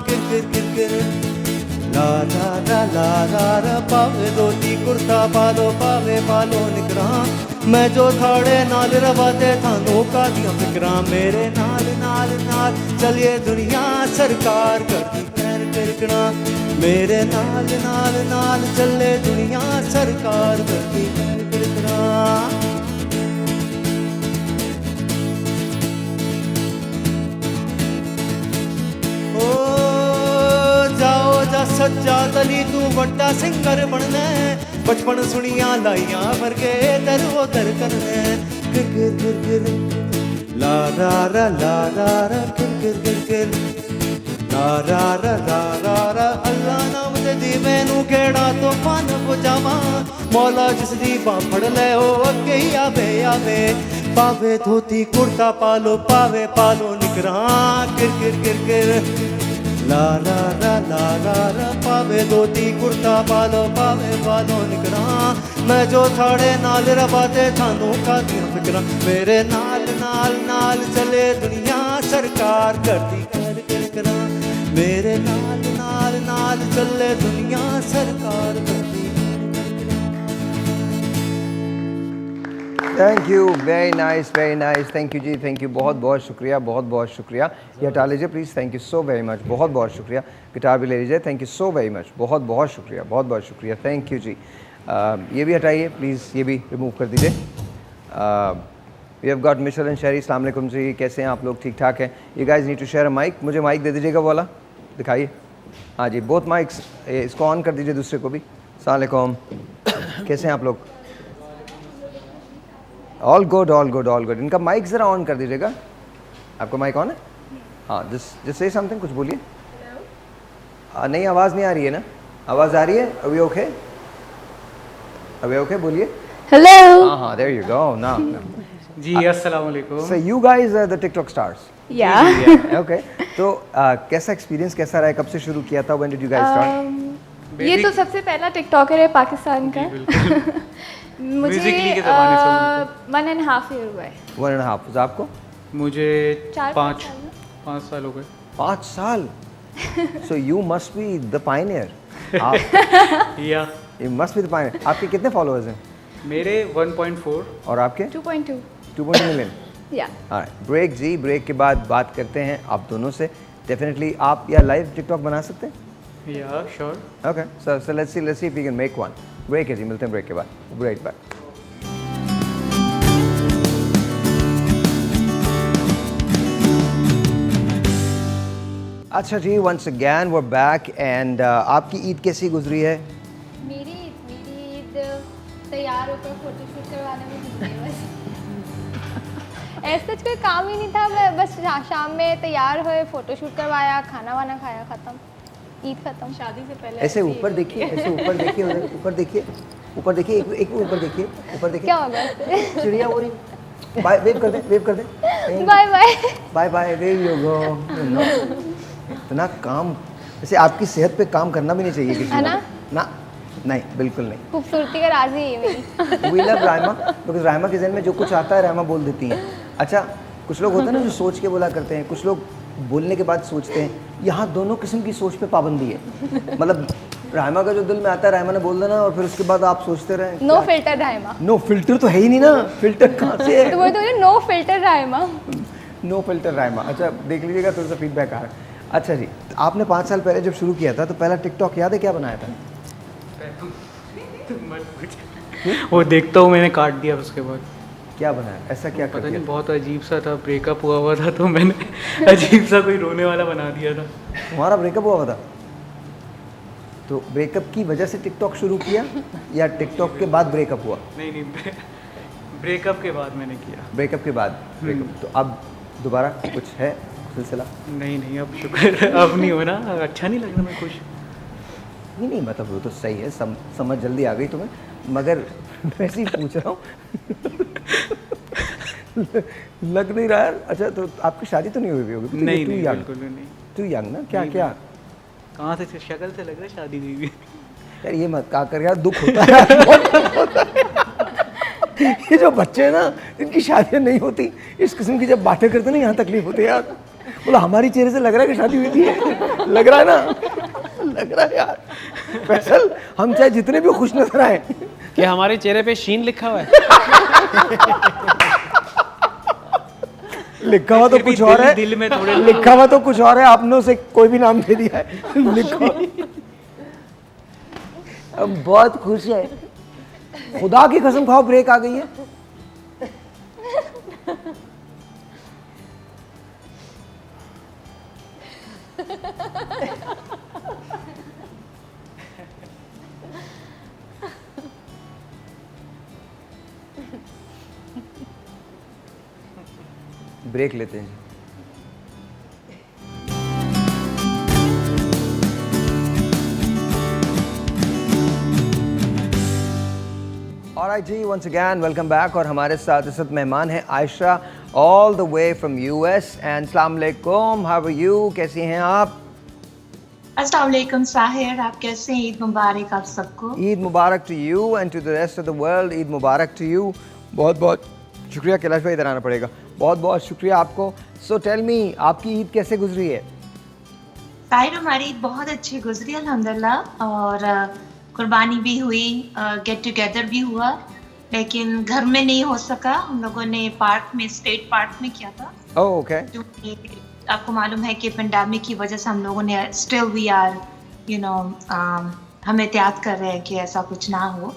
Speaker 11: गिर गिर गिर गिर ला ला ला ला ला ला पावे धोती कुर्ता पालो निकरा मैं जो थाड़े नाल रवाते थानू कादियां फिकरा मेरे नाल नाल नाल चलिए दुनिया सरकार करती पैर टिकना मेरे नाल नाल नाल चले दुनिया सरकार करती पैर टिकना सच्चा तली तू बड़ा सिंगर बनना बचपन सुनिया लाइया वर्गे दर उधर करना गिर गिर गिर गिर ला ला ला ला ला ला गिर गिर गिर गिर ला ला ला ला ला ला अल्लाह नाम दे दी मैनू केड़ा तूफान बुझावा मौला जिस दी बां फड़ ले ओ अगे ही आवे आवे पावे धोती कुर्ता पालो निकरा गिर गिर गिर गिर ला ला ला ला ला ला पावे धोती कुर्ता पालो निकरा मैं जो थाड़े नाल रवाते थानू कादियां फिकरा मेरे नाल नाल नाल चले दुनिया सरकार करती कर करा मेरे नाल नाल नाल चले दुनिया सरकार करती
Speaker 1: thank you very nice thank you जी थैंक यू बहुत शुक्रिया ये हटा लीजिए please thank you so very much बहुत शुक्रिया गिटार भी ले लीजिए thank you so very much बहुत शुक्रिया थैंक यू जी ये भी हटाइए प्लीज़ ये भी रिमूव कर दीजिए वी हैव गॉट मिशर एंड शहरी अस्सलाम वालेकुम जी कैसे हैं आप लोग ठीक ठाक हैं you guys need to share a mic मुझे माइक दे दीजिएगा वो वाला दिखाइए हाँ जी बोथ माइक्स इसको ऑन कर दीजिए दूसरे को भी अस्सलाम वालेकुम कैसे हैं आप लोग ऑल गुड इनका माइक ज़रा ऑन कर दीजिएगा आपका माइक ऑन है हाँ जस्ट से समथिंग कुछ बोलिए नहीं आवाज़ नहीं आ रही है ना आवाज़ आ रही है अभी ओके बोलिए
Speaker 12: हेलो
Speaker 1: हाँ देयर यू गो नाउ
Speaker 13: जी अस्सलाम वालेकुम
Speaker 1: so you guys are the TikTok stars
Speaker 12: या
Speaker 1: ओके तो कैसा एक्सपीरियंस कैसा रहा कब से शुरू किया था when did you guys start
Speaker 12: ये तो सबसे पहला टिकटॉकर है पाकिस्तान का मुझे 1.5 ईयर हुआ है
Speaker 1: 1.5 आपको
Speaker 13: मुझे
Speaker 12: 5
Speaker 13: साल हो गए
Speaker 1: 5 साल so you must be the Pioneer आप
Speaker 13: या
Speaker 1: you must be the Pioneer आपके कितने फॉलोअर्स हैं
Speaker 13: मेरे 1.4
Speaker 1: और आपके
Speaker 12: 2.2
Speaker 1: मिलियन
Speaker 12: या
Speaker 1: ब्रेक के बाद बात करते हैं आप दोनों से डेफिनेटली आप या लाइव टिकटॉक बना सकते हैं
Speaker 13: या sure
Speaker 1: okay so let's see if we can make one break है जी मिलते हैं ब्रेक के बाद राइट बैक अच्छा जी once again we are back and आपकी ईद कैसी गुजरी है
Speaker 12: मेरी ईद तैयार होकर फोटोशूट करवाने में गुजरी बस ऐसा कोई काम ही नहीं था मैं बस शाम में तैयार हुए फोटोशूट करवाया खाना वाना खाया ख़त्म ईद खत्म
Speaker 2: शादी से पहले
Speaker 1: ऐसे ऊपर देखिए ऊपर देखिए एक ऊपर देखिए
Speaker 12: क्या होगा
Speaker 1: चिड़िया हो रही बाय वेव कर दे
Speaker 12: bye
Speaker 1: bye there you go इतना काम वैसे आपकी सेहत पे काम करना भी नहीं चाहिए किसी को ना नहीं बिल्कुल नहीं
Speaker 12: खूबसूरती का राज ही है मेरी
Speaker 1: we love Raima because Raima के जहन में जो कुछ आता है रायमा बोल देती हैं अच्छा कुछ लोग होते हैं ना जो सोच के बोला करते हैं कुछ लोग बोलने के बाद सोचते हैं यहाँ दोनों किस्म की सोच पे पाबंदी है मतलब रायमा का जो दिल में आता है रायमा ने बोल देना और फिर उसके बाद आप सोचते रहे
Speaker 12: no filter Raima
Speaker 1: no filter तो है ही नहीं ना फिल्टर कहाँ से है
Speaker 12: तो वो तो no filter Raima
Speaker 1: no filter Raima अच्छा देख लीजिएगा थोड़ा सा फीडबैक आ रहा है अच्छा जी आपने 5 साल पहले जब शुरू किया था तो पहला टिकटॉक याद है क्या बनाया था
Speaker 13: वो देखता हूँ मैंने काट दिया उसके बाद
Speaker 1: क्या बनाया ऐसा क्या
Speaker 13: पता नहीं बहुत अजीब सा था ब्रेकअप हुआ था तो मैंने अजीब सा कोई रोने वाला बना दिया था
Speaker 1: तुम्हारा ब्रेकअप हुआ था तो ब्रेकअप की वजह से टिकटॉक शुरू किया या टिकटॉक के बाद ब्रेकअप हुआ
Speaker 13: नहीं ब्रेकअप के बाद मैंने किया
Speaker 1: ब्रेकअप के बाद तो अब दोबारा कुछ है सिलसिला
Speaker 13: नहीं अब शुक्र अब नहीं हो ना अच्छा नहीं लग रहा मैं खुश
Speaker 1: नहीं मतलब वो तो सही है, समझ जल्दी आ गई तुम्हें, मगर वैसे ही पूछ रहा हूँ। लग नहीं रहा है। अच्छा तो आपकी शादी तो नहीं हुई होगी?
Speaker 13: नहीं नहीं बिल्कुल नहीं।
Speaker 1: तू यंग ना, क्या क्या
Speaker 13: कहाँ से शक्ल से लग रहा है शादी हुई हुई।
Speaker 1: यार ये मत कहा कर यार, दुख होता है। ये जो बच्चे हैं ना, इनकी शादियाँ नहीं होती, इस किस्म की जब बातें करते ना, यहाँ तकलीफ होती है यार। बोला हमारी चेहरे से लग रहा है कि शादी हुई थी, लग रहा है ना, लग रहा है यार। फैसल, हम चाहे जितने भी खुश नजर आए,
Speaker 3: क्या हमारे चेहरे पे शीन लिखा हुआ है?
Speaker 1: लिखा हुआ तो कुछ और है,
Speaker 13: दिल में थोड़े
Speaker 1: लिखा हुआ तो कुछ और है, आपने उसे कोई भी नाम दे दिया है। लिखा हम बहुत खुश है, खुदा की कसम खाओ ब्रेक आ गई है। ब्रेक लेते हैं जी। Alright जी, once again welcome back और हमारे साथ इस वक्त मेहमान हैं Ayesha all the way from US and अस्सलाम वालेकुम, how are you, कैसी हैं आप?
Speaker 14: अस्सलाम वालेकुम साहिर, आप कैसे हैं? ईद मुबारक आप सबको।
Speaker 1: ईद मुबारक to you and to the rest of the world, Eid Mubarak to you। बहुत बहुत शुक्रिया, कैलाश भाई इधर आना पड़ेगा। बहुत बहुत शुक्रिया आपको। So tell me, आपकी ईद कैसे गुजरी है?
Speaker 14: साहिर हमारी ईद बहुत अच्छी गुजरी अल्हम्दुलिल्लाह, और कुर्बानी भी हुई, गेट टुगेदर भी हुआ, लेकिन घर में नहीं हो सका। हम लोगों ने पार्क में, स्टेट पार्क में किया था।
Speaker 1: Oh okay.
Speaker 14: क्योंकि आपको मालूम है कि पेंडेमिक की वजह से हम लोगों ने स्टिल वी आर हम एहतियात कर रहे हैं कि ऐसा कुछ ना हो।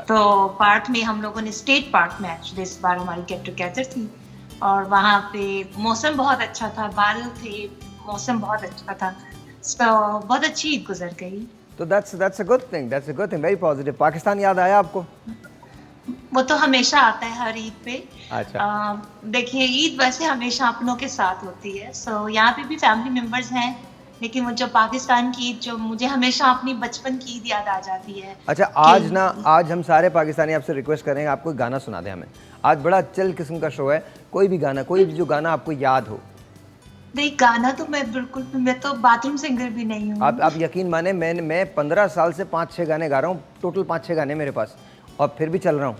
Speaker 14: तो पार्क में हम लोगों ने, स्टेट पार्क में एक्चुअली इस बार हमारी गेट टुगेदर थी, और वहाँ पे मौसम बहुत अच्छा था, बादल थे, मौसम बहुत अच्छा था, तो बहुत अच्छी ईद गुजर गई।
Speaker 1: तो that's a good thing, very positive। Pakistan याद आया आपको?
Speaker 14: वो तो हमेशा आता है हर ईद पे।
Speaker 1: अच्छा।
Speaker 14: देखिए ईद वैसे हमेशा अपनों के साथ होती है, सो यहाँ पे भी फैमिली मेंबर्स हैं, लेकिन वो जो पाकिस्तान की ईद, जो मुझे हमेशा अपनी बचपन की ईद याद आ जाती है।
Speaker 1: अच्छा आज हम सारे पाकिस्तानी आपसे रिक्वेस्ट करेंगे, आप कोई गाना सुना दें हमें। आज बड़ा चिल किस्म का शो है, कोई भी गाना, कोई भी जो गाना आपको याद हो।
Speaker 14: नहीं गाना तो मैं तो बाथरूम सिंगर भी नहीं हूँ।
Speaker 1: आप यकीन माने, मैं 15 साल से 5-6 गाने गा रहा हूँ, टोटल 5-6 गाने मेरे पास, और फिर भी चल रहा हूँ,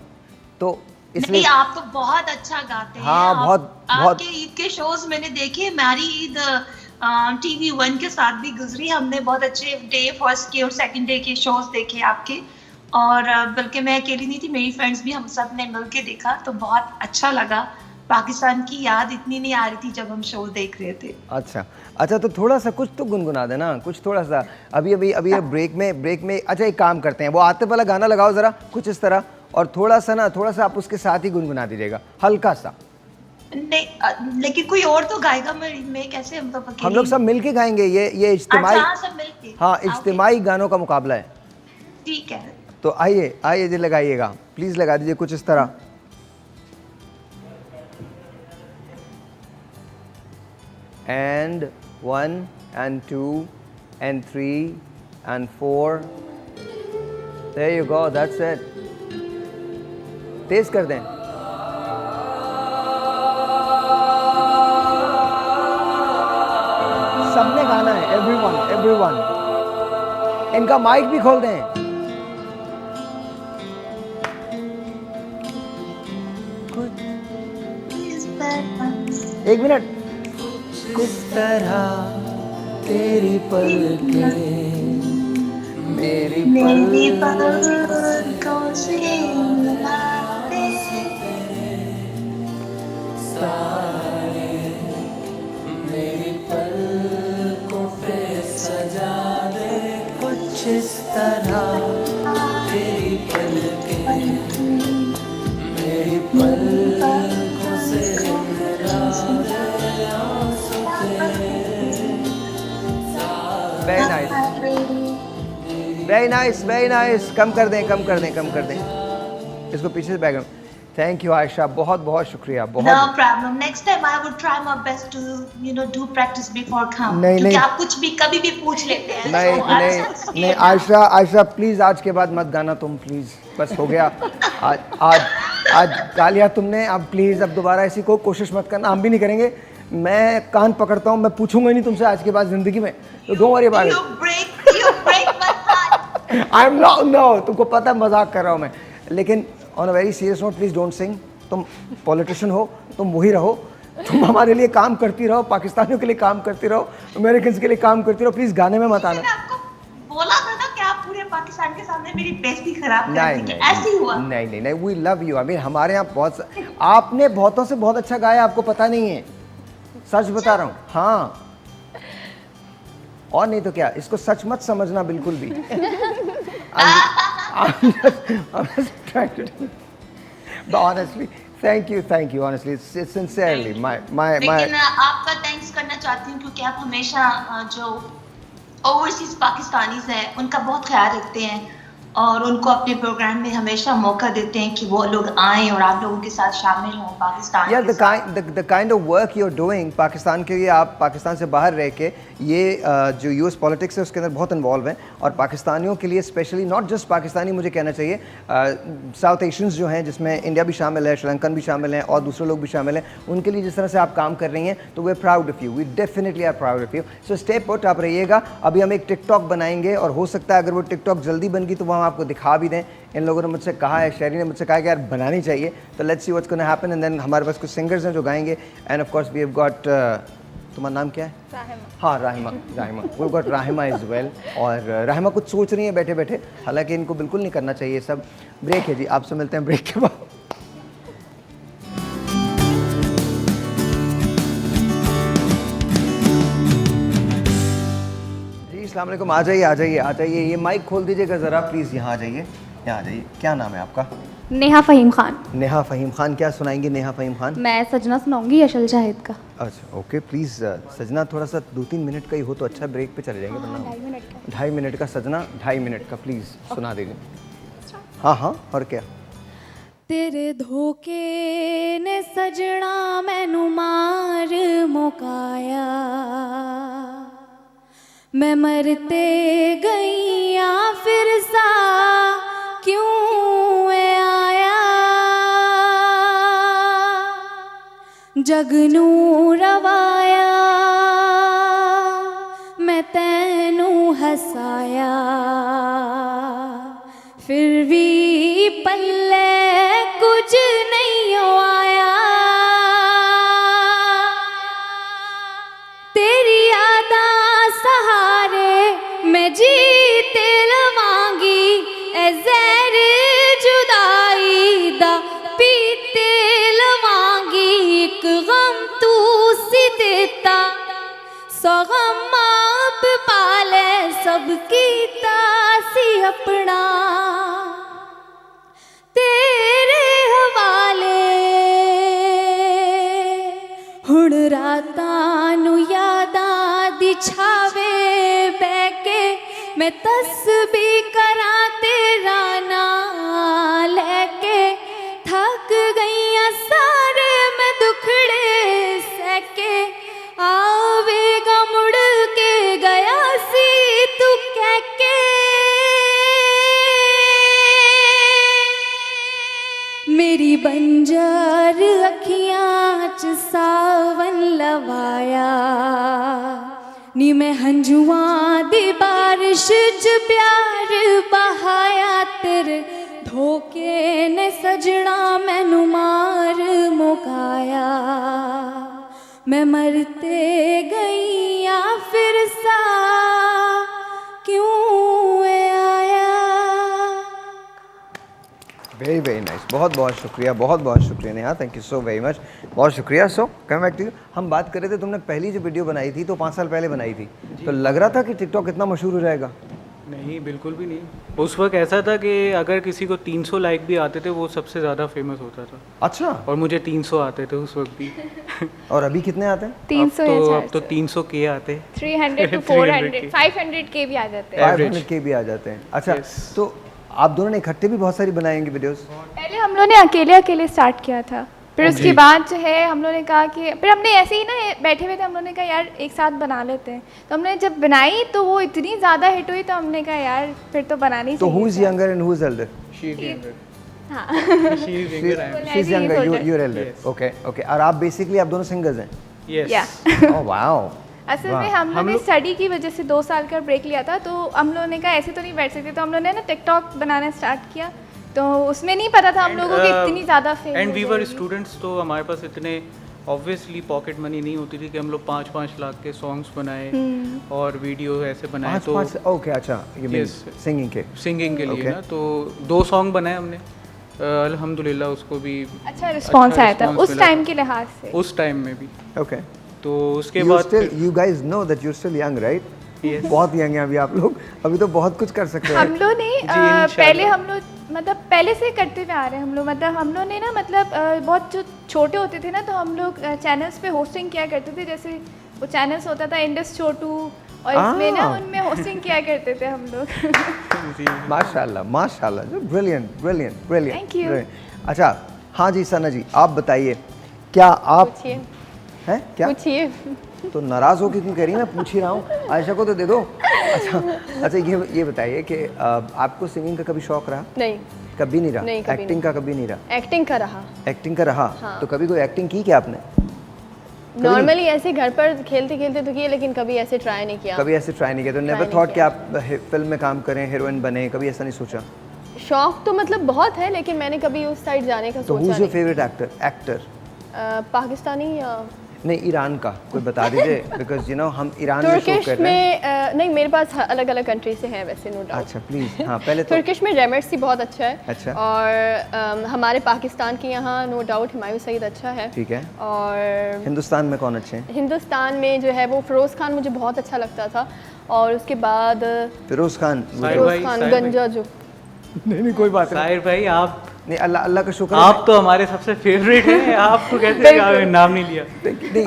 Speaker 1: तो इसलिए।
Speaker 14: नहीं आप तो बहुत अच्छा गाते हैं।
Speaker 1: हाँ, बहुत
Speaker 14: आपके ईद के शोज मैंने देखे। हमारी ईद TV1 के साथ भी गुजरी, हमने बहुत अच्छे डे, फर्स्ट के और सेकंड डे के शोज देखे आपके, और बल्कि मैं अकेली नहीं थी, मेरी फ्रेंड्स भी, हम सब ने मिल के देखा, तो बहुत अच्छा लगा। पाकिस्तान की याद इतनी नहीं आ रही थी जब हम शो देख रहे थे।
Speaker 1: अच्छा तो थोड़ा सा कुछ तो गुनगुना देना, कुछ थोड़ा सा। अभी ब्रेक में अच्छा एक काम करते हैं, वो आतिफ वाला गाना लगाओ जरा, कुछ इस तरह, और थोड़ा सा आप उसके साथ ही गुनगुना दीजिएगा, हल्का सा।
Speaker 14: नहीं लेकिन कोई और तो गाएगा, मैं कैसे?
Speaker 1: हम लोग सब मिलके गाएंगे, ये इज्तिमाई।
Speaker 14: सब मिलके।
Speaker 1: हाँ, इज्तिमाई गानों का मुकाबला है।
Speaker 14: ठीक है,
Speaker 1: तो आइए जी, लगाइएगा प्लीज, लगा दीजिए कुछ इस तरह। And 1 and 2 and 3 and 4, there you go, that's it। तेज कर दें। सबने गाना है, everyone। इनका माइक भी खोल दें। एक मिनट। किस तरह तेरी पलकें मेरी पलकों से मिलाते सारे मेरी पलकों पे सजा दे, कुछ इस तरह तेरी पलकें मेरी पलकों से मिला दे। Very nice। कम कर दें, इसको पीछे से बैकग्राउंड। थैंक यू आयशा, बहुत बहुत शुक्रिया,
Speaker 14: No
Speaker 1: बहुत।
Speaker 14: problem. Next time I would try my best to do practice before come.
Speaker 1: नहीं,
Speaker 14: क्योंकि
Speaker 1: नहीं।
Speaker 14: आप कुछ भी कभी भी पूछ लेते हैं।
Speaker 1: नहीं
Speaker 14: So, I'm
Speaker 1: नहीं
Speaker 14: so
Speaker 1: नहीं
Speaker 14: scared.
Speaker 1: आयशा प्लीज आज के बाद मत गाना तुम, प्लीज बस हो गया। आज गा लिया तुमने, अब प्लीज अब दोबारा ऐसी कोई कोशिश मत करना, हम भी नहीं करेंगे। मैं कान पकड़ता हूँ, मैं पूछूंगा ही नहीं तुमसे आज के बाद जिंदगी में, तो don't worry about it.
Speaker 14: You break my heart.
Speaker 1: I am not, no तुमको पता है मजाक कर रहा हूँ मैं, लेकिन on a very serious note please don't sing. तुम पॉलिटिशियन हो, तुम वही रहो, तुम हमारे लिए काम करती रहो, पाकिस्तानियों के लिए काम करती रहो, अमेरिकन के लिए काम करती रहो, प्लीज गाने में मत आना।
Speaker 14: बोला था ना कि आप पूरे पाकिस्तान के सामने मेरी बेइज्जती खराब कर
Speaker 1: नहीं
Speaker 14: देंगे,
Speaker 1: नहीं
Speaker 14: ऐसे ही हुआ।
Speaker 1: नहीं, we love you. I mean हमारे यहाँ आपने बहुतों से बहुत अच्छा गाया, आपको पता नहीं है, सच बता रहा हूँ। हाँ, और नहीं तो क्या, इसको सच मत समझना बिल्कुल भी। I'm just trying to do. But honestly, thank you. Honestly, it's sincerely
Speaker 14: लेकिन आपका थैंक्स करना चाहती हूँ क्योंकि आप हमेशा जो ओवरसीज पाकिस्तानीज हैं उनका बहुत ख्याल रखते हैं और उनको अपने प्रोग्राम में हमेशा मौका देते हैं कि वो लोग आएं और आप लोगों के साथ शामिल हों पाकिस्तान
Speaker 1: Yeah,
Speaker 14: के
Speaker 1: the kind of work you're doing, Pakistan के लिए, आप पाकिस्तान से बाहर रह के ये जो यूएस पॉलिटिक्स है उसके अंदर बहुत इन्वॉल्व हैं, और पाकिस्तानियों के लिए स्पेशली, नॉट जस्ट पाकिस्तानी मुझे कहना चाहिए, साउथ एशियंस जो हैं जिसमें इंडिया भी शामिल है, श्रीलंकन भी शामिल हैं और दूसरे लोग भी शामिल हैं, उनके लिए जिस तरह से आप काम कर रही हैं, तो we are proud of you, we definitely are proud of you. So stay put, आप रहिएगा। अभी हम एक टिकटॉक बनाएंगे और हो सकता है अगर वो टिकटॉक जल्दी बन गई तो वो हम आपको दिखा भी दें। इन लोगों ने मुझसे कहा है, शहरी ने मुझसे कहा कि यार बनानी चाहिए, तो let's see what's gonna happen. And then हमारे पास कुछ सिंगर्स हैं जो गाएंगे, and of course we have got, तुम्हारा नाम क्या है? हाँ, Rahima. We have got Rahima is well. और राहिमा कुछ सोच रही हैं बैठे बैठे, हालांकि इनको बिल्कुल नहीं करना चाहिए सब। ब्रेक है जी, आपसे मिलते हैं ब्रेक के बाद। अस्सलाम वालेकुम, आ जाइए। ये माइक खोल दीजिएगा ज़रा प्लीज़, यहाँ आ जाइए। क्या नाम है आपका?
Speaker 15: नेहा फ़हीम खान।
Speaker 1: नेहा फ़हीम खान, क्या सुनाएंगी नेहा फ़हीम खान?
Speaker 15: मैं सजना सुनाऊंगी यशल शाहिद का।
Speaker 1: अच्छा ओके, प्लीज़ सजना थोड़ा सा 2-3 मिनट का ही हो तो अच्छा, ब्रेक पे चले जाएंगे। 2.5 मिनट का सजना, 2.5 मिनट का प्लीज़ सुना देंगे। हाँ, और क्या?
Speaker 15: तेरे धोखे ने सजना मैनू मार मुकाया, मैं मरते गईया फिर सा क्यों आया, जगनू रवाया मैं तैनू हसाया, फिर भी पल्ले कुछ नहीं आया, तेरी यादा सहारे मैं जीते लवांगी, ए ज़हर जुदाई दा पीते लवांगी, एक गम तू सी देता 100 गम आप पाले, सबकी तासी अपना तेरे हवाले, हुण रातां नू यादां दी छावे बैके, मैं तस्बीह करां तेरा नां लैके, थक गईयां सारे मैं दुखड़े सैके, आवेगा मुड़ के गया सी तू कहके, मेरी बंजर अखियां च सावन लवाया, नी मैं हंजुआं दी बारिश च प्यार बहाया, तेरे धोखे ने सजना मैनू मार मुकाया, मैं मरते गईया फिर सा क्यों आया।
Speaker 1: वेरी वेरी नाइस, बहुत शुक्रिया Neha, thank you so very much, बहुत शुक्रिया। सो कम बैक टू यू, हम बात कर रहे थे, तुमने पहली जो वीडियो बनाई थी तो 5 साल पहले बनाई थी, तो लग रहा था कि टिकटॉक इतना मशहूर हो जाएगा?
Speaker 13: नहीं, बिल्कुल भी नहीं। उस वक्त ऐसा था कि अगर किसी को 300 लाइक भी आते थे वो सबसे ज़्यादा फेमस होता था।
Speaker 1: अच्छा।
Speaker 13: और मुझे 300 आते थे उस वक्त भी।
Speaker 1: और अभी कितने आते हैं?
Speaker 10: 300
Speaker 13: अब तो 300 के आते हैं।
Speaker 10: 300 to 400, 500 के भी आ जाते हैं।
Speaker 1: 500 के भी आ जाते हैं। अच्छा, तो आप दोनों ने इकट्ठे भी बहुत सारी बनाएंगे वीडियोस?
Speaker 12: पहले हम लोगों ने अकेले अकेले स्टार्ट किया था, फिर उसके बाद जो है हम लोगों ने कहा कि फिर हमने ऐसे ही ना बैठे हुए थे, हम लोगों ने कहा यार एक साथ बना लेते हैं। तो हमने जब बनाई तो वो इतनी ज़्यादा हिट हुई तो हमने कहा यार फिर तो बनानी चाहिए।
Speaker 1: तो who is younger and who is elder?
Speaker 13: She is younger.
Speaker 12: हाँ
Speaker 1: she is younger, you are elder. Okay okay. और आप बेसिकली आप दोनों सिंगर्स हैं?
Speaker 13: यस।
Speaker 1: Oh wow.
Speaker 12: असल में हम लोगों ने स्टडी की वजह से 2 साल का ब्रेक लिया था, तो हम लोगों ने कहा ऐसे तो नहीं बैठ सकते, तो हम लोगों ने ना टिकटॉक बनाना स्टार्ट किया। तो उसमें नहीं पता था हम लोगों की इतनी ज़्यादा fame.
Speaker 13: And we were students, तो हमारे पास इतने ऑब्वियसली पॉकेट मनी नहीं होती थी कि हम लोग 5-5 लाख के सॉन्ग्स बनाए और वीडियो ऐसे बनाए। तो
Speaker 1: ओके अच्छा, ये मीन सिंगिंग के
Speaker 13: लिए ना, तो 2 सॉन्ग बनाए हमने, अल्हम्दुलिल्लाह उसको भी
Speaker 12: अच्छा रिस्पॉन्स आया था उस टाइम के लिहाज से,
Speaker 13: उस टाइम में भी।
Speaker 1: ओके।
Speaker 13: तो उसके बाद
Speaker 1: you guys know that you are still young right? बहुत यंग हैं अभी आप लोग, अभी तो बहुत कुछ कर सकते हैं।
Speaker 12: हम लोग ने पहले हम लोग मतलब पहले से करते हुए आ रहे हैं हम लोग, मतलब हम लोग ने ना मतलब बहुत जो छोटे होते थे ना तो हम लोग चैनल्स पे होस्टिंग किया करते थे, जैसे वो चैनल्स होता था इंडस छोटू और इसमें ना उनमें होस्टिंग किया करते थे हम लोग।
Speaker 1: माशाल्लाह माशाल्लाह, जो brilliant brilliant brilliant.
Speaker 12: Thank you.
Speaker 1: अच्छा हाँ जी सना जी आप बताइए, क्या आप हैं क्या
Speaker 2: पूछिए।
Speaker 1: तो नाराज़ हो क्यों कह रही हैं? मैं पूछ ही रहा हूँ, आयशा को तो दे दो। अच्छा ये बताइए कि आपको सिंगिंग का कभी शौक रहा?
Speaker 2: नहीं
Speaker 1: कभी नहीं रहा?
Speaker 2: नहीं, कभी
Speaker 1: एक्टिंग का कभी नहीं रहा?
Speaker 2: एक्टिंग का रहा।
Speaker 1: एक्टिंग का रहा?
Speaker 2: हाँ।
Speaker 1: तो कभी कोई एक्टिंग की क्या आपने?
Speaker 2: नॉर्मली ऐसे घर पर खेलते खेलते तो किए, लेकिन कभी ऐसे ट्राई नहीं किया।
Speaker 1: कभी ऐसे ट्राई नहीं किया? तो नेवर थॉट कि आप फिल्म में काम करें, हीरोइन बने, कभी ऐसा नहीं सोचा?
Speaker 2: शौक तो मतलब बहुत है, लेकिन मैंने कभी उस साइड जाने का
Speaker 1: तो
Speaker 2: सोचा
Speaker 1: who is your favourite actor?
Speaker 2: Pakistani या
Speaker 1: नहीं ईरान का कोई बता दीजिए, बिकॉज यू नो हम ईरान में शो कर रहे हैं।
Speaker 2: नहीं मेरे पास अलग अलग कंट्री से हैं वैसे, नो डाउट।
Speaker 1: अच्छा प्लीज हाँ पहले तो
Speaker 2: तुर्किश में रेमर्सी बहुत अच्छा है।
Speaker 1: अच्छा।
Speaker 2: और हमारे पाकिस्तान के यहाँ नो डाउट हुमायूं सईद अच्छा है।
Speaker 1: ठीक है।
Speaker 2: और
Speaker 1: हिंदुस्तान में कौन अच्छे हैं?
Speaker 2: हिंदुस्तान में जो है वो फिरोज़ खान मुझे बहुत अच्छा लगता था, और उसके बाद
Speaker 1: फिरोज़ खान
Speaker 2: गंजा जो
Speaker 1: नहीं कोई बात नहीं।
Speaker 13: साहिर भाई आप
Speaker 1: नहीं अल्लाह का शुक्र,
Speaker 13: आप तो हमारे सबसे फेवरेट हैं, आपको कैसे नाम नहीं लिया?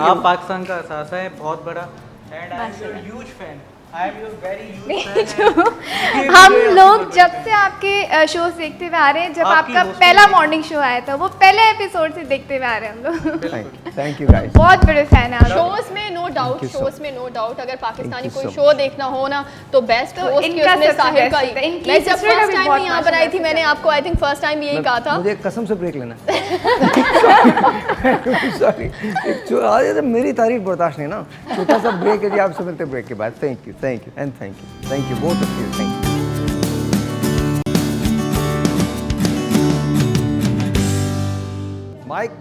Speaker 13: आप पाकिस्तान का असासा है बहुत बड़ा, and I am your huge fan, I am your very huge fan.
Speaker 12: हम लोग जब से आपके शोज देखते हुए आ रहे हैं, जब आपका पहला मॉर्निंग शो आया था वो पहले एपिसोड से देखते हुए आ रहे हैं हम लोग।
Speaker 1: थैंक यू गाइस,
Speaker 12: बहुत बड़े फैन हैं।
Speaker 2: शोज में नो डाउट, शोज में नो डाउट, अगर पाकिस्तानी कोई शो देखना हो ना तो बेस्ट होस्ट के उसमें साहिर का ही। मैं जब फर्स्ट टाइम यहाँ पर आई थी, मैंने आपको आई थिंक फर्स्ट टाइम यही कहा था,
Speaker 1: मुझे कसम से ब्रेक लेना सॉरी मेरी तारीफ बर्दाश्त नहीं ना, छोटा सा ब्रेक है जी, आपसे मिलते ब्रेक के बाद। Thank you and thank you both of you, thank you.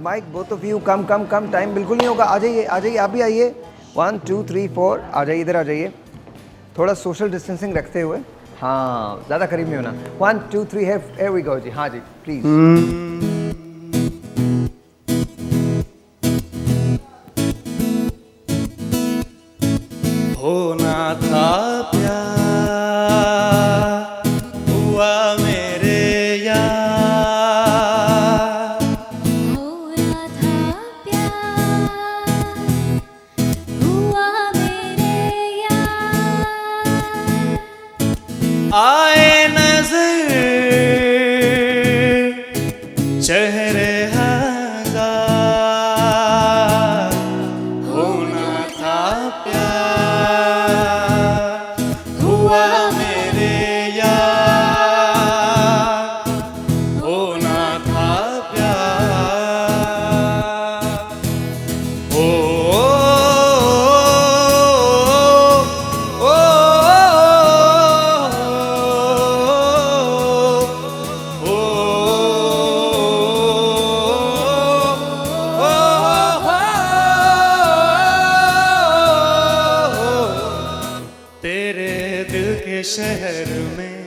Speaker 1: Mic both of you, कम टाइम बिल्कुल नहीं होगा, आ जाइए आप भी आइए, 1 2 3 4 आ जाइए, इधर आ जाइए, थोड़ा सोशल डिस्टेंसिंग रखते हुए, हाँ ज़्यादा करीब नहीं होना। 1 2 3 here we go जी, हाँ जी प्लीज़।
Speaker 11: होना था प्यार हुआ मेरे यार,
Speaker 15: होना था प्यार हुआ मेरे यार,
Speaker 11: आए नजर चेहरे हजार, होना था प्यार हुआ मेरे यार, होना था प्यार। ओ तेरे दिल के शहर में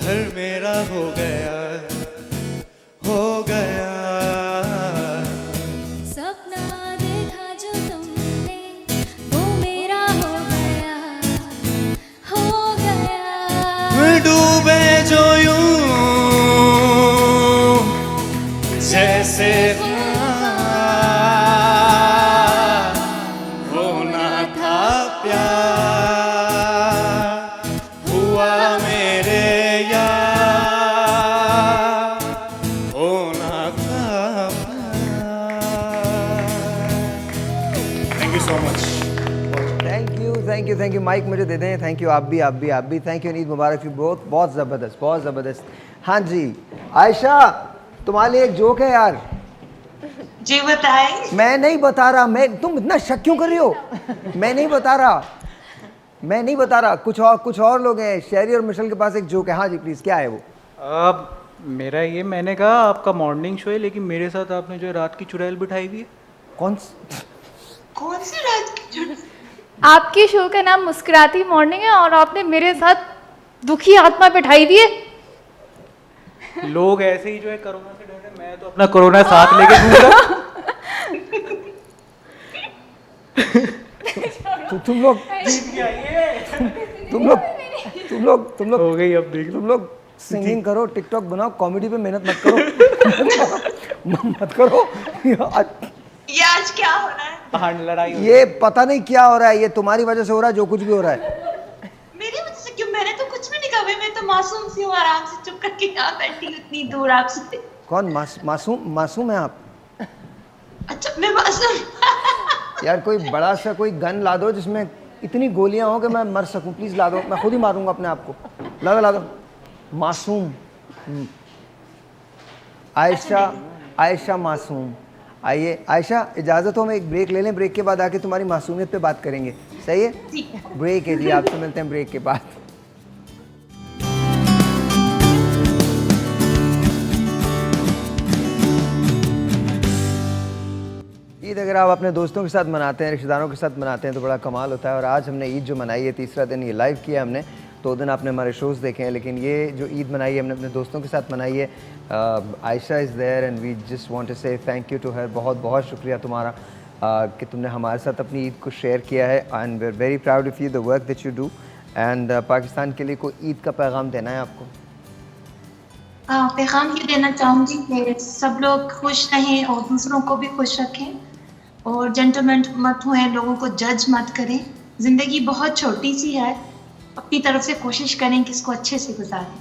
Speaker 11: घर मेरा हो गया
Speaker 15: सपना देखा जो तुमने वो मेरा हो गया,
Speaker 11: डूबे जो यूं जैसे होना था प्यार, हुआ मेरे यार, you so much.
Speaker 1: Thank you. Mic मुझे दे दें। Thank you. आप भी थैंक यू। ईद मुबारक। बहुत ज़बरदस्त। हाँ जी आयशा, तुम्हारे लिए एक जोक है यार।
Speaker 14: जी बताएं।
Speaker 1: मैं नहीं बता रहा, तुम इतना शक क्यों कर रही हो? मैं नहीं बता रहा। कुछ और लोग हैं। शेरी और मिशेल के पास एक जोक है। हाँ जी प्लीज, क्या है वो?
Speaker 13: मेरा ये, मैंने कहा आपका मॉर्निंग शो है, लेकिन मेरे साथ आपने जो रात की चुड़ैल बिठाई हुई है।
Speaker 14: कौन सी रात की चुड़ैल?
Speaker 12: आपके शो का नाम मुस्कुराती मॉर्निंग है और आपने मेरे साथ दुखी आत्मा बिठाई दी है।
Speaker 13: लोग ऐसे ही जो है कोरोना से डर रहे हैं, मैं तो अपना कोरोना साथ लेके घूम रहा।
Speaker 1: तुम लोग
Speaker 13: हो गई, अब देख
Speaker 1: तुम लोग सिंगिंग करो, टिकटॉक बनाओ, कॉमेडी पे मेहनत मत करो।
Speaker 14: ये आज क्या हो रहा है?
Speaker 13: हाँ, लड़ाई
Speaker 1: ये पता नहीं क्या हो रहा है। ये तुम्हारी वजह से हो रहा है जो कुछ भी हो रहा है।
Speaker 14: मेरी वजह से क्यों? मैंने तो कुछ भी नहीं कहा। मैं तो मासूम सी हूँ, आराम से चुप करके यहाँ बैठी हूँ इतनी दूर आपसे।
Speaker 1: कौन मासूम है आप?
Speaker 14: अच्छा मैं मासूम।
Speaker 1: यार कोई बड़ा सा कोई गन ला दो जिसमें इतनी गोलियां हो कि मैं मर सकूं, प्लीज ला दो। मैं खुद ही मारूंगा अपने आप को। ला दो। मासूम। आयशा मासूम। आइए आयशा, इजाज़त हो, हम एक ब्रेक ले लें। ब्रेक के बाद आके तुम्हारी मासूमियत पे बात करेंगे, सही है? ब्रेक है जी, आपसे मिलते हैं ब्रेक के बाद। ईद अगर आप अपने दोस्तों के साथ मनाते हैं, रिश्तेदारों के साथ मनाते हैं तो बड़ा कमाल होता है। और आज हमने ईद जो मनाई है, तीसरा दिन ये लाइव किया हमने, तो दिन आपने हमारे शोज़ देखे हैं, लेकिन ये जो ईद मनाई है हमने अपने दोस्तों के साथ मनाई है। Ayesha is there and we just want to say thank you to her. बहुत शुक्रिया तुम्हारा कि तुमने हमारे साथ अपनी ईद को शेयर किया है and we are very proud of you, the work that you do. And Pakistan के लिए कोई ईद का पैगाम देना है आपको?
Speaker 14: पैगाम ये देना चाहूँगी कि सब लोग खुश रहें और दूसरों को भी खुश रखें, और जेंटलमैन मत हुए, लोगों को जज मत करें। ज़िंदगी बहुत छोटी सी है, अपनी तरफ से कोशिश करें कि इसको अच्छे से गुजारें।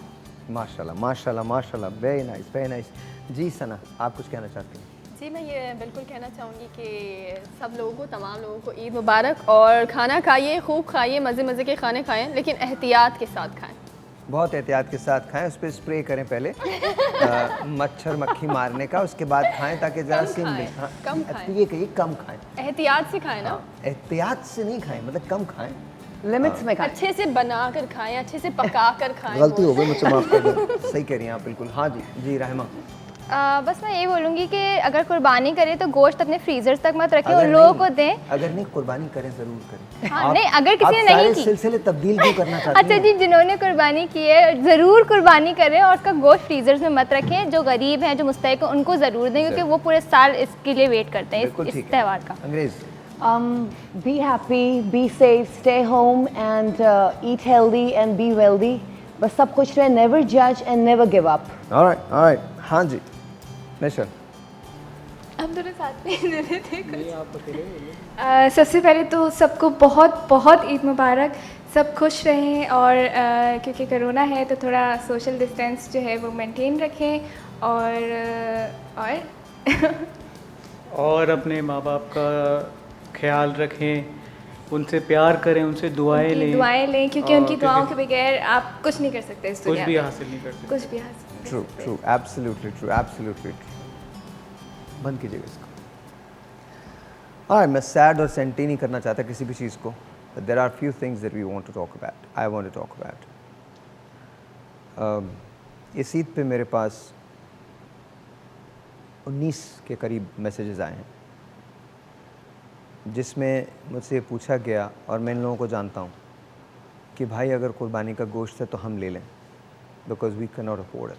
Speaker 1: माशाल्लाह, वेरी नाइस। जी सना, आप कुछ कहना चाहते हैं?
Speaker 10: जी मैं ये बिल्कुल कहना चाहूँगी कि सब लोगों को, तमाम लोगों को ईद मुबारक। और खाना खाइए, खूब खाइए, मज़े के खाने खाएं, लेकिन एहतियात के साथ खाएं।
Speaker 1: बहुत एहतियात के साथ खाएं। उस पर स्प्रे करें पहले मच्छर मक्खी मारने का, उसके बाद खाएं ताकि ज़रा सीन ले।
Speaker 10: कम खाएं।
Speaker 1: ये कहिए कम खाएं,
Speaker 10: एहतियात से खाएं ना।
Speaker 1: एहतियात से नहीं खाएं, मतलब कम खाएं,
Speaker 4: लिमिट्स में खाएं,
Speaker 10: अच्छे से बना कर खाएं, अच्छे से पका कर खाएं।
Speaker 1: गलती हो गई मुझसे, माफ़ कर दो। सही कह रही हैं आप बिल्कुल। हाँ जी रहमा।
Speaker 16: बस मैं ये बोलूँगी कि अगर कुर्बानी करें तो गोश्त अपने फ्रीजर्स तक मत रखें और लोगों को दें।
Speaker 1: अगर नहीं कुर्बानी करें ज़रूर करें।
Speaker 16: हाँ, नहीं अगर किसी ने नहीं की,
Speaker 1: सिलसिले तब्दील क्यों करना चाहते हैं?
Speaker 16: अच्छा जी, जिन्होंने कुर्बानी की है ज़रूर कुर्बानी करें और उसका गोश्त फ्रीजर्स में मत रखें। जो गरीब हैं, जो मुस्तहिक हैं, उनको ज़रूर दें, क्योंकि वो पूरे साल इसके लिए वेट करते हैं, इस त्यौहार का।
Speaker 1: अंग्रेज़।
Speaker 9: Be happy, be safe, stay home and eat healthy and be wealthy. बस सब खुश रहे, never judge and never give up.
Speaker 1: All right. हाँ जी मिशेल।
Speaker 12: हम दोनों साथ में दे रहे थे कुछ। सबसे पहले तो सबको बहुत ईद मुबारक। सब खुश रहें और क्योंकि कोरोना है तो थोड़ा सोशल डिस्टेंस जो है वो मेंटेन रखें
Speaker 13: और अपने माँ बाप का ख्याल रखें, उनसे प्यार करें, उनसे दुआएं लें,
Speaker 12: क्योंकि उनकी दुआओं के बगैर आप कुछ नहीं कर सकते इस दुनिया में।
Speaker 13: कुछ भी हासिल नहीं कर सकते।
Speaker 1: True, absolutely true. बंद कीजिएगा इसको। हाँ, मैं सैड और सेंटी नहीं करना चाहता किसी भी चीज़ को। There are few things that we want to talk about, I want to talk about. इस ईद पे मेरे पास 19 के करीब मैसेजेस आए हैं, जिसमें मुझसे पूछा गया, और मैं इन लोगों को जानता हूँ, कि भाई अगर कुर्बानी का गोश्त है तो हम ले लें, because we can not afford it.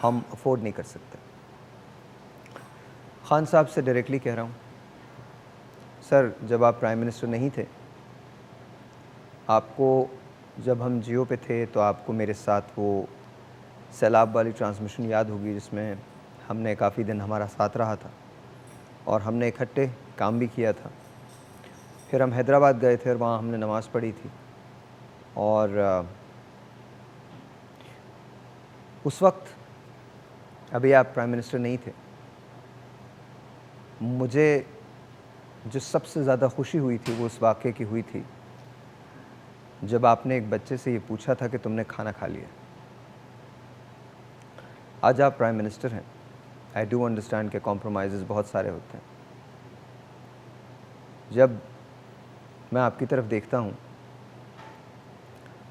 Speaker 1: हम अफोर्ड नहीं कर सकते। खान साहब से डायरेक्टली कह रहा हूँ, सर जब आप प्राइम मिनिस्टर नहीं थे, आपको जब हम जियो पे थे तो आपको मेरे साथ वो सैलाब वाली ट्रांसमिशन याद होगी जिसमें हमने काफ़ी दिन हमारा साथ रहा था और हमने इकट्ठे काम भी किया था। फिर हम हैदराबाद गए थे और वहाँ हमने नमाज़ पढ़ी थी, और उस वक्त अभी आप प्राइम मिनिस्टर नहीं थे। मुझे जो सबसे ज़्यादा खुशी हुई थी वो उस वाक़े की हुई थी जब आपने एक बच्चे से ये पूछा था कि तुमने खाना खा लिया। आज आप प्राइम मिनिस्टर हैं। आई डू अंडरस्टैंड कि कॉम्प्रोमाइज़ बहुत सारे होते हैं। जब मैं आपकी तरफ देखता हूँ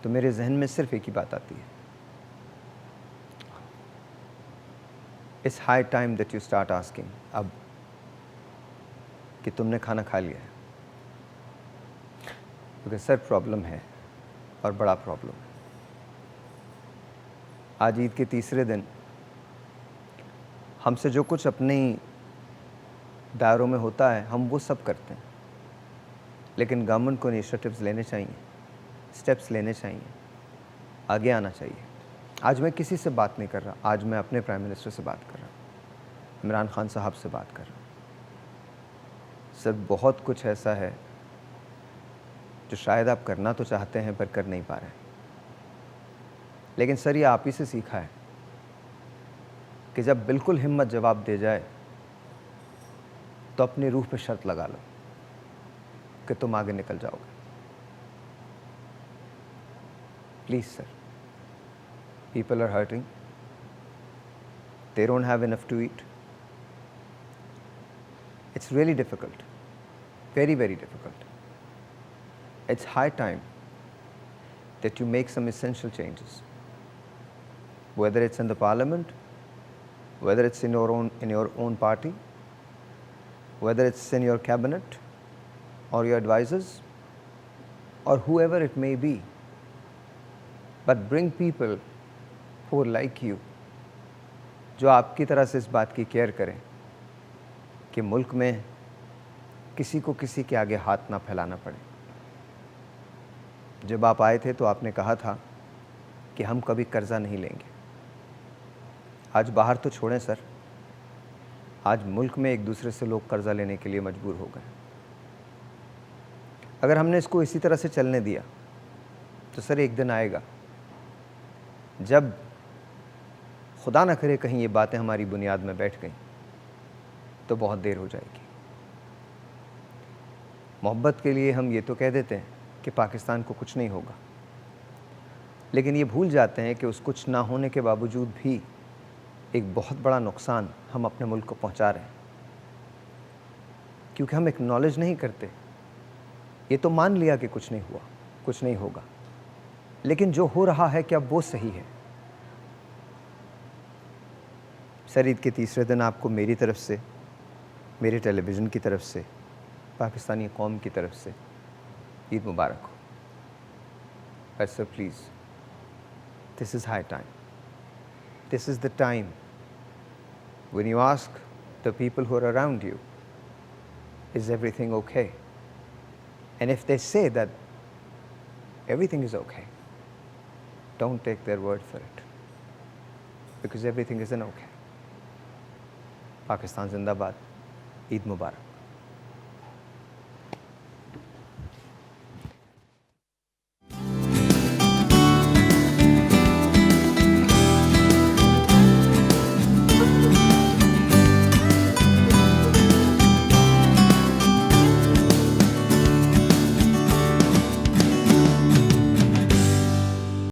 Speaker 1: तो मेरे जहन में सिर्फ एक ही बात आती है, it's high time that you start asking अब कि तुमने खाना खा लिया है। क्योंकि सर प्रॉब्लम है और बड़ा प्रॉब्लम है। आज ईद के तीसरे दिन हमसे जो कुछ अपने दायरों में होता है हम वो सब करते हैं, लेकिन गवर्नमेंट को इनिशिएटिव्स लेने चाहिए, स्टेप्स लेने चाहिए, आगे आना चाहिए। आज मैं किसी से बात नहीं कर रहा, आज मैं अपने प्राइम मिनिस्टर से बात कर रहा हूँ, इमरान खान साहब से बात कर रहा हूँ। सर बहुत कुछ ऐसा है जो शायद आप करना तो चाहते हैं पर कर नहीं पा रहे, लेकिन सर ये आप ही से सीखा है कि जब बिल्कुल हिम्मत जवाब दे जाए तो अपनी रूह पे शर्त लगा लो कि तुम आगे निकल जाओगे। Please sir, people are hurting, they don't have enough to eat. It's really difficult, very, very difficult. It's high time that you make some essential changes, whether it's in the parliament, whether it's in your own party, whether it's in your cabinet or your advisors or whoever it may be, but bring people who are like you, जो आपकी तरह से इस बात की care करें कि मुल्क में किसी को किसी के आगे हाथ ना फैलाना पड़े। जब आप आए थे तो आपने कहा था कि हम कभी कर्जा नहीं लेंगे। आज बाहर तो छोड़ें सर, आज मुल्क में एक दूसरे से लोग कर्जा लेने के लिए मजबूर हो गए। अगर हमने इसको इसी तरह से चलने दिया तो सर एक दिन आएगा जब खुदा न करे कहीं ये बातें हमारी बुनियाद में बैठ गई तो बहुत देर हो जाएगी। मोहब्बत के लिए हम ये तो कह देते हैं कि पाकिस्तान को कुछ नहीं होगा, लेकिन ये भूल जाते हैं कि उस कुछ ना होने के बावजूद भी एक बहुत बड़ा नुकसान हम अपने मुल्क को पहुंचा रहे हैं, क्योंकि हम एक्नॉलेज नहीं करते। ये तो मान लिया कि कुछ नहीं हुआ, कुछ नहीं होगा, लेकिन जो हो रहा है क्या वो सही है? सर ईद के तीसरे दिन आपको मेरी तरफ से, मेरे टेलीविज़न की तरफ से, पाकिस्तानी कौम की तरफ से ईद मुबारक हो। But sir please, this is high time, this is the time when you ask the people who are around you, is everything okay? And if they say that everything is okay, don't take their word for it, because everything isn't okay. Pakistan Zindabad, Eid Mubarak.